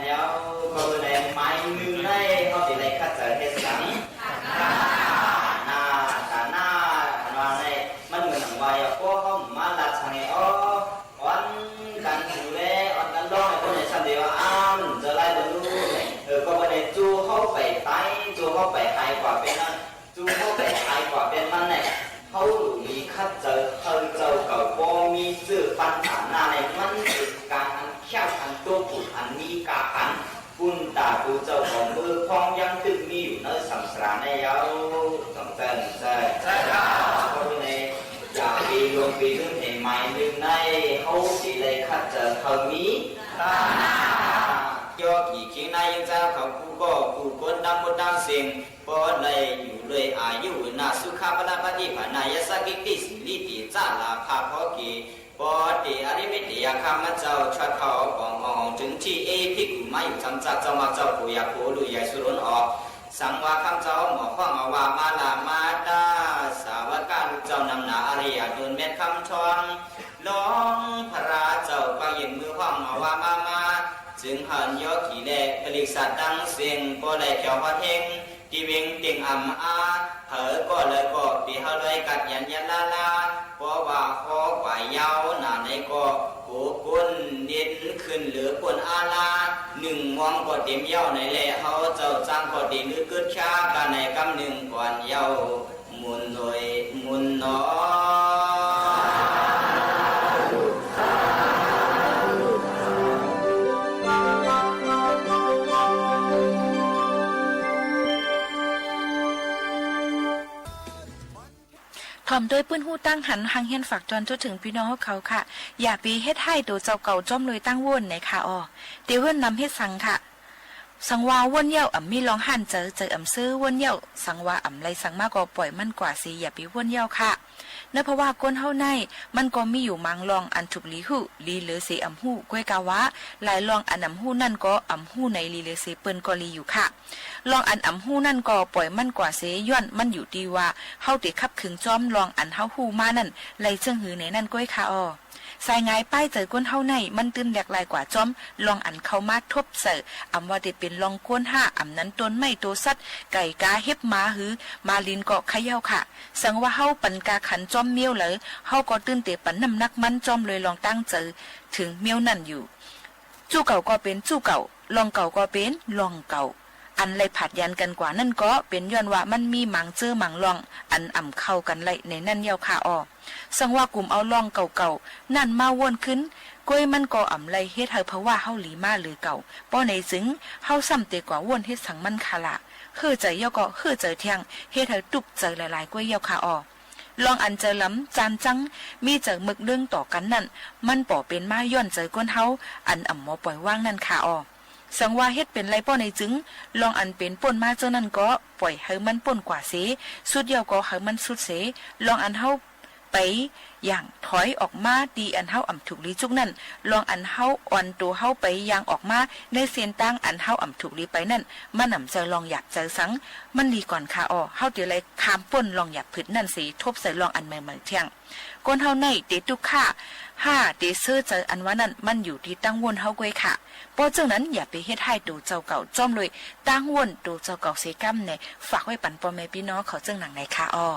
แล้วก็เลยไม้นึงได้เขาจะได้คัดเจอเฮ็ดสังหน้าว่าในมันเหมือนหนังวายพวกเขามาลัดทางไงวันกันอยู่เลยวันกันร้องไอ้คนไหนซ้ำเดียวมันจะไล่บรรลุก็ไม่ได้จูเขาไปไต่จูเขาไปไกลกว่าเป็นนั่นจูเขาไปไกลกว่าเป็นมันเนี่ยเขามีคัดเจอเขาเจ้าเก่าก็มีสื่อปัญหาหน้าในมันเป็นการอันแค่อันตัวผุดอันมีกาอันปุณตาปูเจ้าของมือพองยังตึกมีอยู่ในสัมสราในเย้าต้องเต้นใช่เขาในอยากปีรวมปีนึงเห็นไหมนึงในเขาสิเลยคัดเจอเขามียอกี่คิงในยังเจ้าเขากูก็กูคนดำบนดำเสียงพอเลยอยู่เลยอายุนาสุขาปนาปฏิภานายสักกิติสิริติจ้าลาภาพอกีปอดีอริมิติยาคำมาเจ้าชัดเขาปองมองถึงที่เอพิกุมาอยู่จำจักเจ้ามาเจ้าผู้อยากผู้ลุยใหญ่สุรนออกสังวาคำเจ้าหมอข้องอวามาลามาดาสาวกาลูกเจ้านำนาอริยโดนเม็ดคำชองล้องพระเจ้าก็ยิงมือข้องอวามาจึงหันยกขี่เล่ผลิตสัตว์ดังเสียงปอแหลกเจ้าพระเทงที่เวงเตียงอ่ำอาเถอก็เลยก็ปีเฮาเลยกัดยันลาเพราะว่าขอฝ่ายยาวหน้าในก็กูกุนเด่นขึ้น ขึ้นเหลือคนอาลาหนึ่งมองก็เต็มเย้าในแหล่เขาเจ้าจ้างก็ดีนึกกึดชากันในกำหนึ่งก่อนเย้ามุนโดยมุนนอพร้อมด้วยปื้นหู้ตั้งหันหังเฮียนฝากจอนจนถึงพี่น้องเขาค่ะอย่าปีเฮ็ดให้ตัวเจ้าเก่าจ้อมเลยตั้งว่นในค่ะอ๋อเดี๋ยวเพิ่นนำเฮ็ดสังค่ะสังวาว่นเย่าอ่ำมีลองหันเจออ่ำซื้อว่นเย่าสังวาอ่ำไรสังมากก็ปล่อยมันกว่าสิอย่าปีว่นเย่าค่ะเนื่องเพราะว่าก้นเฮาในมันก็มีอยู่มังลองอันถูกลีหูลีเหลือเสอ่ำหู้ก้วยกาวะหลายลองอันอ่ำหู้นั่นก็อ่ำหู้ในลีเหลือเสเปิ้นก็ลีอยู่ค่ะลองอันอ่ำหู้นั่นก็ปล่อยมันกว่าเสย้อนมันอยู่ดีว่าเฮาติขับขึงจอมลองอันเฮาหู้มานั่นไล่เชิงหือในนั่นก้วยค่ะอ้อสายงายป้ายเจอก้นเฮาในมันตื่นแหลกลายกว่าจอมลองอันเข้ามาทบเสออำว่าได้เป็นลองก้นห้าอำนั้นต้นไม่โตสัตว์ไก่กาเฮ็บมาหือมาลินเกาะขย่าค่ะสังว่าเฮาปันกาขันจอมเมียวเลยเฮาก็ตื่นเตปันน้ำนักมันจอมเลยลองตั้งเจอถึงเมียวนั่นอยู่จู้เก่าก็เป็นจู้เก่าลองเก่าก็เป็นลองเก่าอันไรผัดยันกันกว่านั่นก็เป็นย้อนว่ามันมีหมังเจอหมังลองอันอ่ำเข้ากันไรในนั่นเยาค่ะอ้อสังว่ากลุ่มเอาลองเก่าๆนั่นมาวนขึ้นก้อยมันก็อ่ำไรเฮ็ดให้เพราะว่าเฮาหลีมาหรือเก่าป้อในจึงเฮาซ้ำเตกว่าวนเฮ็ดสังมันคาละคือใจเยาก็คือใจเที่ยงเฮ็ดให้ตุกใจหลายๆก้อยเยาค่ะอ้อลองอันเจอล้ำจานจังมีเจอมึกเรื่องต่อกันนั่นมันป่อเป็นมาย้อนเจอก้นเฮาอันอ่ำมอปล่อยว่างนั่นค่ะอ้อสังว่าเฮ็ดเป็นไรป้อในจึงลองอันเป็นป่นมาเจ้านั่นก็ปล่อยให้มันป่นกว่าเสสุดเดียวก็ให้มันสุดเสลองอันเฮาไปอย่างถอยออกมาดีอันเฮาอ่ำถูกลีจุกนั่นลองอันเฮาอ่อนตัวเฮาไปอย่างออกมาในเสียนตั้งอันเฮาอ่ำถูกลีไปนั่นมันนำใจลองหยับใจสังมันดีก่อนค่ะอ้อเฮาเดี๋ยวไรคามป่นลองหยับผืนนั่นสิทบใส่ลองอันใหม่ๆเที่ยงก้นเฮาในเตตุค่าเตเซอร์ใจอันว่านั่นมันอยู่ที่ตั้งวนเฮาก้วยค่ะเพราะจังนั้นอย่าไปเฮ็ดให้ตัวเจ้าเก่าจ้อมเลยตั้งวนตัวเจ้าเก่าเสกัมเนี่ยฝากไว้ปันพ่อแม่พี่น้องเขาจังหนังไหนค่ะอ้อ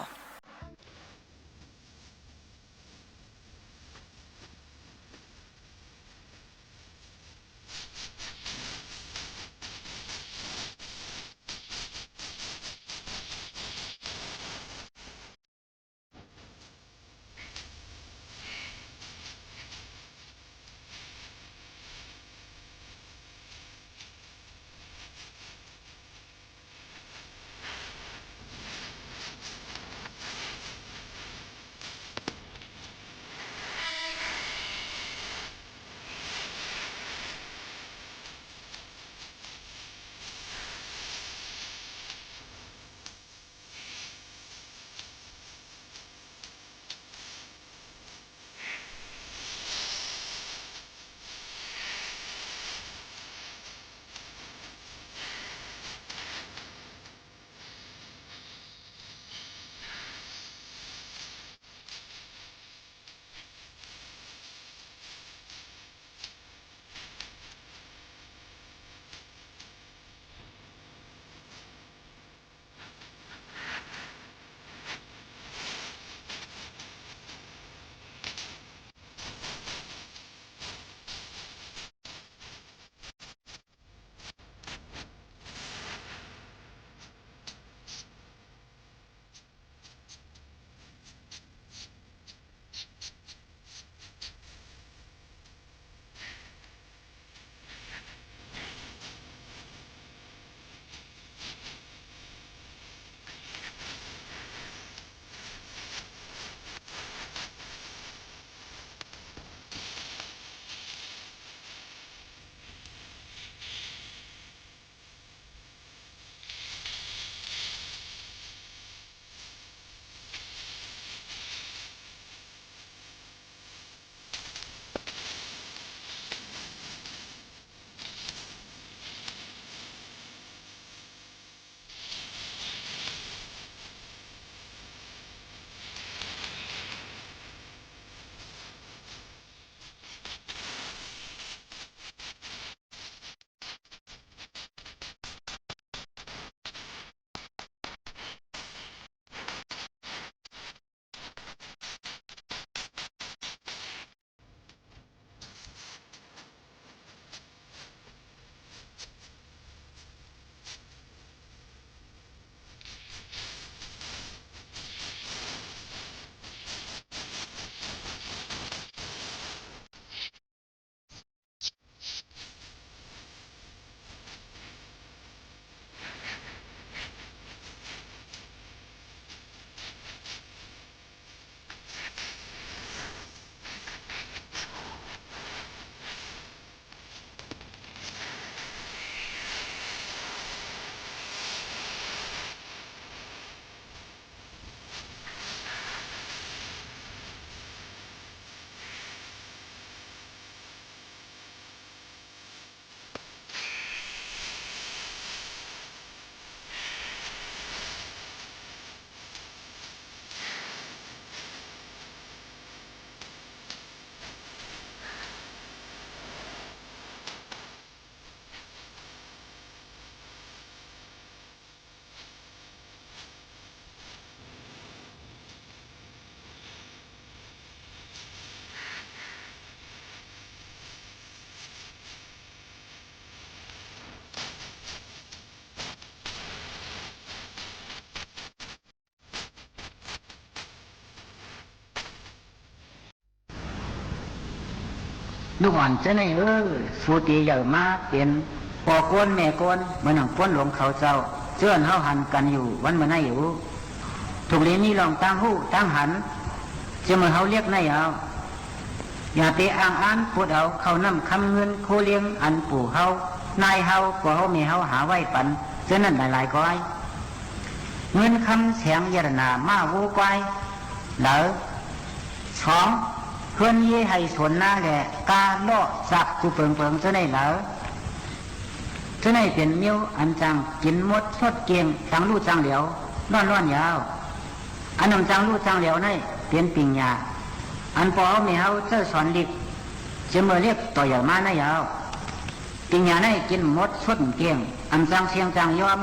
ลูกอ่อนจะไหนสูตีใหญ่มาเป็นปอโกนแม่โกนเหมือนหนังป้นหลวงเขาเจ้าเจื้อนเฮาหันกันอยู่วันเมื่อไหนอยู่ถูกเลี้ยงนี่ลองตั้งหู้ตั้งหันจะเมื่อเขาเรียกไหนเอาอย่าไปอ้างอ้านพูดเอาเขานำคำเงินโคเลี้ยงอันปู่เฮานายเฮาก็เฮามีเฮาหาไว้ปันเจ้านั่นหลายๆก้อยเงินคำเสียงยรนามาวูกวายเหลอสองเพื่อนเย่ให้สวนหน้าแหละกาโลสับกูเปิงเจ้าไหนเหลอเจ้าไหนเป็นมิ้วอันจังกินมดสดเกียงจังลู่จังเหลียวร้อนยาวอันนำจังลู่จังเหลียวนี่เป็นปิงยาอันพอเขามีเขาเจ้าสอนลิกจะเมื่อเรียกต่ออย่างมาในยาวปิงยาในกินมดสดเกียงอันจังเสียงจังยอม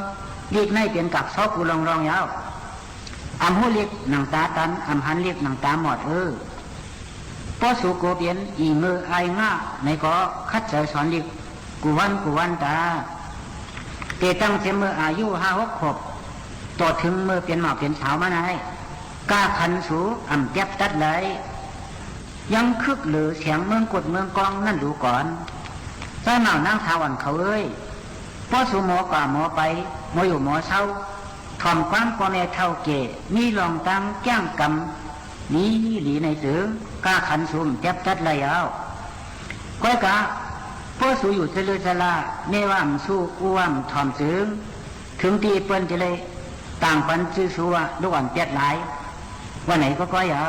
ลิกในเป็นกับซอกกูรองยาวอันหูลิกหนังตาตันอันหันลิกหนังตาหมดพอสู่โกเปียนอีมือไอง่าในก็คัดเจอสอนลิกกูวันตาเตตั้งเสมออายุ5-6 ขวบต่อถึงเมื่อเปลี่ยนหมอกเปลี่ยนเช้ามาไหนกล้าขันสูอ่ำเปียบตัดเลยยังคึกหรือเสียงเมืองกดเมืองกองนั่นดูก่อนใต้หมานั่งทาวันเขาพ่อสู่หมอกว่าหมอไปหมออยู่หมอเศร้าทอมความพ่อแม่เท่าเกศมีลองตั้งแก้งกำนี้หลีในสื่อกล้าขันสูมเปียบตัดเลยเอาก้อยกะพ่อสู่อยู่เฉลือชลาเนว่ามสู้อ้วมทอมซึ้งถึงตีเปิ้นจะเลยต่างปันซื้อสัวลูกอ่อนเปียดหลายวันไหนก็ก้อยเอา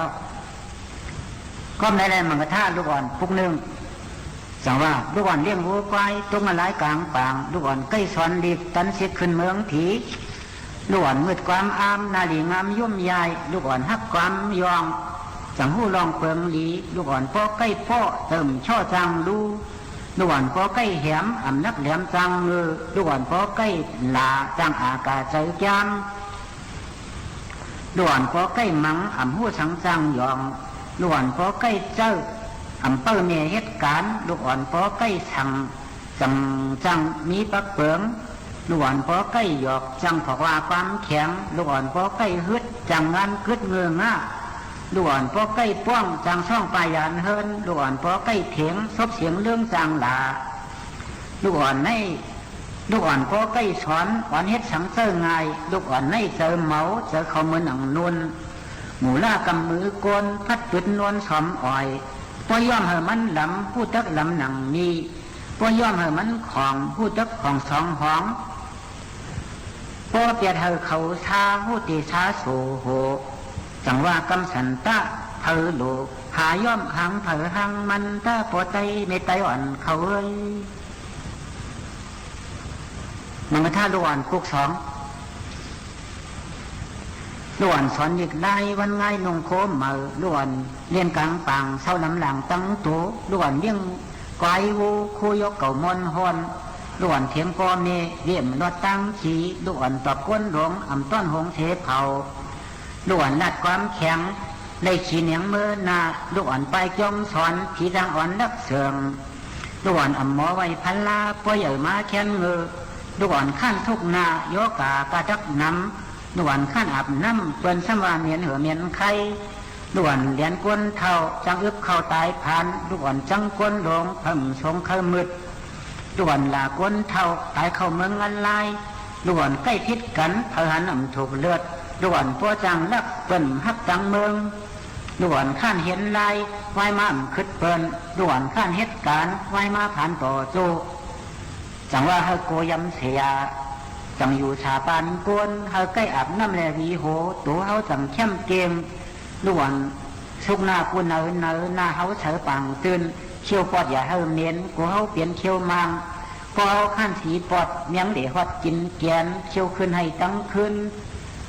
ก็ในแรงมังกรท่าลูกอ่อนปุกนึงสั่งว่าลูกอ่อนเลี้ยงวัวควายตรงมาหลายกลางปางลูกอ่อนใกล้สอนรีบตันเสียขึ้นเมืองผีลูกอ่อนมืดความอามนาลีงามย่อมยายลูกอ่อนฮักความยองจังหู้ลองเปิงหลีลูกอ่อนพ่อใกล้พ่อเติมช่อจังลูลูกอ่อนพ่อใกล้แหมอำนักแหลมจังมือลูกอ่อนพ่อใกล้หลาจังอากาใจจามลูกอ่อนพ่อใกล้มังอำหู้สังจังยองลูกอ่อนพ่อใกล้เจ้าอำเป้าเมียเหตุการณ์ลูกอ่อนพ่อใกล้สั่งจังมีปักเปิงลูกอ่อนพ่อใกล้หยอกจังผอกว่าความแข็งลูกอ่อนพ่อใกล้ฮึดจังงานกึดเงือง่าลูกอ่อนพ่อใกล้ป้องจังช่องปลายยานเฮินลูกอ่อนพ่อใกล้เถียงซบเสียงเรื่องจังหลาลูกอ่อนในลูกอ่อนพ่อใกล้สอนอ่อนเฮ็ดสังเสริงไงลูกอ่อนในเจอเมาเจอเขามือหนังนุ่นหมูล่ากำมือโกนพัดจุดนวลสอมอ่อยป้อย่อมเหอมันลำผู้ตักลำหนังมีป้อย่อมเหอมันของผู้ตักของสองห้องป้อเปียดเหอเขาชาผู้ตีชาโสโหจังว่ากำสันตะเธอโลหาย่อมหางเผอหางมันตาปอใจไม่ไตอ่อนเขามันก็ท่าลูกอ่อนกุกสองลูกอ่อนสอนอีกได้วันง่ายนงโคมมาลูกอ่อนเลี้ยงกลางปางเศร้าน้ำหลังตั้งตัวลูกอ่อนเลี้ยงไก่วูคุยกเก่ามอนฮอนลูกอ่อนเถียงพ่อเมเลี่ยมรถตั้งขีลูกอ่อนตอบก้นหลงอ่ำต้อนหงเทเผาลูกอ่อนลัดความแข็งเลยขีเหนียงเมื่อนาลูกอ่อนไปจอมสอนผีทางอ่อนนักเสืองลูกอ่อนอ่ำหมอไว้พันลาป่วยใหญ่มาแค้นเงือลูกอ่อนขั้นทุกนาโยกากระดักน้ำลูกอ่อนขั้นอาบน้ำเปิ้นสว่าเมียนเหือเมียนไข่ลูกอ่อนเลียนก้นเท่าจังอึบเข้าตายผ่านลูกอ่อนจังก้นหลงเพิ่มชงเข้ามืดลูกอ่อนลาก้นเท่าตายเข้าเมืองอันลายลูกอ่อนใกล้พิษกันเผาหันอ่ำถูกเลือดลูกอ่อนพัวจังลักเปิ้นฮักจังเมืองลูกอ่อนข้านเห็นลายไว้มาอ่ำคึดเปิ้นลูกอ่อนข้านเหตุการณ์ไว้มาผ่านต่อโจจังว่าเฮาโกยำเสียจังอยู่ชาปานกวนเฮาใกล้อาบน้ำแลวีโหตัวเฮาจังเข้มเกมล้วนสุกหน้ากูเนหน้าเฮาเฉอปังตื่นเขี้ยวปอดอย่าเฮาเมียนกูเฮาเปลี่ยนเขี้ยวมังกูเฮาข้านสีปอดเมียงเดฮอดกินแกนเขี้ยวขึ้นให้ตั้งขึ้น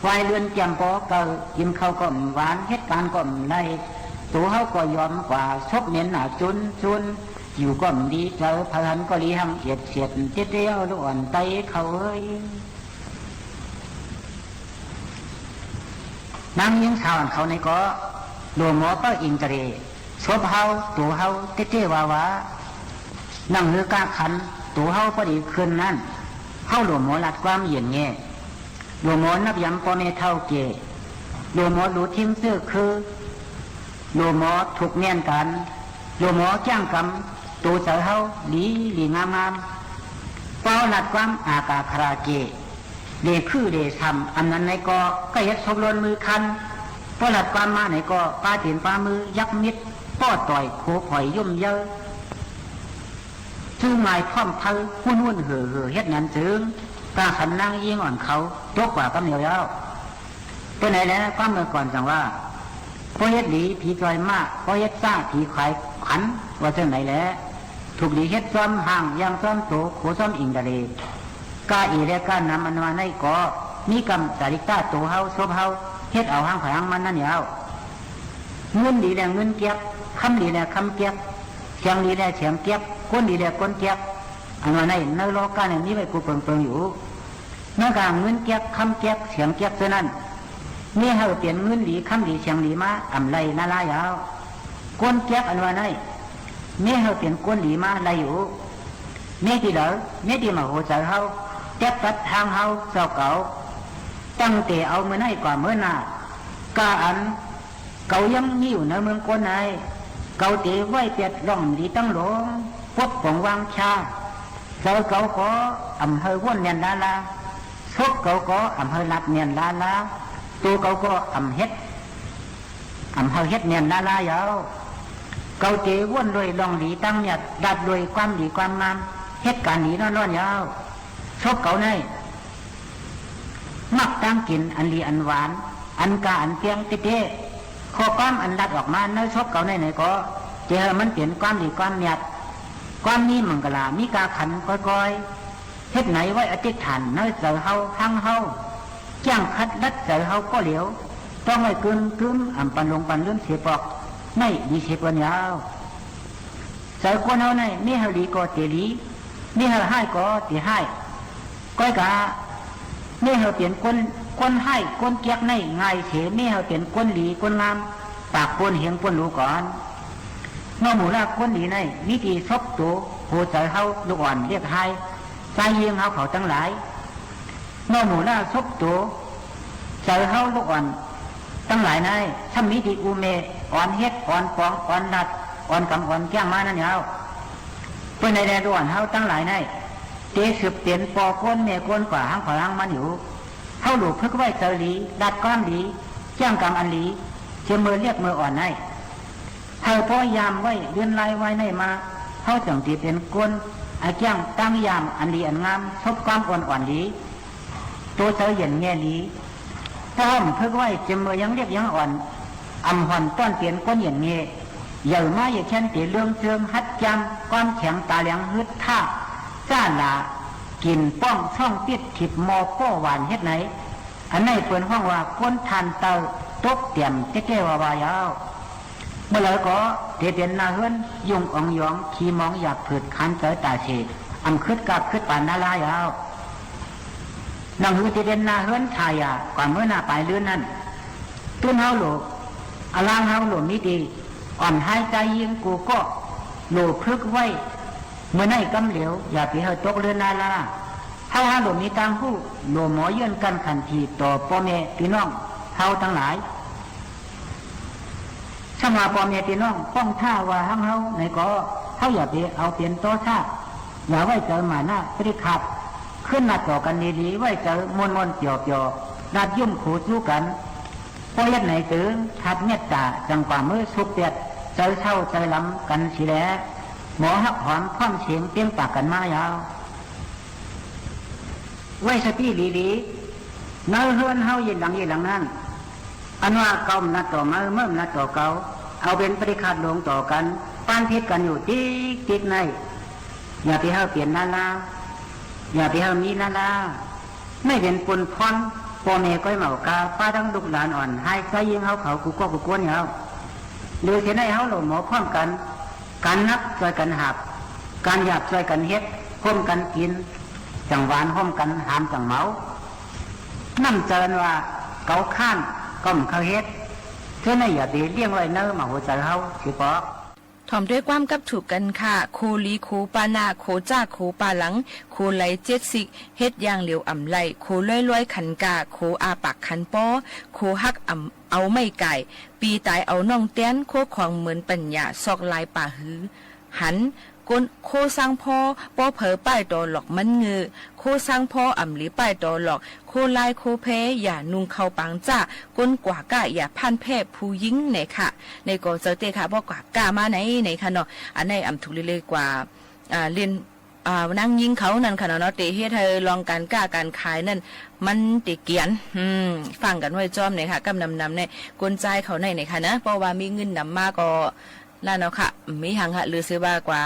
วายเลือนแจ่มปอเก่ากินข้าวก่อมหวานเหตุการณ์ก่อมในตัวเฮาก็ยอมกว่าชบเมียนหน้าจุนอยู่ก็มดีเจอพลันก็ลีหังเอียดเสียดเตี้ยเตี้ยลูกอ่อนไตเขานางยิงสาวเขาในก็โดหมอป้าอินเตเรชบเฮาตัวเฮาเตี้ยเตี้ยวาวานั่งเรือกาขันตัวเฮาพอดีคืนนั้นเฮาหลวงหมอหลัดความเย็นเงี้ยหลวงหมอนับย้ำพ่อแม่เท่าเกศหลวงหมอรู้ทิ้งเสื้อคือหลวงหมอถูกเนียนกันหลวงหมอแจ้งกรรม ตูเสือเฮาหลีงามเป้าหลัดความอากาคาราเกะเดคือเดทำอันนั้นในก็เฮ็ดสมรนมือคันเป้าหลัดความมาไหนก็ป้าเตียนป้ามือยักมิดป้อต่อยโคข่อยยุ่มเยอะชื่อหมายพร้อมเธอหุ่นเห่อเฮ็ดนั้นจึงกาขันนั่งยิงอ่อนเขาตกกว่ากำเหนียวแล้วตัวไหนแล้วความเมื่อก่อนจังว่าพอเฮ็ดหลีผีจอยมากพอเฮ็ดซ่าผีขายขันว่าจังไหนแล้วถูกหลีเฮ็ดซ้อมห่างยังซ้อมโตโขซ้อมอิงดาเลกาอีและกานำมันมาในก่อมีกรรมสาริกาโตเฮาซบเฮาเฮ็ดเอาห้างขางมันนั่นเหนียวเงินดีแลเงินเก็บคำดีแลคำเก็บเสียงดีแลเสียงเก็บก้นดีแลก้นเก็บอันว่าในโลกาเนี่ยมีไว้กูเปิงอยู่เมื่อการเงินเก็บคำเก็บเสียงเก็บเท่านั้นมีเฮาเปลี่ยนเงินดีคำดีเสียงดีมาอำไรนาลายาวก้นเก็บอันว่าในมีเฮาเปลี่ยนก้นดีมาไรอยู่มีที่เหลือมีที่มาโหใจเฮาเก็บตัดทางเฮาเจ้าเก่าตั้งแต่เอาเมื่อไหร่กว่าเมื่อหน้ากาอันเก่ายังมีอยู่ในเมืองก้นไหนเก่าตีไว้เปียดล่องดีตั้งหลงพบของวางชาเจ้าเก่าก็อำเภอว่นเนียนลาลาชกเก่าก็อำเภอลัดเนียนลาลาตัวเก่าก็อำเภอเฮ็ดเนียนลาลายาวเก่าตีว่นโดยล่องดีตั้งเนี่ยดัดโดยความดีความงามเฮ็ดการดีนอนยาวชกเก่าในมักตั้งกินอันดีอันหวานอันกาอันเพียงเต้ข้อความอันรัดออกมาเนื้อชกเก่าในก็เจอมันเปลี่ยนความดีความหยาดความนี้มังกลามีกาขันก้อยเฮ็ดไหนไว้อธิษฐานเนื้อเสือเฮาทั้งเฮาแจ้งคัดดัดเสือเฮาก็เหลียวต้องให้กึมอ่ำปันลงปันเลื่อนเสียปอกไม่ดีเสียปัญญาเสือคนเฮาในมีเฮาดีก็เตลีมีเฮาให้ก็เตให้ก้อยกามีเฮาเปลี่ยนคนให้คนเกียกในง่ายเสียมีเฮาเปลี่ยนคนหลีคนงามปากคนเหียงคนรู้ก่อนนอหมูลาคนหลีในวิธีซบตัวโหใจเฮาลูกอ่อนเรียกให้ใจเยียงเฮาเขาทั้งหลายนอหมูลาซบตัวใจเฮาลูกอ่อนทั้งหลายในถ้ามีที่อุเมอ่อนเฮ็ดอ่อนปองอ่อนดัดอ่อนกำอ่อนแก้งมานั่นเฮาเพื่อในแดนด่วนเฮาทั้งหลายในเตสืบเปลี่ยนปอก้นเมก้นกว่าหางขวางมันอยู่เฮาหลูกพึกไว้เจอหลีดัดก้อนหลีแจ้งกำอันหลีเชื่อมือเรียกมืออ่อนในเฮาพอยามไว้เดือนลายไว้ในมาเฮาจังตีเป็นก้นไอ้แจ้งตั้งยามอันดีอันงามชบความอ่อนหลีตัวเจอเย็นแง่หลีพร้อมพึกไว้เชื่อมือยังเรียกยังอ่อนอำหอนต้อนเปลี่ยนก้นเย็นเงี้ยใหญ่มาอย่าเช่นตีเรื่องเชิงฮัดจำความแข็งตาเหลียงฮึดท่าจ้าหลากินป้องช่องติดขิบมอก้อหวานเฮ็ดไหนอันไหนเปิดห้องว่าก้นทานเตาตกเตี่ยมเจ๊ๆว่ายาวเมื่อไรก็เตียนนาเฮือนยุงอ่องยองขี้มองอยากผืดคันเตยตาเฉดอำคืดกับคืดป่านนาลายาวนังหือเตียนนาเฮือนชายก่อนเมื่อหน้าปลายเลื่อนนั้นตุ้นเฮาโหลอลางเฮาโหลมิดีอ่อนหายใจยิงกูก็โหลพึกไว้เมื่อไหนกำเหลวอย่าไปเฮาตกเรือนนาลาเฮาหลมีตังผู้โหลหมอเยื่นกันขันทีต่อพ่อแม่พี่น้องเฮาทั้งหลายถ้ามาพ่อแม่พี่น้องป้องท่าว่าห้างเฮาไหนก็เฮาอย่าไปเอาเปลี่ยนโตท่าอย่าไว้เจอหมาหน้าปริขับขึ้นมาต่อกันดีๆไว้เจอมนเกี่ยวนัดยุ่มขูดยู่กันพอเย็ดไหนถึงทัดเมตตาจังกว่ามือสุกเปียดเจอเช่าเจอล้ำกันสิแลหมอหักหอมคว่ำเสียงเตี้ยงปากกันมายาวไว้สติดีๆเนื้อเฮือนเฮายินหลังนั้นอันว่าเก่านัดต่อมาเมื่อนัดต่อเก่าเอาเป็นปฏิฆาตลงต่อกันป้านพิษกันอยู่ติ๊กในอย่าไปเฮาเปลี่ยนนาลาอย่าไปเฮามีนาลาไม่เป็นปนพรพ่อแม่ก้อยเหมากาป้าทั้งลูกหลานอ่อนให้ใช้ยิงเฮาเขากูก็กูกวนเฮาหรือเห็นให้เฮาหลงหมอพร้อมกันการนับช่วยกันหับการหยาบช่วยกันเฮ็ดห่มกันกินจังหวานห่มกันหามจังเมานั่นเจริญว่าเกาข้านก้มเขาเฮ็ดเท่านั้นอย่าไปเลี้ยงไว้เนื้อมาหัวใจเฮาสิปอกถ่อมด้วยความกับถูกกันค่ะโคลีโคปานาโคจ้าโคปาหลังโคไหลเจ็ดสิกเฮ็ดอย่างเหลียวอ่ำไหลโคล้อยขันกาโคอาปากขันป้อโคฮักอ่ำเอาไม่ไก่ปีตายเอาน่องเตี้ยนโคของเหมือนปัญญาซอกลายป่าหือหัน ก้นโคสร้างพ่อป้อเผอป้ายตอหลอกมันเงือโคสร้างพ่ออ่ำลีป้ายตอหลอกโคลายโคเพอย่านุงเข้าปังจ้าก้นกว่าก้าอย่าพันแพร่ผู้ยิงในค่ะในก็เจอเตค่ะบอกว่าก้ามาไหนในค่ะเนาะอันในอ่ำถูกเลยกว่าเรียนนั่งยิงเขานั่นค่ะเนาะเตเฮ็ดให้ลองการกล้าการขายนั่นมันติเกียนฟังกันไว้จอมเนี่ยค่ะกำนำในกลใจเขาในเนี่ยค่ะนะเพราะว่ามีเงินนำมาก็นั่นเนาะค่ะมีหังค่ะหรือซื้อว่ากว่า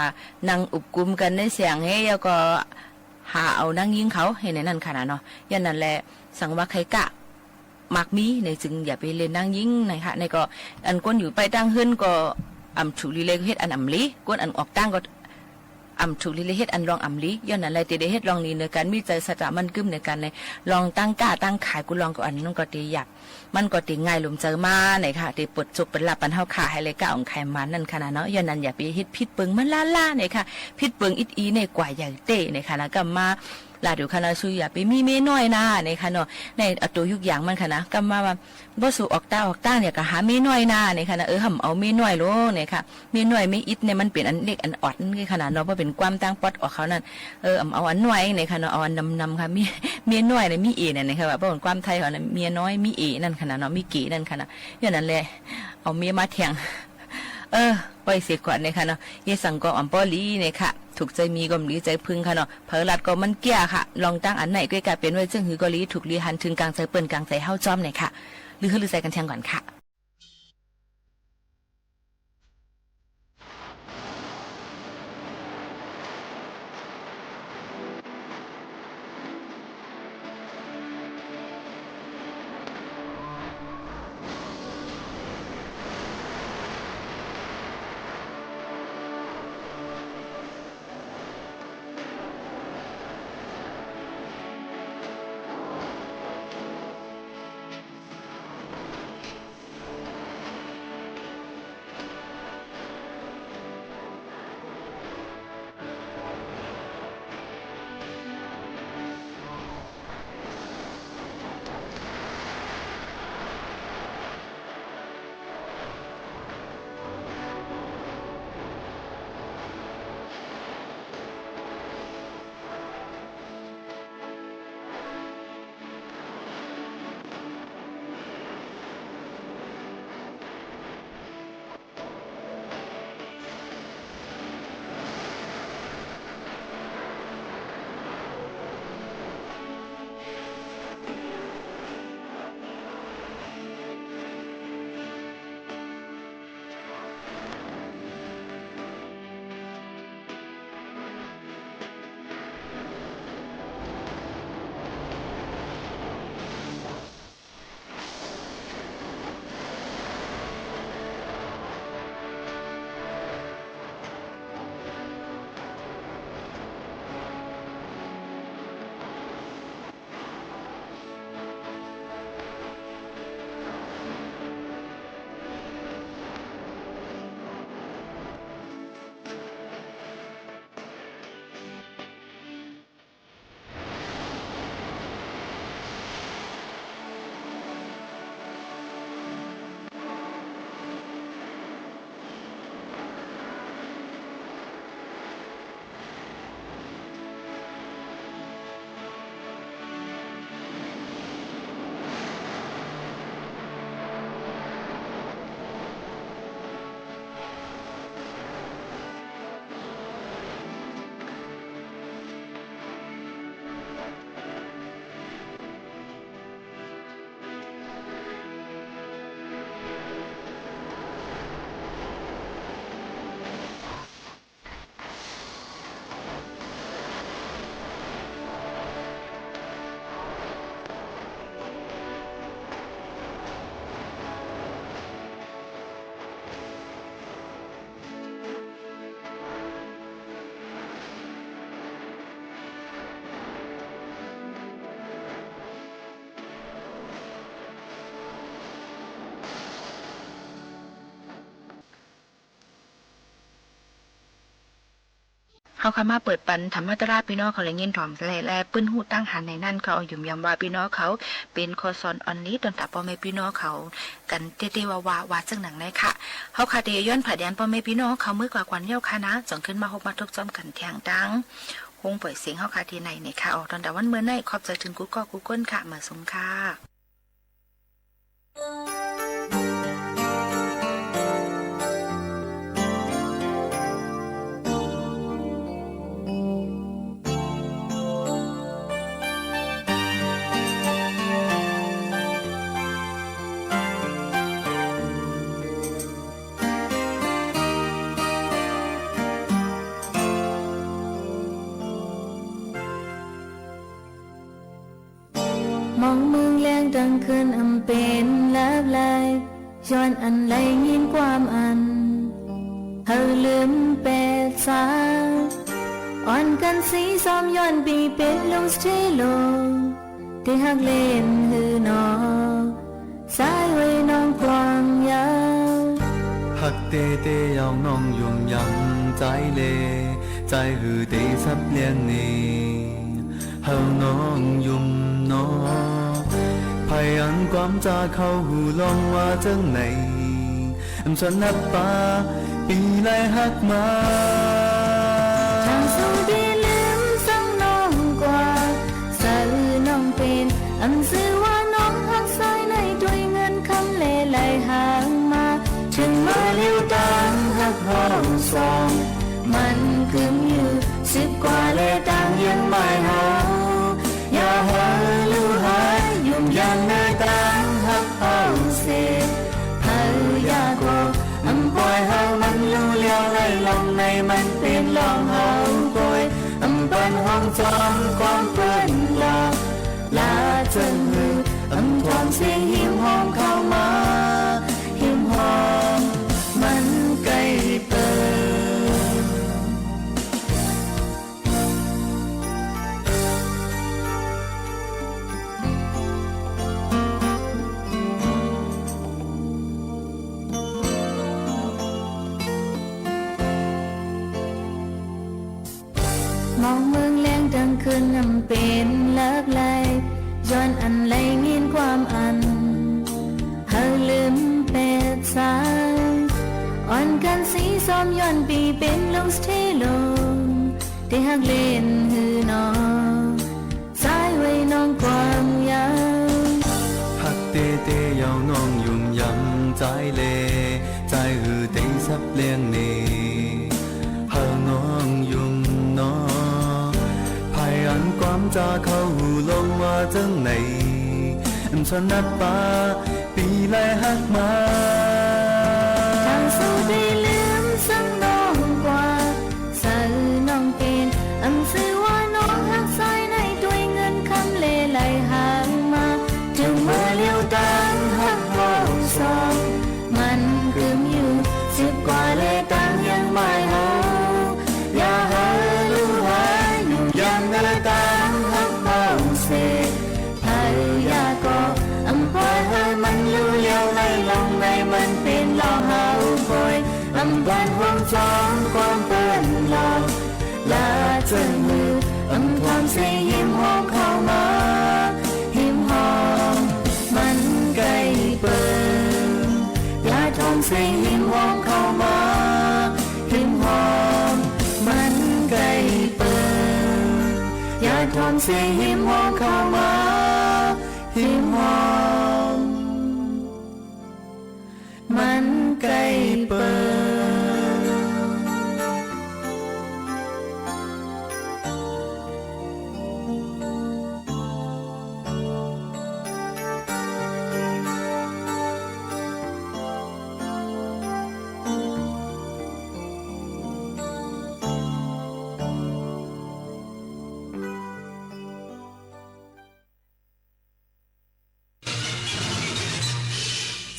นั่งอุบกุมกันในเสียงเฮ้ยแล้วก็หาเอานั่งยิงเขาเห็นในนั้นค่ะเนาะยันนั่นแหละสังว่าใครกะมักมีในจึงอย่าไปเล่นนั่งยิงนะคะในก็อันก้นอยู่ไปตั้งขึ้นก็ถูลีเลเฮ็ดอันลีก้นอันออกตั้งก็ถูกลิเลเฮ็ดอันลองลีย้อนนั้นเลยเฮ็ดลองนี้ในการมีใจสัจจะมันกึ้มในการในลองตั้งกล้าตั้งขายกูลองก็อันนั้นก็ตีหยับมันก็ตีง่ายลมเจอมาไหนค่ะตีปวดจุกเป็นลับปันเฮาขายให้เลยก้าของไขมันนั่นขนาดเนาะย้อนนั้นอย่าไปเฮ็ดพิษเปิงมันล่าๆไหนค่ะพิษเปิงอีในกว่าใหญ่เต้ในค่ะนะก็มาลาเดี๋ยวคณะช่วยอย่าไปมีเมน้อยนะในค่ะเนาะในตัวยุกอย่างมันค่ะนะก็มาว่าบ่สู่ออกต้าเนี่ยก็หาเมน้อยนะในค่ะนะหำเอาเมน้อยโลเนี่ยค่ะเมน้อยไม่อิดเนี่ยมันเป็นอันเล็กอันออดนี่ขนาดเนาะบ่เป็นความตั้งปอดออกเขานั่นเอาอันน้อยในค่ะเนาะเอาอันนำค่ะมีเมน้อยเนี่ยมีเอเนี่ยนะคะว่าบ่เป็นความไทยเขานะเมียน้อยมีเอนั่นขนาดเนาะมีเก๋นั่นขนาดอย่างนั้นแหละเอาเมียมาแทงปล่อยเสียก่อนเนี่ยค่ะเนาะเยสังก็อัมปอลีเนี่ยค่ะถูกใจมีก็มีใจพึ่งค่ะเนาะเผอลัดก็มันเกี้ยค่ะลองตั้งอันไหนก็กลายเป็นไว้ซึ่งหือก็ลีถูกลีหันถึงกลางใจเปิ้นกลางใจเฮาจอมเนี่ยค่ะหรือใส่กันแทงก่อนค่ะ เฮาค่ะมาเปิดปันธรรมตราพี่น้องเขาเลยยินถ่อมและปื้นหูตั้งหันในนั่นเขาเอายุ่มยำว่าพี่น้องเขาเป็นคอซอนออนนี้ตอนตับพ่อแม่พี่น้องเขากันเตว่าจังหนังไหนค่ะเฮาค่ะเดย้อนผ่าแดนพ่อแม่พี่น้องเขามือกว่าควันเย้าค่ะนะจ่องขึ้นมาฮบมาทุกจอมกันแทงดังคงปล่อยเสียงเฮาค่ะที่ไหนเนี่ยค่ะออกตอนแต่วันเมื่อไหร่ขอบใจถึงกูก็กูก้นค่ะมาสงค่ะมองเมืองแรงดังคืนอำเป็นลับไหลย้อนอันไหลยินความอันเฮาลืมเป็ดสาอ่อนกันสีซ้อมย้อนปีเป็นลงสเตโลที่หักเล่นหือนอสายไว้น้องกวางยาวหักเตเตยาวน้องยุ่มยำใจเลใจหือเตซับเลี้ยงนี่เฮาน้องยุ่มนอพยายามความจะเข้าหูลองว่าจังไหนฉันนับปาปีไล่หักมาทางสู้ดีลืมสั่งน้องกว่าสะอือน้องเป็นอันซื้อว่าน้องหักสายในด้วยเงินคำเลไหลหางมาถึงมาเลี้ยวตามหักห้องสองมันคืมอยู่10 กว่าเลตังยังไม่หาอย่าหาลู่หายยุ่มยังในตังหักห้องเสียเฮาอยากโกอำปล่อยเฮามันลู่เลี้ยวไหลลงในมันเป็นลองเฮาปล่อยอำปันห้องจอมความเปิ้นหลอกลาจนมืออำทอมเสียงหิมหอมเข้ามาหิมหอมมันใกล้เปิดมองเมืองแรงดังคืนนำเป็นลับไหลย้อนอันไหลยินความอันเฮาลืมเป็ดสายอ่อนกันสีซ้อมย้อนปีเป็นลงสเตโลที่หักเล่นหือนอสายไว้น้องความยาวหักเตเตยาวน้องยุ่มยำใจเลใจหือเตซับเลี้ยงนี่เฮาน้องยุ่มนอพยายามความจะเข้าหูลงว่าจังไหนฉันนับปาปีไล่หักมาทางสู้ดีลืมสั่งน้องกว่าสะอือน้องเป็นอันซื้อว่าน้องหักสายในด้วยเงินคำเลไหลหางมาถึงมาเลี้ยวตามหักห้องสองมันคืมอยู่10 กว่าเลตังยังไม่หาอย่าหาลู่หายยุ่มยังในตังหักห้องเสียเฮาอยากโกอำปล่อยเฮามันลู่เลี้ยวไหลลงในมันเป็นลองเฮาปล่อยอำปันห่วงจอมความเปิ้นหลอกลาจนมืออำทอมเสียงหิมหอมเข้ามาหิมหอมมันใกล้เปิดอย่าทอมเสียงหิมหอมเข้ามาหิมหอมมันใกล้เปิดอย่าทอมเสียงหิมหอมเข้ามาหิมหอมมันใกล้เปิด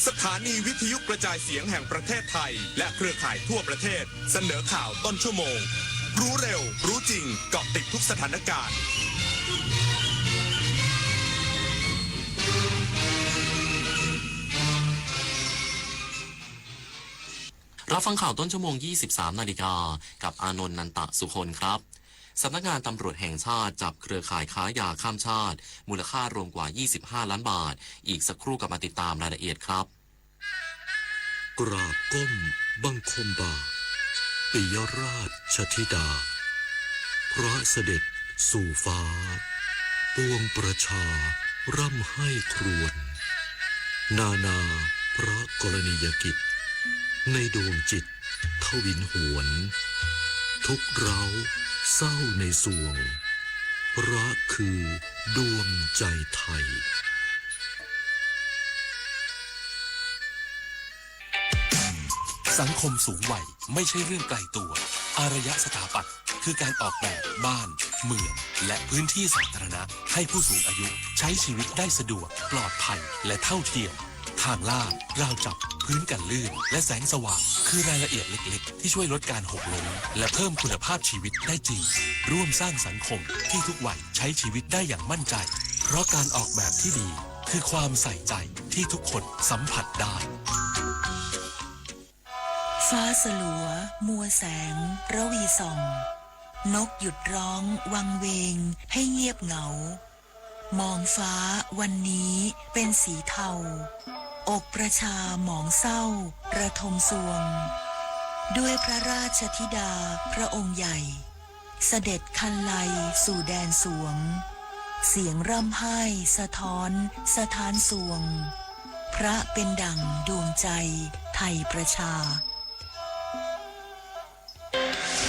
สถานีวิทยุกระจายเสียงแห่งประเทศไทยและเครือข่ายทั่วประเทศเสนอข่าวต้นชั่วโมงรู้เร็วรู้จริงเกาะติดทุกสถานการณ์ รับฟังข่าวต้นชั่วโมง 23 นาฬิกากับอานนท์ นันตะสุคนครับสำนักงานตำรวจแห่งชาติจับเครือข่ายค้ายาข้ามชาติมูลค่ารวมกว่า 25 ล้านบาทอีกสักครู่กลับมาติดตามรายละเอียดครับกราบก้มบังคมบาทปิยราชธิดาพระเสด็จสู่ฟ้าปวงประชาร่ำให้ครวญนานาพระกรณียกิจในดวงจิตทวินหวนทุกเร้าเศร้าในสวงพระคือดวงใจไทยสังคมสูงวัยไม่ใช่เรื่องไกลตัวอารยสถาปัตย์คือการออกแบบบ้านเมืองและพื้นที่สาธารณะให้ผู้สูงอายุใช้ชีวิตได้สะดวกปลอดภัยและเท่าเทียมทางลาดราวจับพื้นกันลื่นและแสงสว่างคือรายละเอียดเล็กๆที่ช่วยลดการหกล้มและเพิ่มคุณภาพชีวิตได้จริงร่วมสร้างสังคมที่ทุกวัยใช้ชีวิตได้อย่างมั่นใจเพราะการออกแบบที่ดีคือความใส่ใจที่ทุกคนสัมผัสได้ฟ้าสลัวมัวแสงระวีส่องนกหยุดร้องวังเวงให้เงียบเหงามองฟ้าวันนี้เป็นสีเทาอกประชาหมองเศร้าระทมสวงด้วยพระราชธิดาพระองค์ใหญ่เสด็จคันไลสู่แดนสวงเสียงร่ำไห้สะท้อนสถานสวงพระเป็นดั่งดวงใจไทยประชา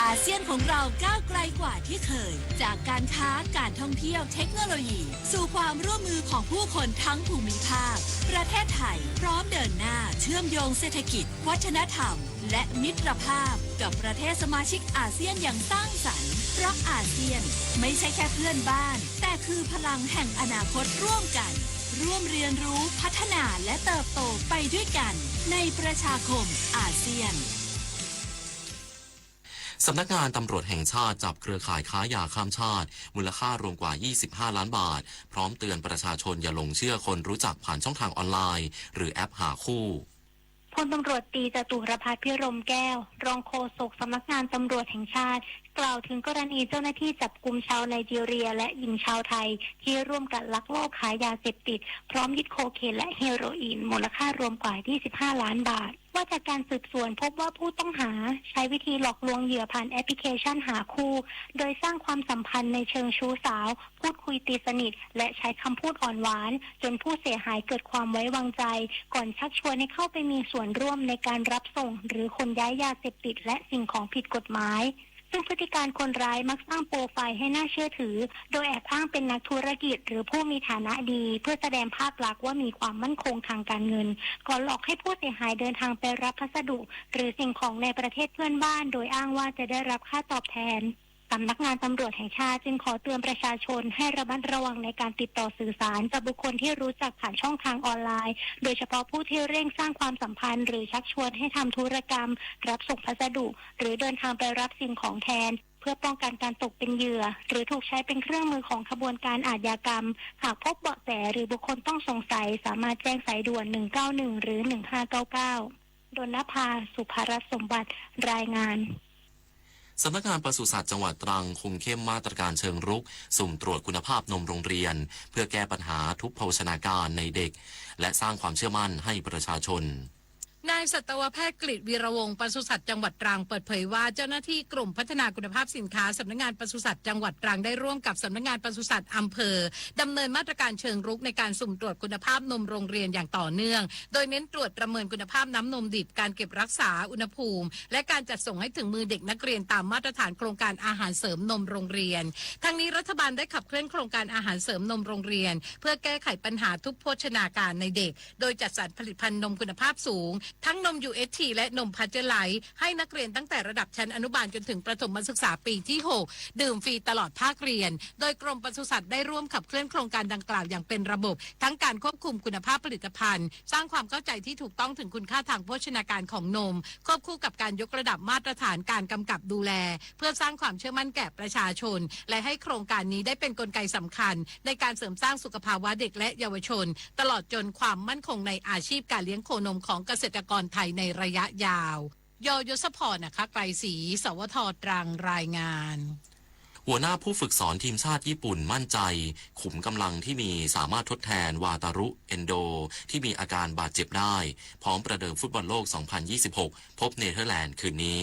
อาเซียนของเราก้าวไกลกว่าที่เคยจากการค้าการท่องเที่ยวเทคโนโลยีสู่ความร่วมมือของผู้คนทั้งภูมิภาคประเทศไทยพร้อมเดินหน้าเชื่อมโยงเศรษฐกิจวัฒนธรรมและมิตรภาพกับประเทศสมาชิกอาเซียนอย่างสร้างสรรค์เพราะอาเซียนไม่ใช่แค่เพื่อนบ้านแต่คือพลังแห่งอนาคตร่วมกันร่วมเรียนรู้พัฒนาและเติบโตไปด้วยกันในประชาคมอาเซียนสำนักงานตำรวจแห่งชาติจับเครือข่ายค้ายาข้ามชาติมูลค่ารวมกว่า 25 ล้านบาทพร้อมเตือนประชาชนอย่าหลงเชื่อคนรู้จักผ่านช่องทางออนไลน์หรือแอปหาคู่พลตำรวจตรีจตุรพัฒน์พิรมแก้วรองโฆษกสำนักงานตำรวจแห่งชาติกล่าวถึงกรณีเจ้าหน้าที่จับกุมชาวไนจีเรียและหญิงชาวไทยที่ร่วมกันลักลอบขายยาเสพติดพร้อมยึดโคเคนและเฮโรอีนมูลค่ารวมกว่า 25 ล้านบาทว่าจากการสืบสวนพบว่าผู้ต้องหาใช้วิธีหลอกลวงเหยื่อผ่านแอปพลิเคชันหาคู่โดยสร้างความสัมพันธ์ในเชิงชู้สาวพูดคุยตีสนิทและใช้คำพูดอ่อนหวานจนผู้เสียหายเกิดความไว้วางใจก่อนชักชวนให้เข้าไปมีส่วนร่วมในการรับส่งหรือขนย้ายยาเสพติดและสิ่งของผิดกฎหมายซึ่งพฤติการคนร้ายมักสร้างโปรไฟล์ให้น่าเชื่อถือโดยแอบอ้างเป็นนักธุรกิจหรือผู้มีฐานะดีเพื่อแสดงภาพลักษณ์ว่ามีความมั่นคงทางการเงินก่อนหลอกให้ผู้เสียหายเดินทางไปรับพัสดุหรือสิ่งของในประเทศเพื่อนบ้านโดยอ้างว่าจะได้รับค่าตอบแทนสำนักงานตำรวจแห่งชาติจึงขอเตือนประชาชนให้ระมัดระวังในการติดต่อสื่อสารกับบุคคลที่รู้จักผ่านช่องทางออนไลน์โดยเฉพาะผู้ที่เร่งสร้างความสัมพันธ์หรือชักชวนให้ทำธุรกรรมรับส่งพัสดุหรือเดินทางไปรับสิ่งของแทนเพื่อป้องกันการตกเป็นเหยื่อหรือถูกใช้เป็นเครื่องมือของขบวนการอาชญากรรมหากพบเบาะแสหรือบุคคลต้องสงสัยสามารถแจ้งสายด่วน191หรือ1599ดลภาสุภรัตน์สมบัติรายงานสำนักงานปศุสัตว์จังหวัดตรังคุมเข้มมาตรการเชิงรุกสุ่มตรวจคุณภาพนมโรงเรียนเพื่อแก้ปัญหาทุพโภชนาการในเด็กและสร้างความเชื่อมั่นให้ประชาชนนายสัตวแพทย์กฤษวีระวงศ์ปศุสัตว์จังหวัดตรังเปิดเผยว่าเจ้าหน้าที่กลุ่มพัฒนาคุณภาพสินค้าสำนักงานปศุสัตว์จังหวัดตรังได้ร่วมกับสำนักงานปศุสัตว์อำเภอดำเนินมาตรการเชิงรุกในการสุ่มตรวจคุณภาพนมโรงเรียนอย่างต่อเนื่องโดยเน้นตรวจประเมินคุณภาพน้ำนมดิบการเก็บรักษาอุณหภูมิและการจัดส่งให้ถึงมือเด็กนักเรียนตามมาตรฐานโครงการอาหารเสริมนมโรงเรียนทั้งนี้รัฐบาลได้ขับเคลื่อนโครงการอาหารเสริมนมโรงเรียนเพื่อแก้ไขปัญหาทุพโภชนาการในเด็กโดยจัดสรรผลิตภัณฑ์นมคุณภาพสูงทั้งนม UHT และนมพัชเจอร์ไลท์ให้นักเรียนตั้งแต่ระดับชั้นอนุบาลจนถึงประถมศึกษาปีที่ 6 ดื่มฟรีตลอดภาคเรียนโดยกรมปศุสัตว์ได้ร่วมขับเคลื่อนโครงการดังกล่าวอย่างเป็นระบบทั้งการควบคุมคุณภาพผลิตภัณฑ์สร้างความเข้าใจที่ถูกต้องถึงคุณค่าทางโภชนาการของนมควบคู่กับการยกระดับมาตรฐานการกำกับดูแลเพื่อสร้างความเชื่อมั่นแก่ประชาชนและให้โครงการนี้ได้เป็นกลไกสำคัญในการเสริมสร้างสุขภาวะเด็กและเยาวชนตลอดจนความมั่นคงในอาชีพการเลี้ยงโคนมของเกษตรกรไทยในระยะยาว ยยศพรนะคะไกรศรีสวทตรังรายงาน หัวหน้าผู้ฝึกสอนทีมชาติญี่ปุ่นมั่นใจขุมกำลังที่มีสามารถทดแทนวาตารุเอนโดที่มีอาการบาดเจ็บได้พร้อมประเดิมฟุตบอลโลก 2026 พบเนเธอร์แลนด์คืนนี้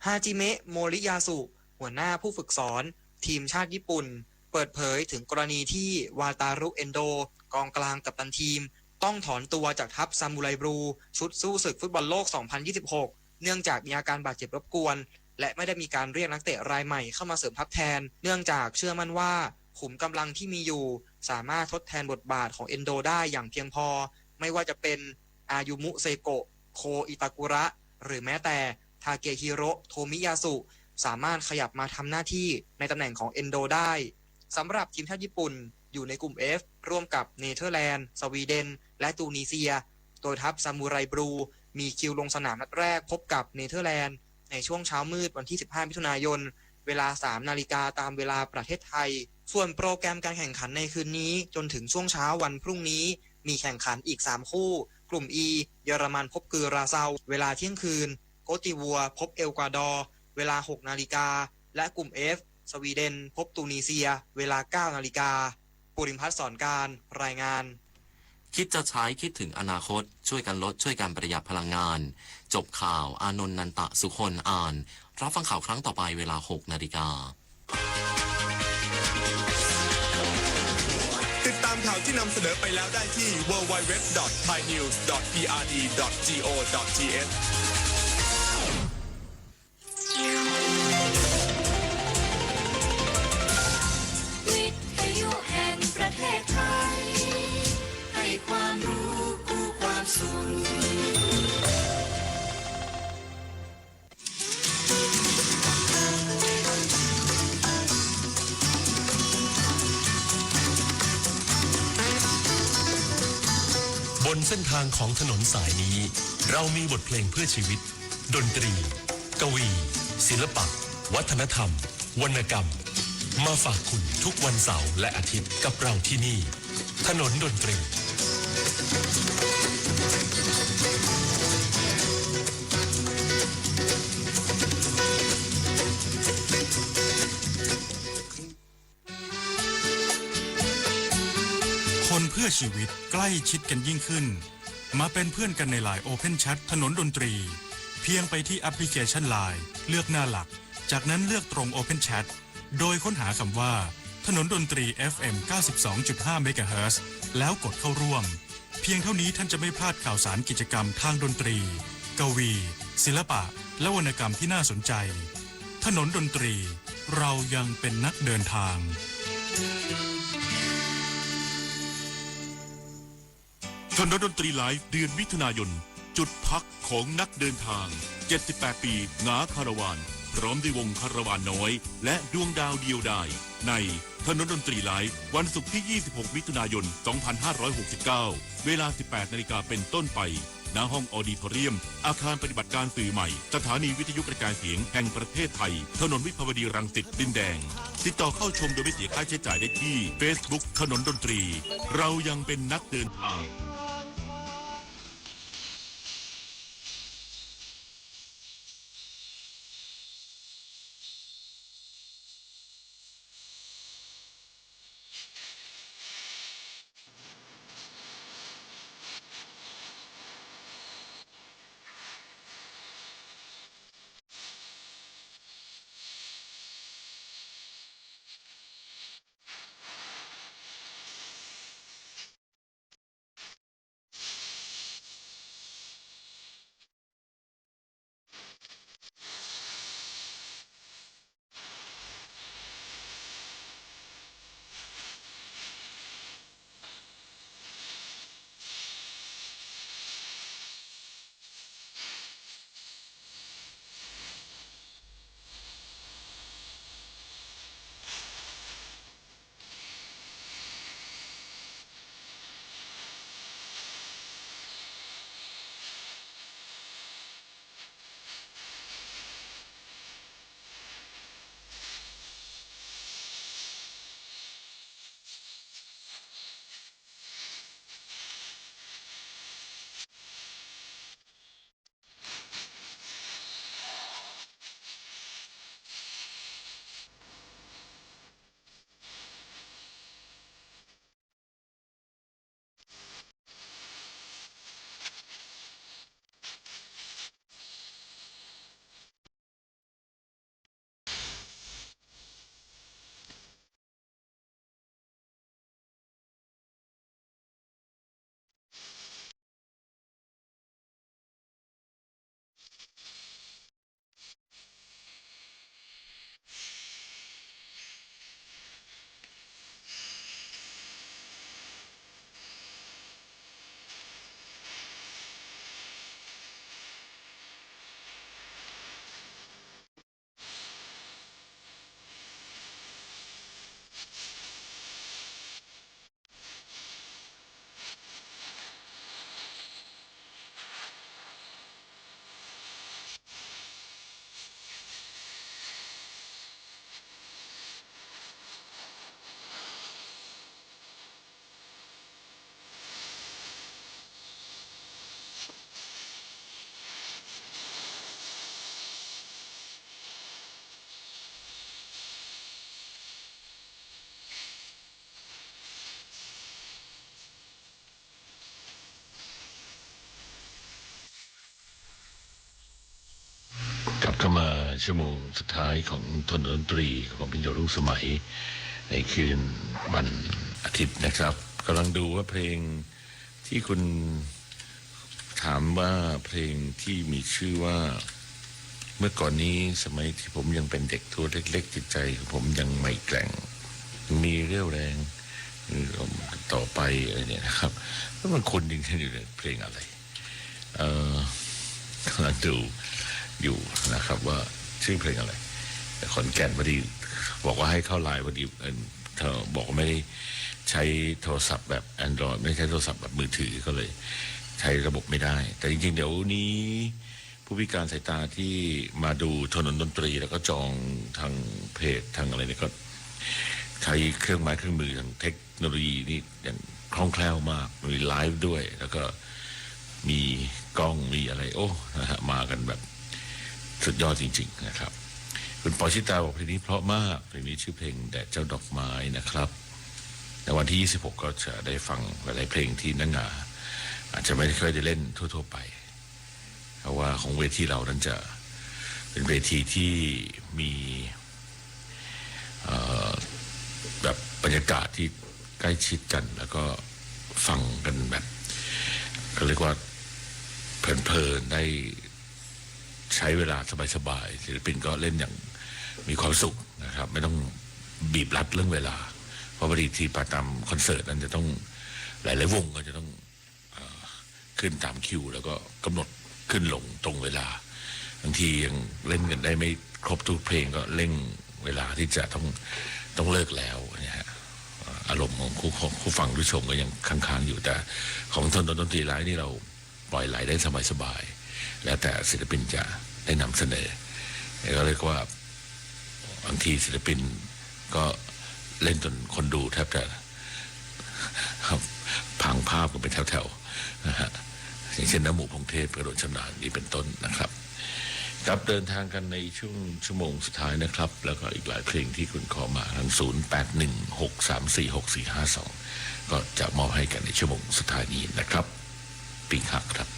ฮาจิเมะโมริยาสุหัวหน้าผู้ฝึกสอนทีมชาติญี่ปุ่นเปิดเผยถึงกรณีที่วาตารุเอนโดกองกลางกัปตันทีมต้องถอนตัวจากทัพซามูไรบลูชุดสู้ศึกฟุตบอลโลก 2026 เนื่องจากมีอาการบาดเจ็บรบกวนและไม่ได้มีการเรียกนักเตะรายใหม่เข้ามาเสริมทัพแทนเนื่องจากเชื่อมั่นว่าขุมกำลังที่มีอยู่สามารถทดแทนบทบาทของเอนโดได้อย่างเพียงพอไม่ว่าจะเป็นอายุมุเซโกะโคอิตากุระหรือแม้แต่ทาเกฮิโร่โทมิยาสุสามารถขยับมาทำหน้าที่ในตำแหน่งของเอนโดได้สำหรับทีมชาติญี่ปุ่นอยู่ในกลุ่ม F ร่วมกับเนเธอร์แลนด์สวีเดนและตูนิเซียโดยทัพซามูไรบลูมีคิวลงสนามนัดแรกพบกับเนเธอร์แลนด์ในช่วงเช้ามืดวันที่ 15 มิถุนายนเวลา 3 นาฬิกาตามเวลาประเทศไทยส่วนโปรแกรมการแข่งขันในคืนนี้จนถึงช่วงเช้าวันพรุ่งนี้มีแข่งขันอีก 3 คู่กลุ่ม E เยอรมันพบกือราเซาเวลาเที่ยงคืนโกติวัวพบเอลกวาดอร์เวลา 6 นาฬิกาและกลุ่ม F สวีเดนพบตูนิเซียเวลา 9 นาฬิกาปุริมพัฒน์สอนการรายงานคิดจะใช้คิดถึงอนาคตช่วยกันลดช่วยกันประหยัดพลังงานจบข่าวอานนท์นันตะสุคนอ่านรับฟังข่าวครั้งต่อไปเวลา 6 นาฬิกาติดตามข่าวที่นำเสนอไปแล้วได้ที่ www.thainews.prd.go.thวิทยุแห่งประเทศไทยให้ความรู้กู้ความสุขบนเส้นทางของถนนสายนี้เรามีบทเพลงเพื่อชีวิตดนตรีกวีศิลปะวัฒนธรรมวรรณกรรมมาฝากคุณทุกวันเสาร์และอาทิตย์กับเราที่นี่ถนนดนตรีคนเพื่อชีวิตใกล้ชิดกันยิ่งขึ้นมาเป็นเพื่อนกันในไลน์ Open Chat ถนนดนตรีเพียงไปที่แอปพลิเคชัน LINE เลือกหน้าหลักจากนั้นเลือกตรง Open Chat โดยค้นหาคำว่าถนนดนตรี FM 92.5 เมกะเฮิรตซ์แล้วกดเข้าร่วมเพียงเท่านี้ท่านจะไม่พลาดข่าวสารกิจกรรมทางดนตรีกวีศิลปะและวรรณกรรมที่น่าสนใจถนนดนตรีเรายังเป็นนักเดินทางถนนดนตรีไลฟ์เดือนมิถุนายนจุดพักของนักเดินทาง78ปีงาคาราวานพร้อมด้วยวงคาราวานน้อยและดวงดาวเดียวดายในถนนดนตรีไลฟ์วันศุกร์ที่ 26 มิถุนายน 2569 เวลา 18 นาฬิกาเป็นต้นไปณห้องออดิทอเรียมอาคารปฏิบัติการสื่อใหม่สถานีวิทยุกระจายเสียงแห่งประเทศไทยถนนวิภาวดีรังสิตดินแดงติดต่อเข้าชมโดยไม่เสียค่าใช้จ่ายได้ที่ Facebook ถนนดนตรีเรายังเป็นนักเดินทาง ก็มาชั่วโมงสุดท้ายของทนดนตรีของพิญโยรุ่งสมัยในคืนวันอาทิตย์นะครับกำลังดูว่าเพลงที่คุณถามว่าเพลงที่มีชื่อว่าเมื่อก่อนนี้สมัยที่ผมยังเป็นเด็กตัวเล็กๆจิตใจของผมยังไม่แกร่งมีเรี่ยวแรงต่อไปอะไรเนี่ยนะครับแล้วมันคนจริงๆอยู่ในเพลงอะไรกำลังดูอยู่นะครับว่าชื่อเพลงอะไรแต่ขอนแก่นพอดีบอกว่าให้เข้าไลน์พอดีเธอบอกว่าไม่ได้ใช้โทรศัพท์แบบ Android ไม่ใช้โทรศัพท์แบบมือถือก็เลยใช้ระบบไม่ได้แต่จริงๆเดี๋ยวนี้ผู้พิการสายตาที่มาดูถนนดนตรีแล้วก็จองทางเพจทางอะไรเนี่ยก็ใช้เครื่องไม้เครื่องมือทางเทคโนโลยีนี่อย่างคล่องแคล่วมากมีไลฟ์ด้วยแล้วก็มีกล้องมีอะไรโอ้นะฮะมากันแบบสุดยอดจริงๆนะครับคุณปอชิตาบอกเพลงนี้เพราะมากเพลงนี้ชื่อเพลงแดดเจ้าดอกไม้นะครับในวันที่26ก็จะได้ฟังหลายๆเพลงที่นักงาอาจจะไม่ได้เคยได้เล่นทั่วๆไปเพราะว่าของเวทีเรานั้นจะเป็นเวทีที่มีแบบบรรยากาศที่ใกล้ชิดกันแล้วก็ฟังกันแบบเขาเรียกว่าเพลินๆได้ใช้เวลาสบายๆศิลปินก็เล่นอย่างมีความสุขนะครับไม่ต้องบีบรัดเรื่องเวลาเพราะบางทีที่ตามคอนเสิร์ตนั้นจะต้องหลายๆวงก็จะต้องขึ้นตามคิวแล้วก็กำหนดขึ้นลงตรงเวลาบางทียังเล่นกันได้ไม่ครบทุกเพลงก็เร่งเวลาที่จะต้องเลิกแล้วเนี่ยฮะอารมณ์ของผู้ฟังผู้ชมก็ยังค้างๆอยู่แต่ของทนดนตรีไลฟ์นี่เราปล่อยไหลได้สบายๆแล้วแต่ศิลปินจะได้นำเสนอก็เรียกว่าบางทีศิลปินก็เล่นจนคนดูแทบจะพังภาพกันเป็นแถวๆนะฮะอย่างเช่นน้ำหมูพงเทพกระโดดชำนาญนี่เป็นต้นนะครับครับเดินทางกันในช่วงชั่วโมงสุดท้ายนะครับแล้วก็อีกหลายเพลงที่คุณขอมาทาง0816346452ก็จะมอบให้กันในชั่วโมงสุดท้ายนี้นะครับปิงฮักครับ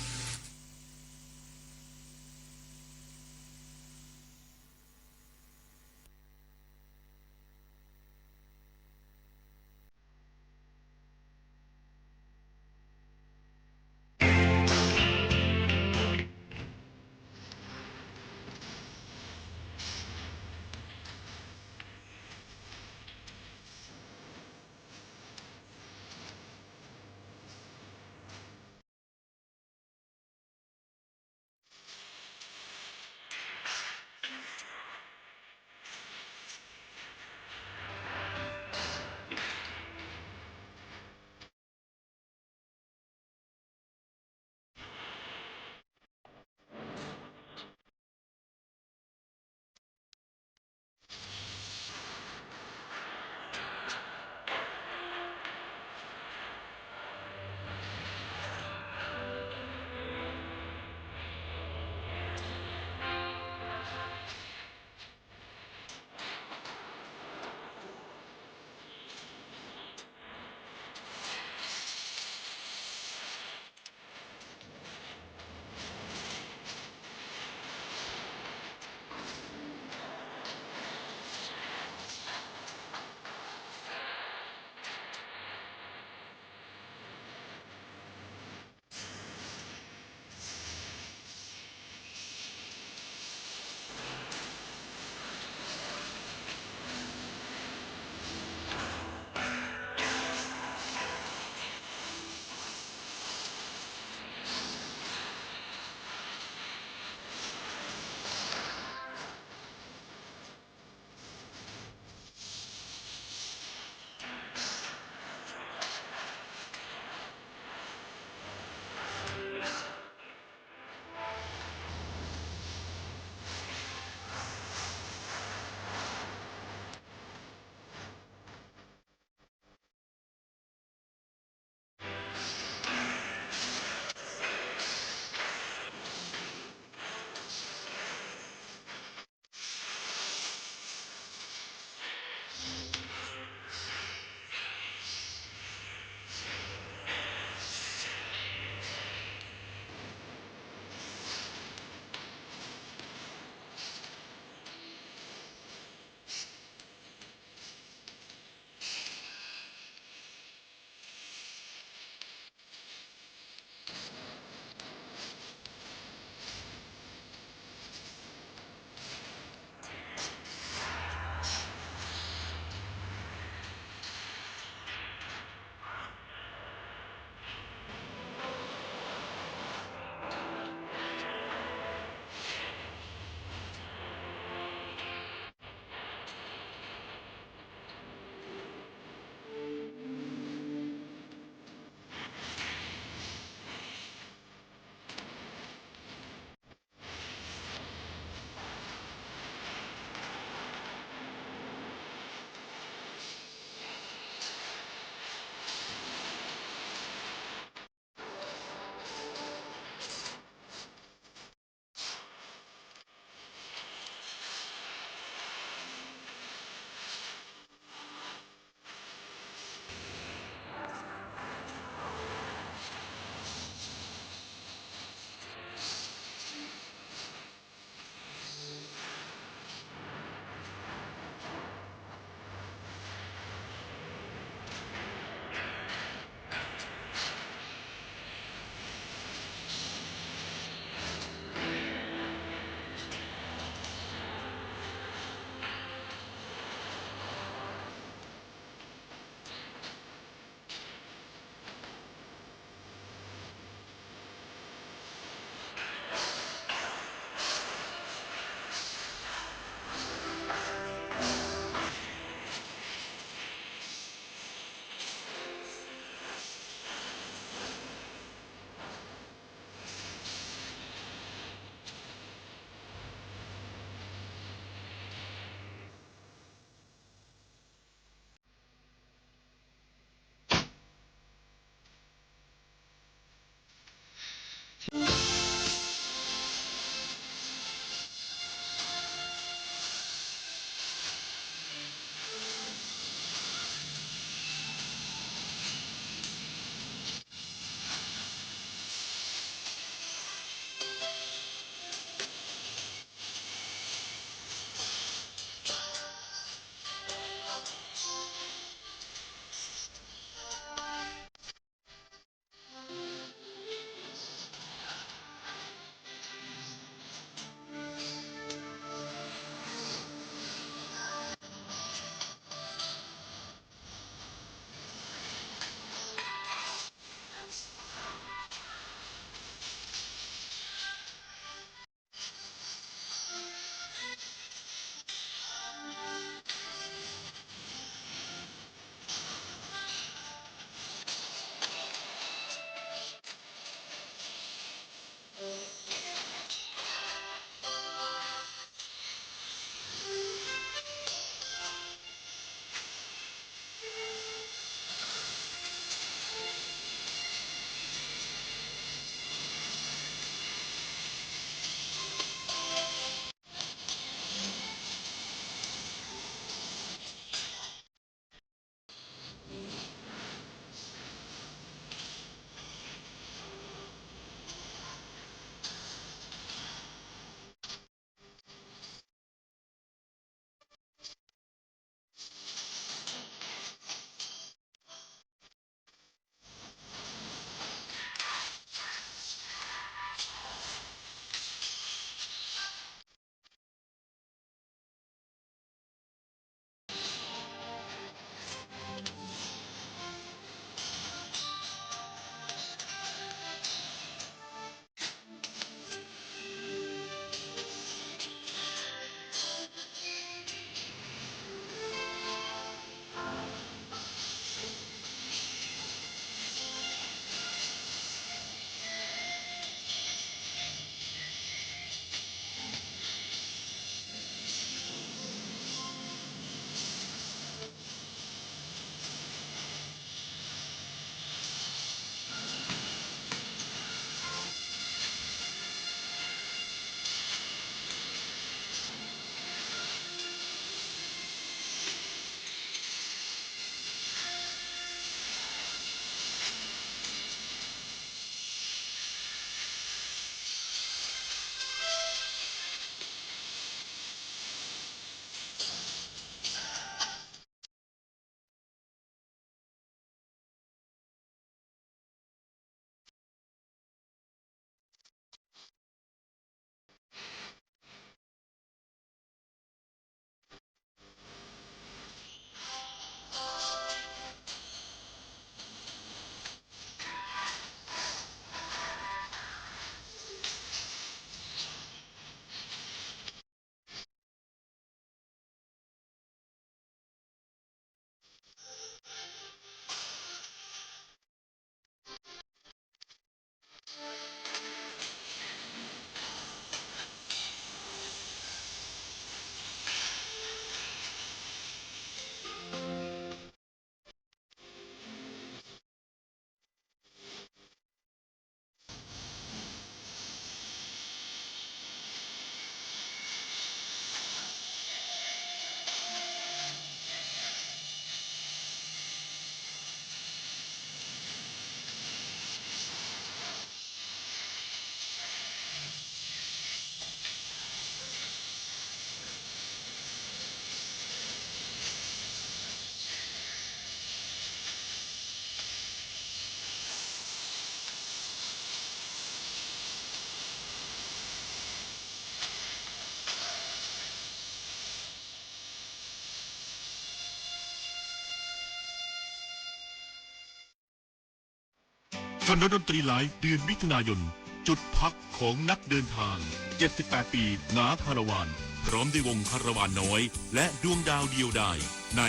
ถนนดนตรีไลฟ์เดือนมิถุนายนจุดพักของนักเดินทาง 78 ปีงาคาราวานพร้อมด้วยวงคาราวานน้อยและดวงดาวเดียวดายใน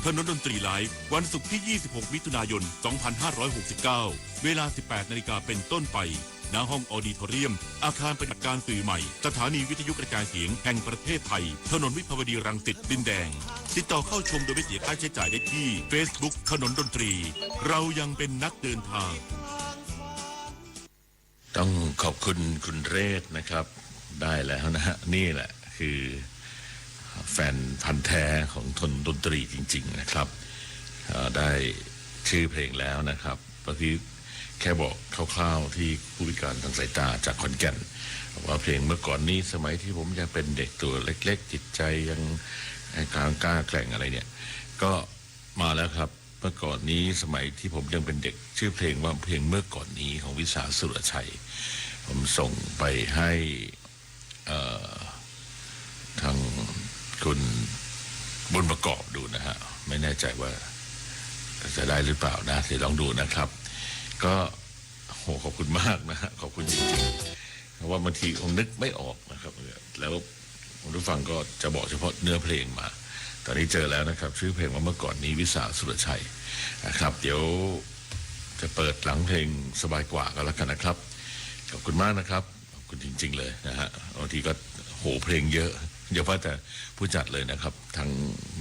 ถนนดนตรีไลฟ์วันศุกร์ที่ 26 มิถุนายน 2569 เวลา 18 นาฬิกาเป็นต้นไปณห้องออดิทอเรียมอาคารปฏิบัติการสื่อใหม่สถานีวิทยุกระจายเสียงแห่งประเทศไทยถนนวิภาวดีรังสิตดินแดงติดต่อเข้าชมโดยไม่เสียค่าใช้จ่ายได้ที่ Facebook ถนนดนตรีเรายังเป็นนักเดินทางต้องขอบคุณคุณเรศนะครับได้แล้วนะฮะนี่แหละคือแฟนพันธ์แท้ของทนดนตรีจริงๆนะครับได้ชื่อเพลงแล้วนะครับเมื่อกี้แค่บอกคร่าวๆที่ผู้พิการทางสายตาจากขอนแก่นว่าเพลงเมื่อก่อนนี้สมัยที่ผมยังเป็นเด็กตัวเล็กๆจิตใจยังกล้าแกร่งอะไรเนี่ยก็มาแล้วครับเมื่อก่อนนี้สมัยที่ผมยังเป็นเด็กชื่อเพลงว่าเพลงเมื่อก่อนนี้ของวิสาสุรชัยผมส่งไปให้ทางคุณบุญประกอบดูนะฮะไม่แน่ใจว่าจะได้หรือเปล่านะเดี๋ยวลองดูนะครับก็โหขอบคุณมากนะฮะขอบคุณจริงๆเพราะว่าบางทีผมนึกไม่ออกนะครับแล้วคุณผู้ฟังก็จะบอกเฉพาะเนื้อเพลงมาตอนนี้เจอแล้วนะครับชื่อเพลงว่าเมื่อก่อนนี้วิสาสุรชัยนะครับเดี๋ยวจะเปิดหลังเพลงสบายกว่าก็แล้วกันนะครับขอบคุณมากนะครับขอบคุณจริงๆเลยนะฮะบางทีก็โหเพลงเยอะอย่าว่าแต่ผู้จัดเลยนะครับทาง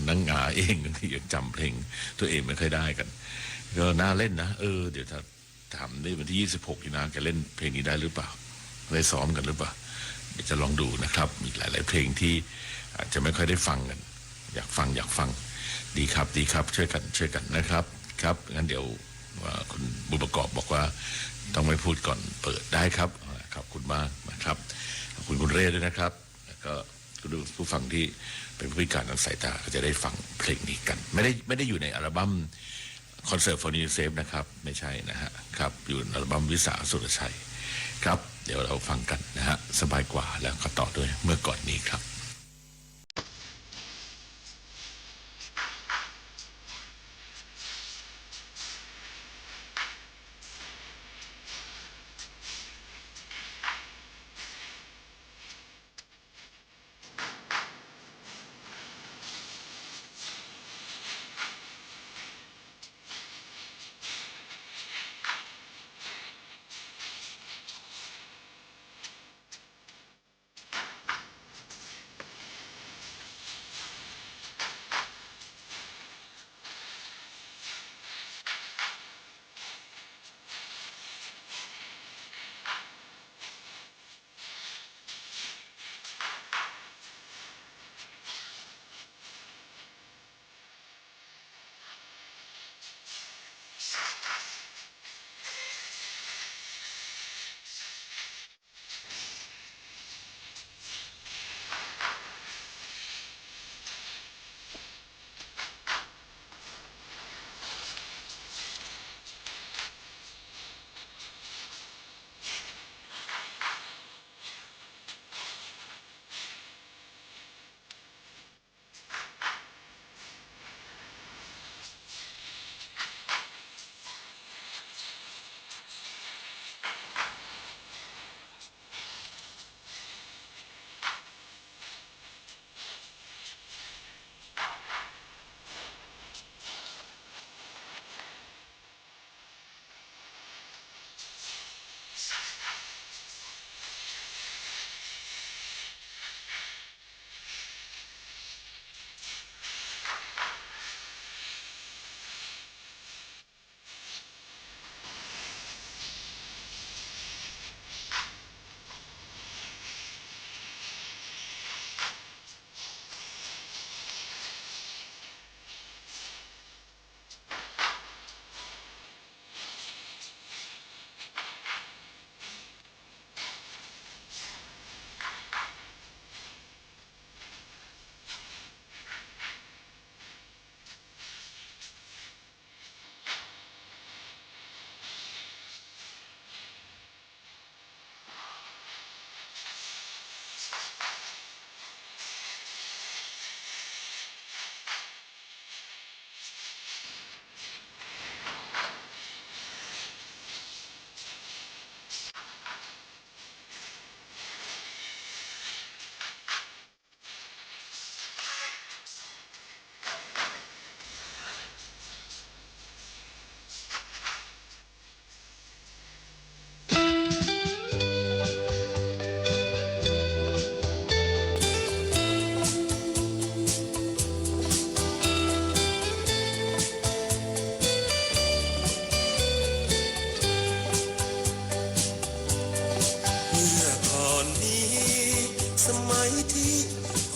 นักงาเองที่ยังจำเพลงตัวเองไม่ค่อยได้กันก็น่าเล่นนะเดี๋ยวถ้าถามได้วันที่26นี่นะแกเล่นเพลงนี้ได้หรือเปล่าได้ซ้อมกันหรือเปล่าเดี๋ยวจะลองดูนะครับมีหลายๆเพลงที่อาจจะไม่ค่อยได้ฟังกันอยากฟังดีครับช่วยกันนะครับครับงั้นเดี๋ยวคุณบุญประกอบบอกว่าต้องไม่พูดก่อนเปิดได้ครับขอบคุณมากนะครับขอบคุณคุณเรศด้วยนะครับแล้วก็ดูผู้ฟังที่เป็นผู้พิการทางสายตาก็จะได้ฟังเพลงนี้กันไม่ได้อยู่ในอัลบั้มคอนเสิร์ตฟอร์นิเซฟนะครับไม่ใช่นะฮะครับอยู่ในอัลบั้มวิสาสุรชัยครับเดี๋ยวเราฟังกันนะฮะสบายกว่าแล้วก็ต่อด้วยเมื่อก่อนนี้ครับ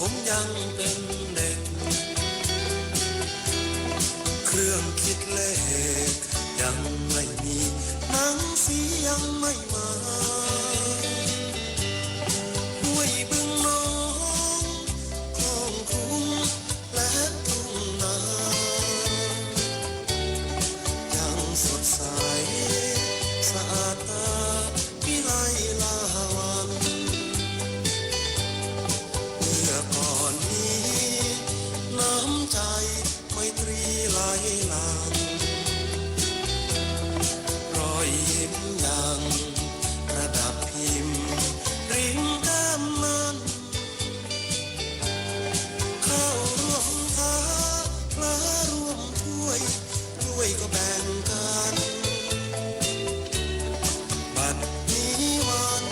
ผมยังเป็นเด็กเครื่องคิดเลขยังไม่มีหนังสียังไม่มาห้วยบึงน้องคลองคุ้งและทุ่งนายังสดใสสะอาดตาวิไลลาวันเมื่อก่อนนี้น้ำใจไมตรีไหลหลั่งรอยยิ้มยังระดับพิมพ์ริมแก้มนั้นเข้าร่วมท้าพระร่วมถ้วยด้วยก็แบ่งกันบัดนี้วัน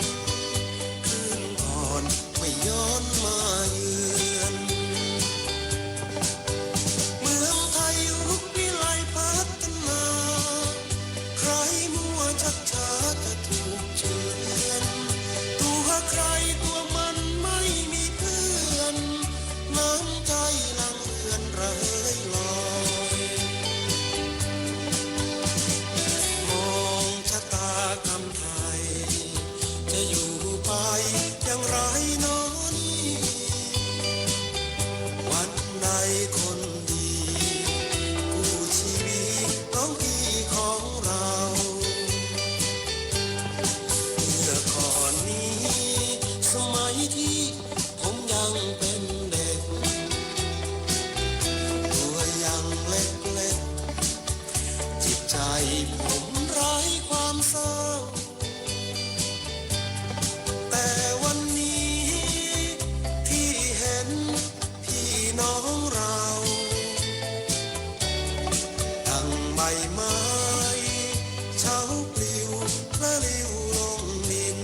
คืนก่อนไม่ย้อนมาเยือนเมืองไทยรุกวิไลพัฒนาใครมัวชักช้าจะถูกเชือนตัวใครตัวมันไม่มีเพื่อนน้ำใจลังเลือนเรยลอยมองชะตากรรมไทยจะอยู่ไปอย่างไรโน้นี่วันใดคนดีผู้ชีวิตน้องพี่ของเราเมื่อก่อนนี้สมัยที่ผมยังเป็นเด็กตัวยังเล็กๆจิตใจผมไร้ความเศร้าแต่วันนี้ที่เห็นพี่น้องเราดังใบไม้เช้าปลิวและลิวลงดิน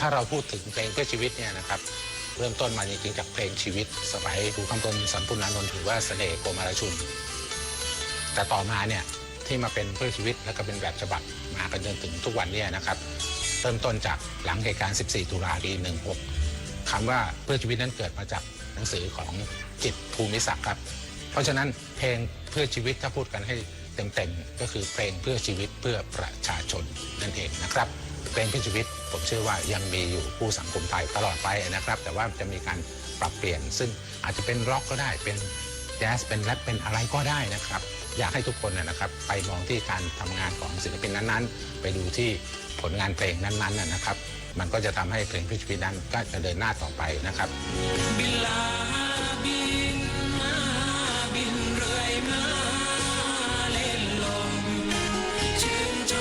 ถ้าเราพูดถึงเพลงเพื่อชีวิตเนี่ยนะครับเริ่มต้นมาจริงๆจากเพลงชีวิตสมัยครูคำพลสันปุณานนท์ถือว่าเสน่ห์โกมารชุนแต่ต่อมาเนี่ยที่มาเป็นเพื่อชีวิตแล้วก็เป็นแบบฉบับมากันจนถึงทุกวันเนี่ยนะครับเริ่มต้นจากหลังเหตุการณ์ 14 ตุลาปี 16 คำว่าเพื่อชีวิตนั้นเกิดมาจากหนังสือของจิตรภูมิศักดิ์ครับเพราะฉะนั้นเพลงเพื่อชีวิตถ้าพูดกันให้เต็มๆก็คือเพลงเพื่อชีวิตเพื่อประชาชนนั่นเองนะครับเพลงเพื่อชีวิตผมเชื่อว่ายังมีอยู่ผู้สังคมไทยตลอดไปนะครับแต่ว่าจะมีการปรับเปลี่ยนซึ่งอาจจะเป็นร็อกก็ได้เป็นแจ๊สเป็นแรปเป็นอะไรก็ได้นะครับอยากให้ทุกคนนะครับไปมองที่การทำงานของศิลปินนั้นๆไปดูที่ผลงานเพลงนั้นๆนะครับมันก็จะทำให้เพลงเพื่อชีวิตนั้นก็จะเดินหน้าต่อไปนะครับบินลาบินมาบินเรื่อยมาเล่นลมชื่นช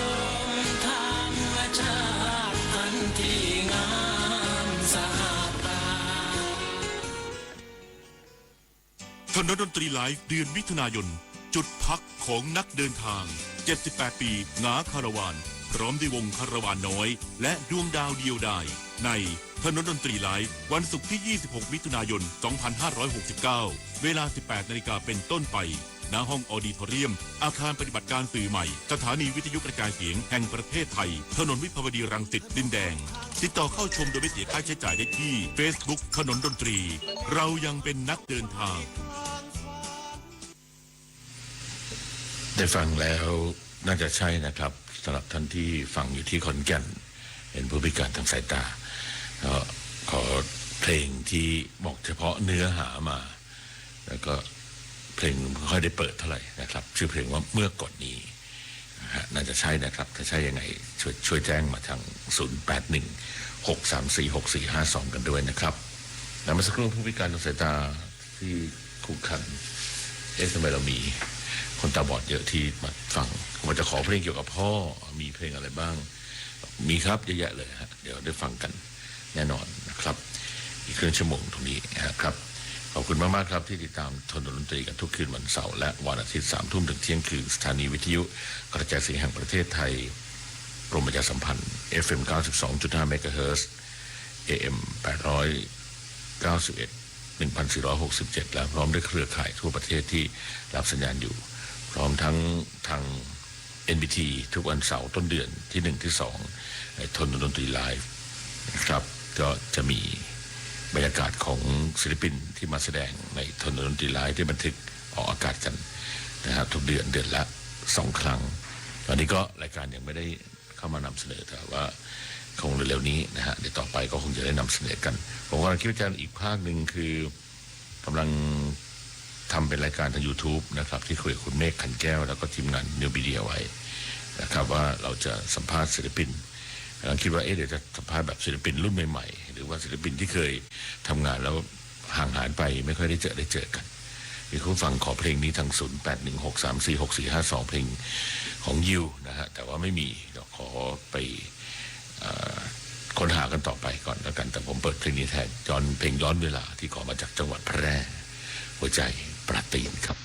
มธรรมชาติอันที่งามสะอาดตา ถนนดนตรีไลฟ์เดือนมิถุนายนจุดพักของนักเดินทาง78ปีงาคาราวานพร้อมด้วยวงคาราวานน้อยและดวงดาวเดียวดายในถนนดนตรีไลฟ์วันศุกร์ที่ 26 มิถุนายน 2569 เวลา 18 นาฬิกาเป็นต้นไปณห้องออดิทอเรียมอาคารปฏิบัติการสื่อใหม่สถานีวิทยุกระจายเสียงแห่งประเทศไทยถนนวิภาวดีรังสิตดินแดงติดต่อเข้าชมโดยไม่เสียค่าใช้จ่ายได้ที่ Facebook ถนนดนตรีเรายังเป็นนักเดินทางได้ฟังแล้วน่าจะใช่นะครับสำหรับท่านที่ฟังอยู่ที่ขอนแก่นเป็นผู้พิการทางสายตาก็ขอเพลงที่บอกเฉพาะเนื้อหามาแล้วก็เพลงไม่ค่อยได้เปิดเท่าไหร่นะครับชื่อเพลงว่าเมื่อก่อนนี้น่าจะใช่นะครับถ้าใช่ยังไงช่วยแจ้งมาทาง 0816346452 กันด้วยนะครับแล้วเมื่อสักครู่ผู้พิการทางสายตาที่คุกคันทำไมเรามีคนตาบอดเยอะที่มาฟังผมจะขอเพลงเกี่ยวกับพ่อมีเพลงอะไรบ้างมีครับเยอะแยะเลยฮะเดี๋ยวได้ฟังกันแน่นอนนะครับอีกครึ่งชั่วโมงตรงนี้นะครับขอบคุณมากๆครับที่ติดตามถนนดนตรีกันทุกคืนวันเสาร์และวันอาทิตย์ 3 ทุ่มถึงเที่ยงคืนสถานีวิทยุกระจายเสียงแห่งประเทศไทยกรมประชาสัมพันธ์ FM 92.5 เมกะเฮิรตซ์ AM 1,467 แล้วพร้อมด้วยเครือข่ายทั่วประเทศที่รับสัญญาณอยู่พร้อมทั้งทาง NBT ทุกวันเสาร์ต้นเดือนที่1ที่2ทนดนตรีไลฟ์นะครับก็จะมีบรรยากาศของศิลปินที่มาแสดงในทนดนตรีไลฟ์ที่บันทึกออกอากาศกันนะครับทุกเดือนละ2 ครั้งตอนนี้ก็รายการยังไม่ได้เข้ามานำเสนอแต่ว่าคงเร็วๆนี้นะฮะเดี๋ยวต่อไปก็คงจะได้นำเสนอกันผมกำลังคิดว่าอีกภาคหนึ่งคือกำลังทำเป็นรายการทาง YouTube นะครับที่คุยกับคุณเมฆขันแก้วแล้วก็ทีมงานนิวบีเดียไว้นะครับว่าเราจะสัมภาษณ์ศิลปินกำลังคิดว่าเดี๋ยวจะสัมภาษณ์แบบศิลปินรุ่นใหม่ๆหรือว่าศิลปินที่เคยทำงานแล้วห่างหายไปไม่ค่อยได้เจอกันมีผู้ฟังขอเพลงนี้ทาง 0816346452 เพลงของยิวนะฮะแต่ว่าไม่มีเราขอไปค้นหากันต่อไปก่อนแล้วกันแต่ผมเปิดเพลงนี้แทนเพลงย้อนเวลาที่ขอมาจากจังหวัดแพร่หัวใจปราตีนครับ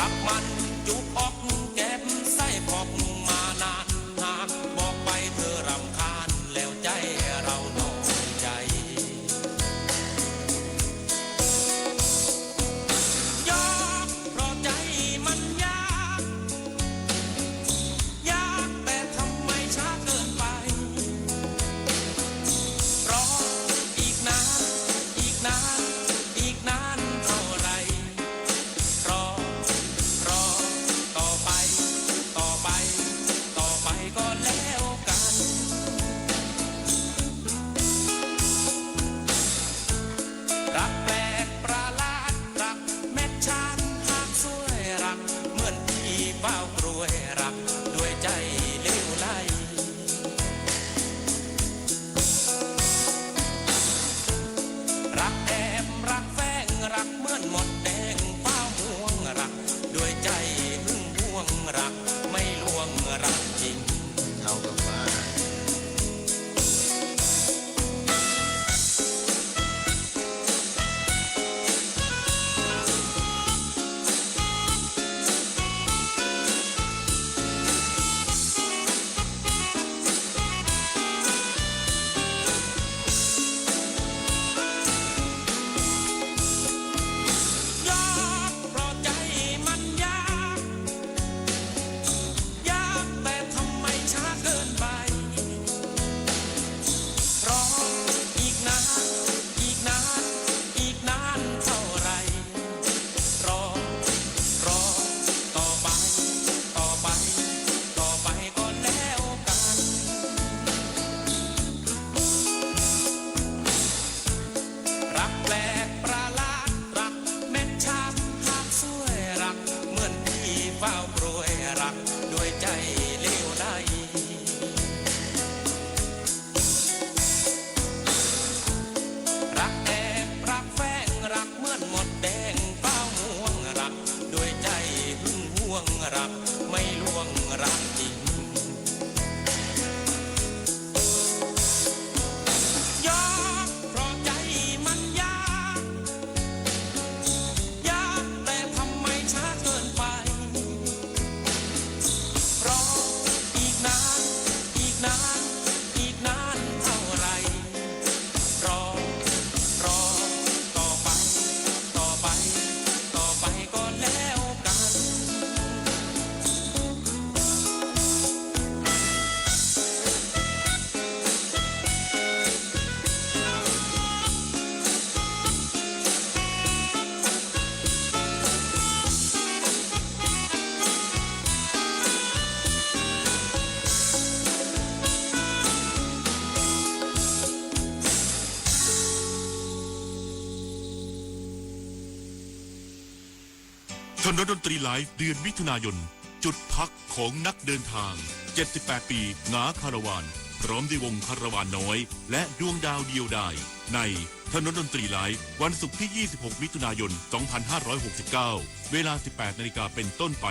รักมันจุกอกแก็บไส้พอกมานานหากบอกไปเธอรำคาญแล้วใจเราน้อยใจยากเพราะใจมันยากยากแต่ทำไมช้าเกินไปรออีกนานอีกนานอีกนานเท่าไรรอต่อไปต่อไปต่อไปก็แล้วกันรักแปลกประหลาดรักแม่ชาติหากสวยรักเหมือนที่เฝ้ากรวยรักด้วยใจเลี้ยวไหลรักแอบรักแฝงรักเหมือนหมดแดงเฝ้าห่วงรักด้วยใจหึงห่วงรักไม่ลวงรักจริงเท่ากับว่าเพราะใจมันยากยากแต่ทำไมช้าเกินไปรออีกนานอีกนานอีกนานเท่าไรรอต่อไปต่อไปต่อไปก็แล้วกันรักแปลกประหลาดรักแม่ชาติหากสวยรักเหมือนที่เฝ้ากรวยรักด้วยใจเลี้ยวไหลรักแอบรักแฝงรักเหมือนหมดแดงเฝ้าห่วงรักด้วยใจหึงห่วงรักไม่ลวงรักจริงยากเพราะใจมันยากยากแต่ทำไมช้าเกินไปรออีกนานอีกนานอีกนานเท่าไรรอต่อไปต่อไปต่อไปก็แล้วกัน ถนนดนตรีไลฟ์เดือนมิถุนายน จุดพักของนักเดินทาง 78 ปีงาคาราวานพร้อมด้วยวงคาราวานน้อย และดวงดาวเดียวดายในถนนดนตรีไลฟ์วันศุกร์ที่ 26 มิถุนายน 2569 เวลา 18 นาฬิกาเป็นต้นไป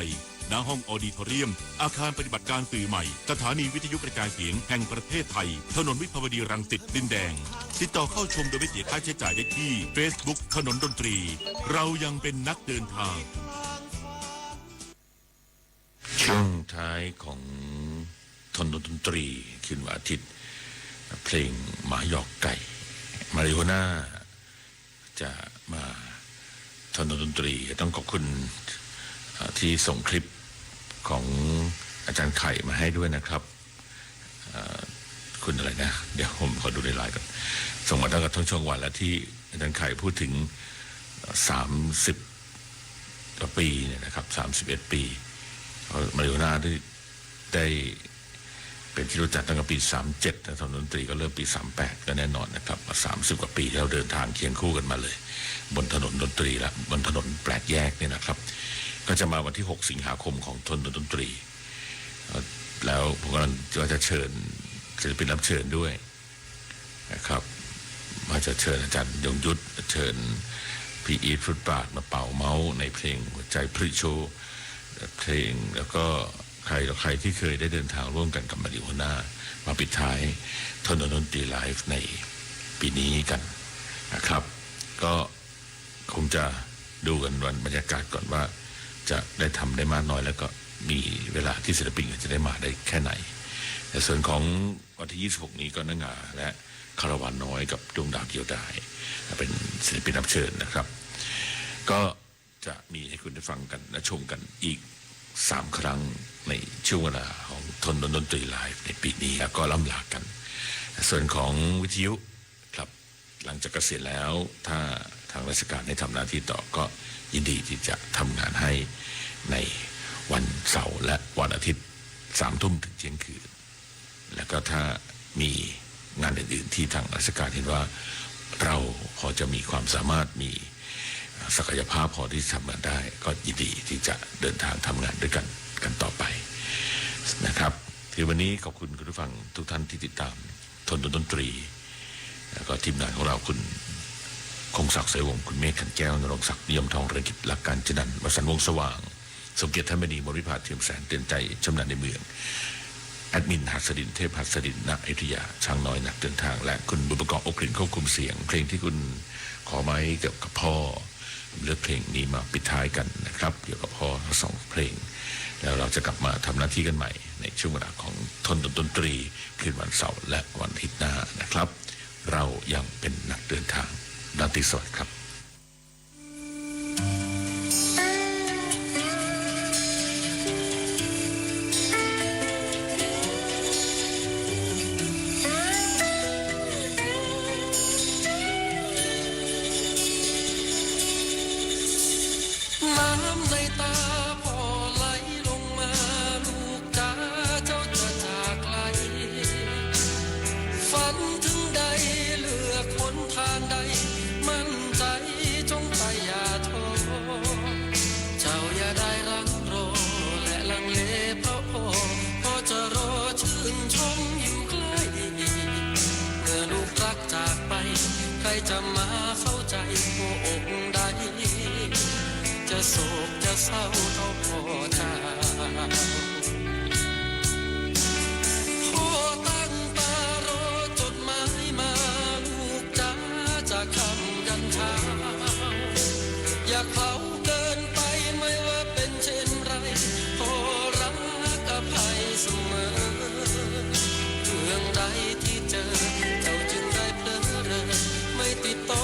ณห้องออดิทอเรียม อาคารปฏิบัติการสื่อใหม่ สถานีวิทยุกระจายเสียงแห่งประเทศไทย ถนนวิภาวดีรังสิตดินแดง ติดต่อเข้าชมโดยไม่เสียค่าใช้จ่ายได้ที่ Facebook ถนนดนตรี เรายังเป็นนักเดินทาง ช่วงท้ายของถนนดนตรีคืนวันอาทิตย์เพลงหมาหยอกไก่มาริโอน่าจะมาถนนดนตรีต้องขอบคุณที่ส่งคลิปของอาจารย์ไข่มาให้ด้วยนะครับคุณอะไรนะเดี๋ยวผมขอดูในไลน์ก่อนส่งมาตั้งแต่ทั้งช่วงวันแล้วที่อาจารย์ไข่พูดถึง30 กว่าปีเนี่ยนะครับ31 ปีมาริโอน่าได้เป็นที่รู้จักตั้งแต่ปี37นะถนนดนตรีก็เริ่มปี38ก็แน่นอนนะครับ30 กว่าปีที่เราเดินทางเคียงคู่กันมาเลยบนถนนดนตรีและบนถนนแปลกแยกเนี่ยนะครับก็จะมาวันที่6 สิงหาคมของถนนดนตรีแล้วผมก็จะเชิญศิลปินรับเชิญด้วยนะครับมาจะเชิญอาจารย์ยงยุทธเชิญพี่อีทฟุตบาทมาเป่าเมาส์ในเพลงหัวใจพริโชเพลงแล้วก็ใครที่เคยได้เดินทางร่วมกันกับมาริโอน่ามาปิดท้ายถนนดนตรีไลฟ์ในปีนี้กันนะครับก็คงจะดูกันวันบรรยากาศก่อนว่า จะได้ทำได้มากน้อยแล้วก็มีเวลาที่ศิลปินจะได้มาได้แค่ไหนในส่วนของวันที่26นี้ก็นางาและคาราวานน้อยกับดวงดาวเดียวดายเป็นศิลปินรับเชิญนะครับก็จะมีให้คุณได้ฟังกันและชมกันอีก3 ครั้งในช่วงเวลาของทนดนตรีไลฟ์ในปีนี้แล้วก็ล่ำลากันส่วนของวิทยุครับหลังจากเกษียณแล้วถ้าทางราชการให้ทำหน้าที่ต่อก็ยินดีที่จะทำงานให้ในวันเสาร์และวันอาทิตย์3 ทุ่มถึงเที่ยงคืนแล้วก็ถ้ามีงานอื่นๆที่ทางราชการเห็นว่าเราพอจะมีความสามารถมีศักยภาพพอที่จะทำงานได้ก็ยินดีที่จะเดินทางทำงานด้วยกันต่อไปนะครับที่วันนี้ขอบคุณคุณผู้ฟังทุกท่านที่ติดตามทนดนตรีแล้วก็ทีมงานของเราคุณคงศักดิ์เสวงคุณเมฆขันแก้วนรงศักดิ์นิยมทองเรืองกิจหลักการจนันท์วสันต์วงศ์สว่างสมเกียรติท่านบดีมริภาเทียมแสนเตือนใจชำนาญในเมืองแอดมินหัสดินเทพหัสดินณอยุธยาช่างน้อยนักเดินทางและคุณบุญประกอบอบกลิ่นควบคุมเสียงเพลงที่คุณขอไม้เกี่ยวกับพ่อเลือกเพลงนี้มาปิดท้ายกันนะครับเกี่ยวกับพ่อทั้ง2 เพลงแล้วเราจะกลับมาทำหน้าที่กันใหม่ในช่วงเวลาของทนดนตรีคืนวันเสาร์และวันอาทิตย์หน้านะครับเรายังเป็นนักเดินทางราตรีสวัสดิ์ครับ จะมาเข้าใจหัวอกใดจะโศกจะเศร้าเท่าพ่อจ้าพ่อตั้งตารอจดหมายมาลูกจ้าจะคำยันเช้าอย่าเขาเกินไปไม่ว่าเป็นเช่นไรพ่อรักอภัยเสมอเรื่องใดที่เจอเจ้าจึงได้เพลิดเพลินไม่ติดต่อ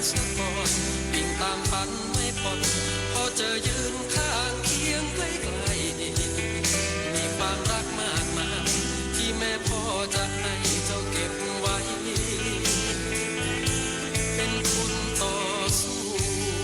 สะก่อนวิ่งตามฝันไม่ผ่อนพอเจอยืนข้างเคียงใกล้ๆมีความรักมากมายที่แม่พ่อจะให้เจ้าเก็บไว้เป็นทุนต่อสู้ เ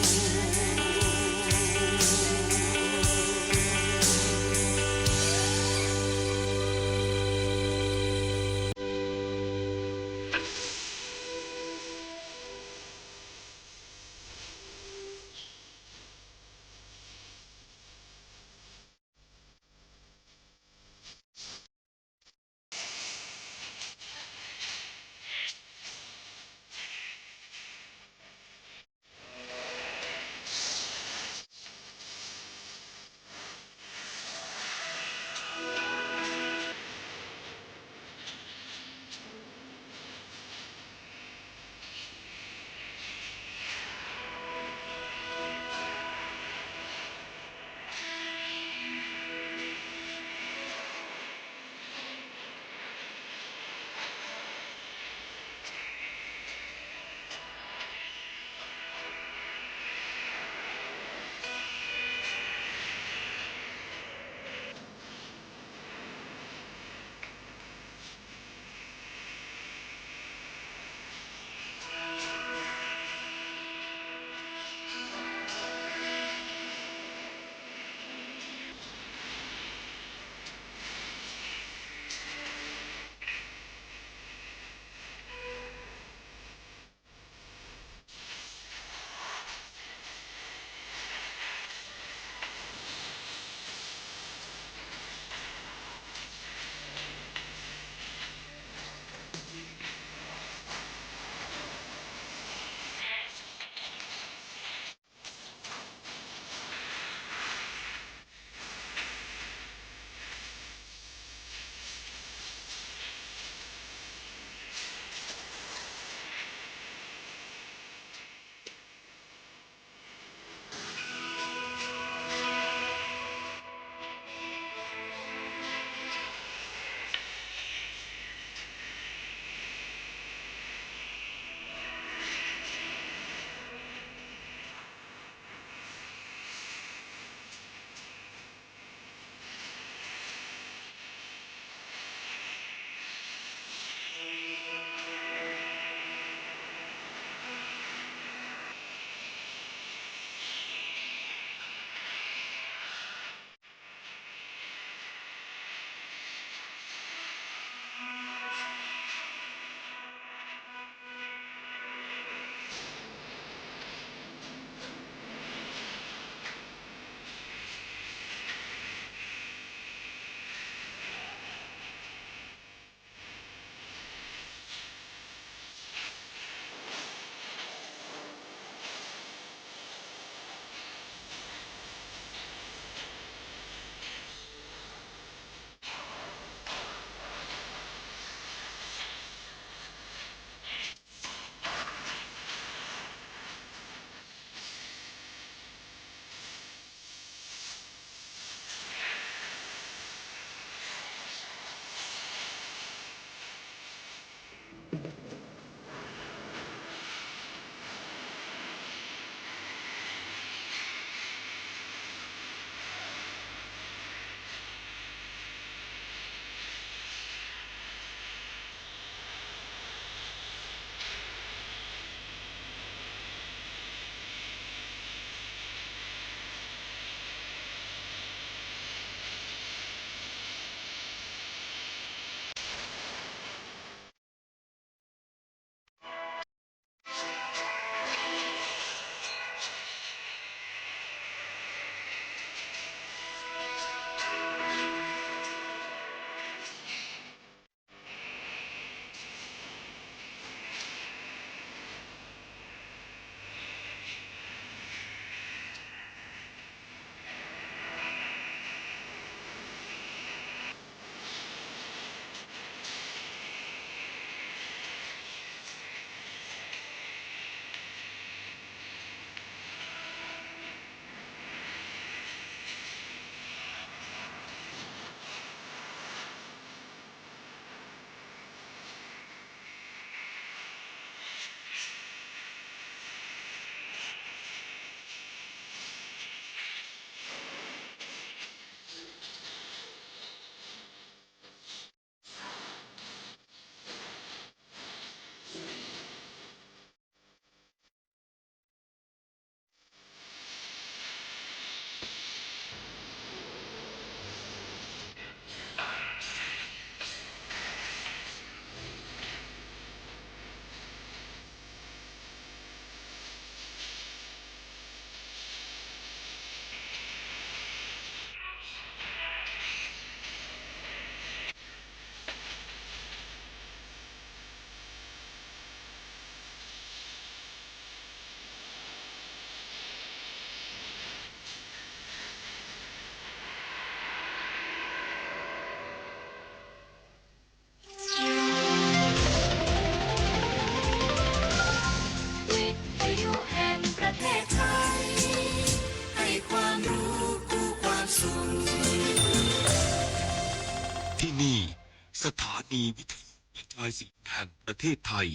นีวิทยุกระจายเสียงแห่งประเทศไทย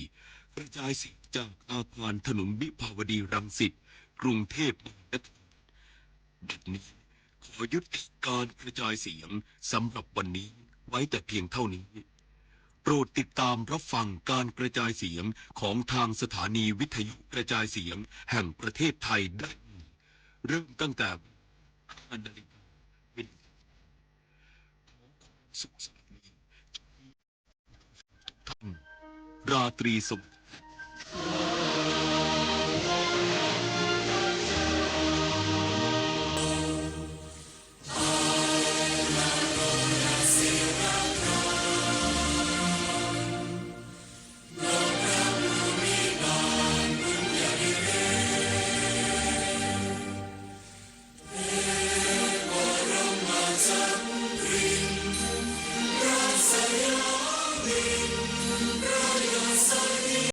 กระจายเสียงจากอาคารถนนวิภาวดีรังสิตกรุงเทพมหานครบัดนี้ขอยุติการกระจายเสียงสำหรับวันนี้ไว้แต่เพียงเท่านี้โปรดติดตามรับฟังการกระจายเสียงของทางสถานีวิทยุกระจายเสียงแห่งประเทศไทยได้เริ่มตั้งแต่5 นาฬิกาเป็นสุขสันต์ท่านราตรีสวัสดิ์